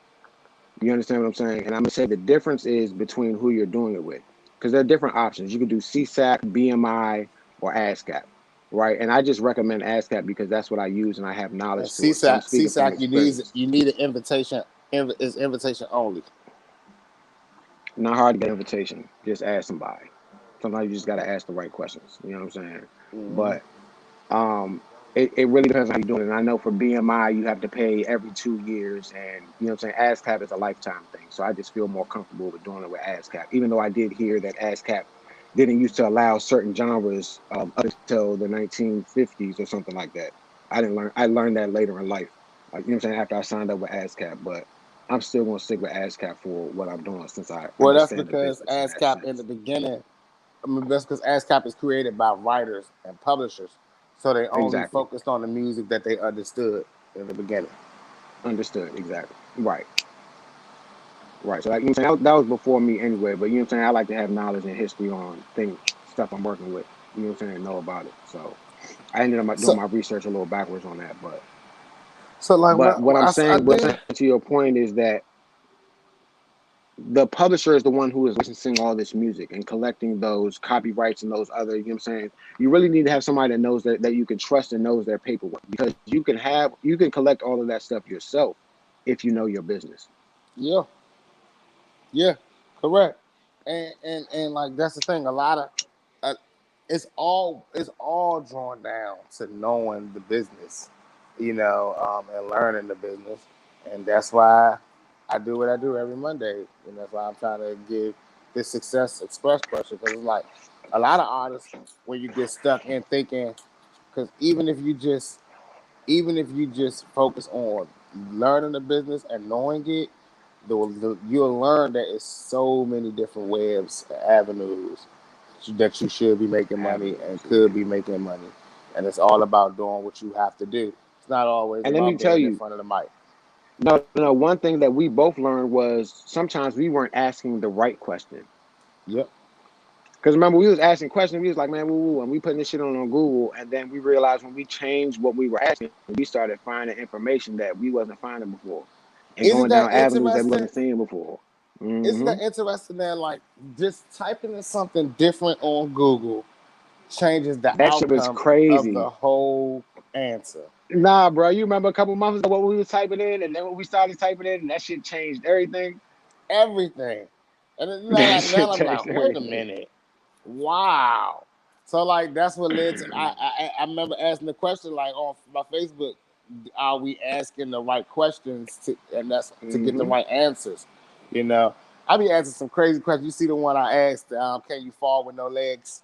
You understand what I'm saying? And I'm gonna say the difference is between who you're doing it with, because there are different options. You can do CSAC, BMI, or ASCAP, right? And I just recommend ASCAP because that's what I use and I have And knowledge to it. So I'm CSAC, speaking from CSAC, experience. you need an invitation. It's invitation only. Not hard to get an invitation. Just ask somebody. Sometimes you just gotta ask the right questions. You know what I'm saying? Hmm. But Um, it really depends on how you're doing it. And I know for BMI, you have to pay every 2 years, and you know what I'm saying. ASCAP is a lifetime thing, so I just feel more comfortable with doing it with ASCAP. Even though I did hear that ASCAP didn't used to allow certain genres up until the 1950s or something like that. I didn't learn. I learned that later in life. Like you know what I'm saying after I signed up with ASCAP, but I'm still going to stick with ASCAP for what I'm doing since I Well, that's understand the because business in that ASCAP in the sense. beginning. I mean, that's because ASCAP is created by writers and publishers, so they only Exactly. focused on the music that they understood in the beginning. Understood. Exactly. Right. Right. So like you know what I'm saying that was before me anyway, but you know what I'm saying I like to have knowledge and history on things stuff I'm working with. You know what I'm saying, know about it. So I ended up doing So, my research a little backwards on that. so like But what I'm I saying, did. to your point is that the publisher is the one who is licensing all this music and collecting those copyrights and those other, you know what I'm saying? You really need to have somebody that knows that you can trust and knows their paperwork because you can collect all of that stuff yourself if you know your business. Yeah, yeah, correct. And like that's the thing. A lot of uh, it's all drawn down to knowing the business, and learning the business, and that's why I do what I do every Monday, and that's why I'm trying to give this Success Express question because it's like a lot of artists when you get stuck in thinking because even if you just focus on learning the business and knowing it, you'll learn that it's so many different webs, avenues that you should be making money and Avenues, could yeah. be making money. And it's all about doing what you have to do. It's not always And let me about tell being in you, front of the mic. no, one thing that we both learned was sometimes we weren't asking the right question. Yep. Because remember, we was asking questions, we was like, man, woo, woo, and we putting this shit on Google, and then we realized when we changed what we were asking, we started finding information that we wasn't finding before, and Isn't going down that avenues that we interesting? wasn't seeing before. Isn't Hmm. that interesting that like just typing in something different on Google changes the That shit was outcome of crazy. the whole answer? Nah, bro, you remember a couple months ago what we was typing in, and then when we started typing in, and that shit changed everything. Everything. And then That now shit I'm changed like, wait a everything. minute. Wow. So like that's what led to I remember asking the question like on my Facebook, are we asking the right questions and that's to get the Hmm. right answers? You know. I be asking some crazy questions. You see the one I asked, can you fall with no legs?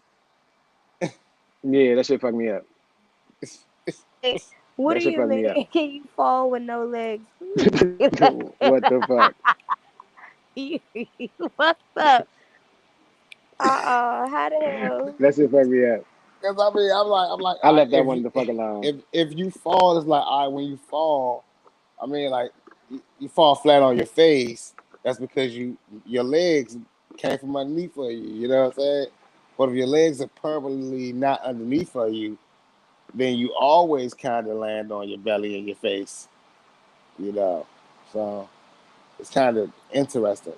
Yeah, that shit fucked me up. What do That shit you fucked me up. mean? Can you fall with no legs? What the fuck? You fucked up. How the hell? That shit fucked me up. Because I mean, I'm like, I all right, left that one the fuck alone. if you fall, it's like, all right, when you fall, I mean, like, you fall flat on your face. That's because your legs came from underneath of you. You know what I'm saying? But if your legs are permanently not underneath of you, then you always kind of land on your belly and your face. You know, so it's kind of interesting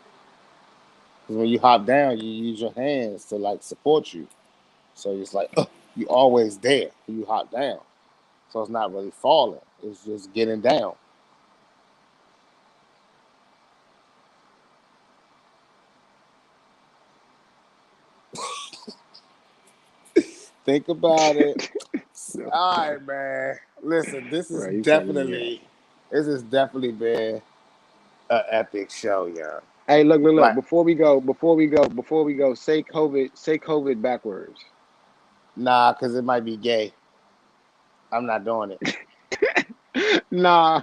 because when you hop down, you use your hands to like support you. So it's like you always there when you hop down. So it's not really falling; it's just getting down. Think about it. All right, man. Listen, Bro, you fucking me up. this has definitely been an epic show, y'all. Hey, look. Like, Before we go. Say COVID backwards. nah, because it might be gay. I'm not doing it. Nah,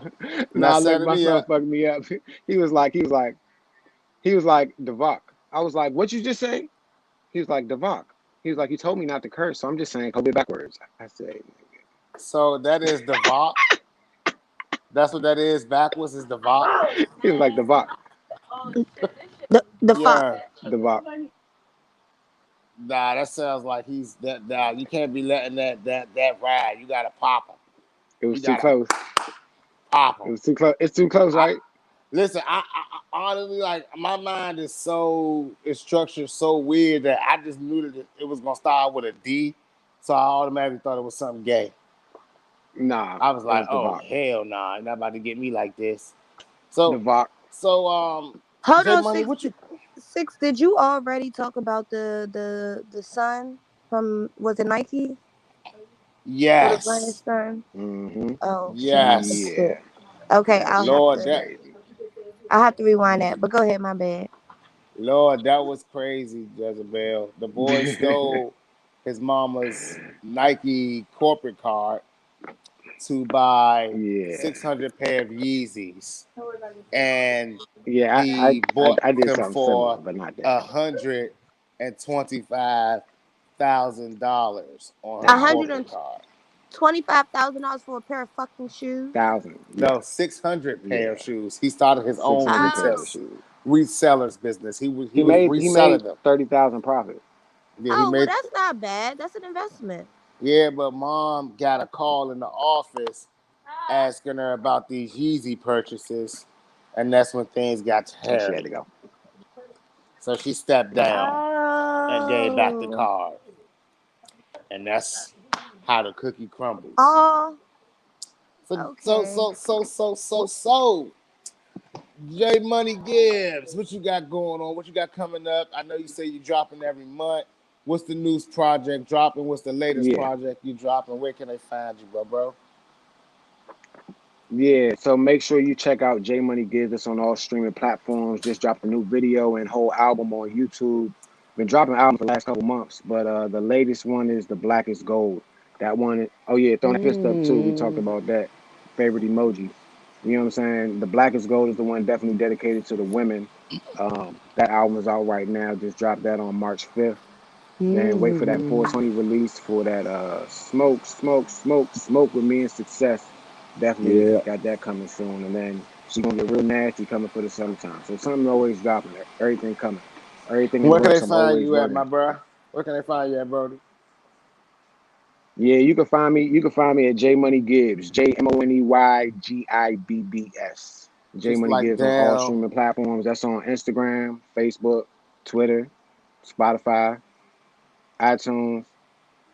Not nah. Look, setting my me son up. fucked me up. He was like Devok. I was like, what you just say? He was like Devok. He was like, you told me not to curse, so I'm just saying COVID backwards. I said, So that is the Vok. That's what that is. Backwards is the Vok. he was like Devok, The fuck. Yeah. Devok. Nah, that sounds like he's that. Nah, you can't be letting that ride. You gotta pop him. It You was too gotta close. pop It him. was too close. It's too close, I, right? listen, I honestly, like, my mind is so, it's structured so weird that I just knew that it was gonna start with a D, so I automatically thought it was something gay. Nah, I was it like, was oh Devok. hell nah, you're not about to get me like this. So Devok. so Hold J on, Money, what you? six. Did you already talk about the son from, was it Nike? Little Brian's Yes, son. Mm-hmm. Oh shit, yes, shit. Yeah, Okay, that shit Lord, was that crazy. I'll have to rewind that. But go ahead, my bad. Lord, that was crazy, Jezebel. The boy stole his mama's Nike corporate card to buy Yeah, 600 pair of Yeezys, and yeah. I, he I bought I did them something similar, for but not that. $125,000 on her A Thousand. hundred corporate and card. $25,000 for a pair of fucking shoes. 1,000. Yeah, No, 600 pair of yeah. shoes. He started his own 600 Oh, pair of shoes. resellers business. He He was made reselling them. 30,000 profit. Yeah, he oh well, made. that's not bad. That's an investment. Yeah, but mom got a call in the office asking her about these Yeezy purchases, and that's when things got And she had to hairy. go. So she stepped down and gave back the Oh, card, and that's how the cookie crumbles. oh, So so okay. so so so so so. J Money Gibbs, what you got going on? What you got coming up? I know you say you're dropping every month. What's the news project dropping? What's the latest Yeah. project you dropping? Where can they find you, bro? Yeah. So make sure you check out J Money Gives us on all streaming platforms. Just dropped a new video and whole album on YouTube. Been dropping albums for the last couple months, but the latest one is The Black is Gold. That one, oh yeah, throwing a fist up too. We talked Mm, about that. Favorite emoji. You know what I'm saying? The Black is Gold is the one definitely dedicated to the women. That album is out right now. Just dropped that on March 5th. Then wait for that mm. 420 release for that smoke with me and Success. Definitely Yeah. got that coming soon. And then she gonna get real nasty coming for the summertime. So something always dropping. Everything coming. Everything in the Where can they works. I'm find always you at, my working. bro? Where can they find you at, Brody? Yeah, you can find me. You can find me at J Money Gibbs. JMoneyGibbs. J Just Money like Gibbs on all down. streaming platforms. That's on Instagram, Facebook, Twitter, Spotify, iTunes,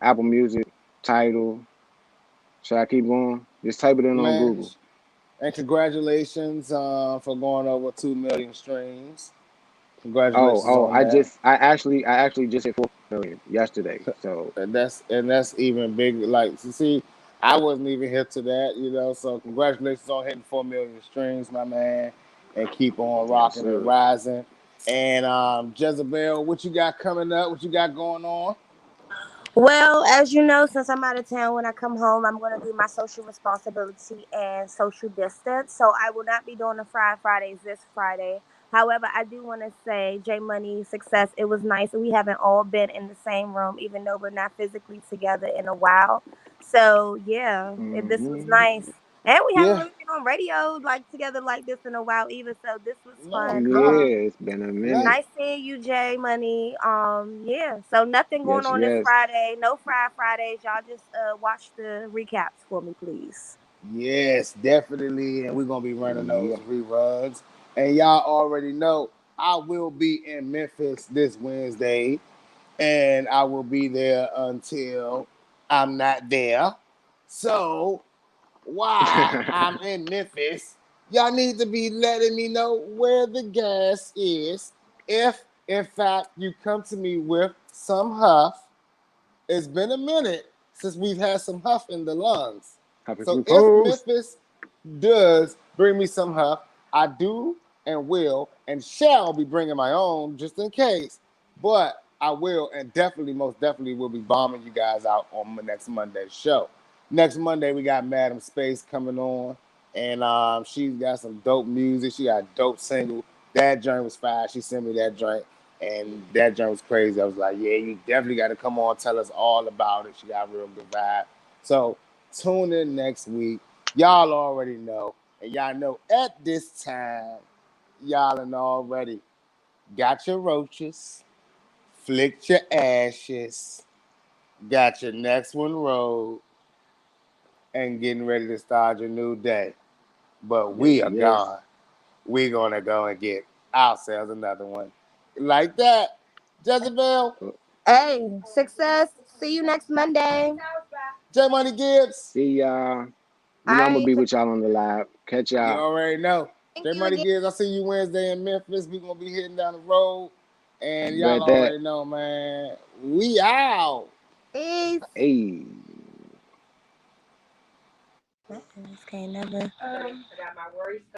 Apple Music, Tidal. Should I keep going? Just type it in on Man, Google. and congratulations for going over 2 million streams. Oh, Congratulations oh, on that. I actually just hit 4 million yesterday. So And that's even big. Like, you see, I wasn't even hip to that, So congratulations on hitting 4 million streams, my man, and keep on yes, rocking and sir. rising. And Jezebel, what you got coming up? What you got going on? Well, as you know, since I'm out of town, when I come home, I'm going to do my social responsibility and social distance. So I will not be doing the Fridays this Friday. However, I do want to say, J Money, Success, it was nice. We haven't all been in the same room, even though we're not physically together in a while. So, yeah, this was Hmm. nice. And we haven't Yeah, really been on radio like together like this in a while either. So this was no, fun. good. Yeah, it's been a Yeah, minute. Nice seeing you, Jay Money. Yeah. So nothing going Yes, on this yes. Friday. No Fridays. Y'all just watch the recaps for me, please. yes, definitely. And we're gonna be running those Yeah. reruns. And y'all already know I will be in Memphis this Wednesday, and I will be there until I'm not there. So while I'm in Memphis, y'all need to be letting me know where the gas is. If in fact you come to me with some huff, it's been a minute since we've had some huff in the lungs. Happy So some if post. Memphis does bring me some huff, I do and will and shall be bringing my own just in case. But I will and definitely, most definitely, will be bombing you guys out on next Monday's show. Next Monday, we got Madam Space coming on, and she's got some dope music. She got a dope single. That joint was fire. She sent me that joint, and that joint was crazy. I was like, yeah, you definitely got to come on, tell us all about it. She got a real good vibe. So tune in next week. Y'all already know, and y'all know at this time, y'all and already got your roaches, flicked your ashes, got your next one rolled, and getting ready to start your new day. But we Yes, are yes. gone. We're gonna go and get ourselves another one. Like that, Jezebel, Hey, Success. See you next Monday. J Money Gibbs. See y'all. All You know I'm gonna right. be with y'all on the live. Catch You y'all. already know. Thank J you Money again. Gibbs, I see you Wednesday in Memphis. We gonna be hitting down the road. And y'all Bet that. already know, man. We out. Peace. Hey. This can't never.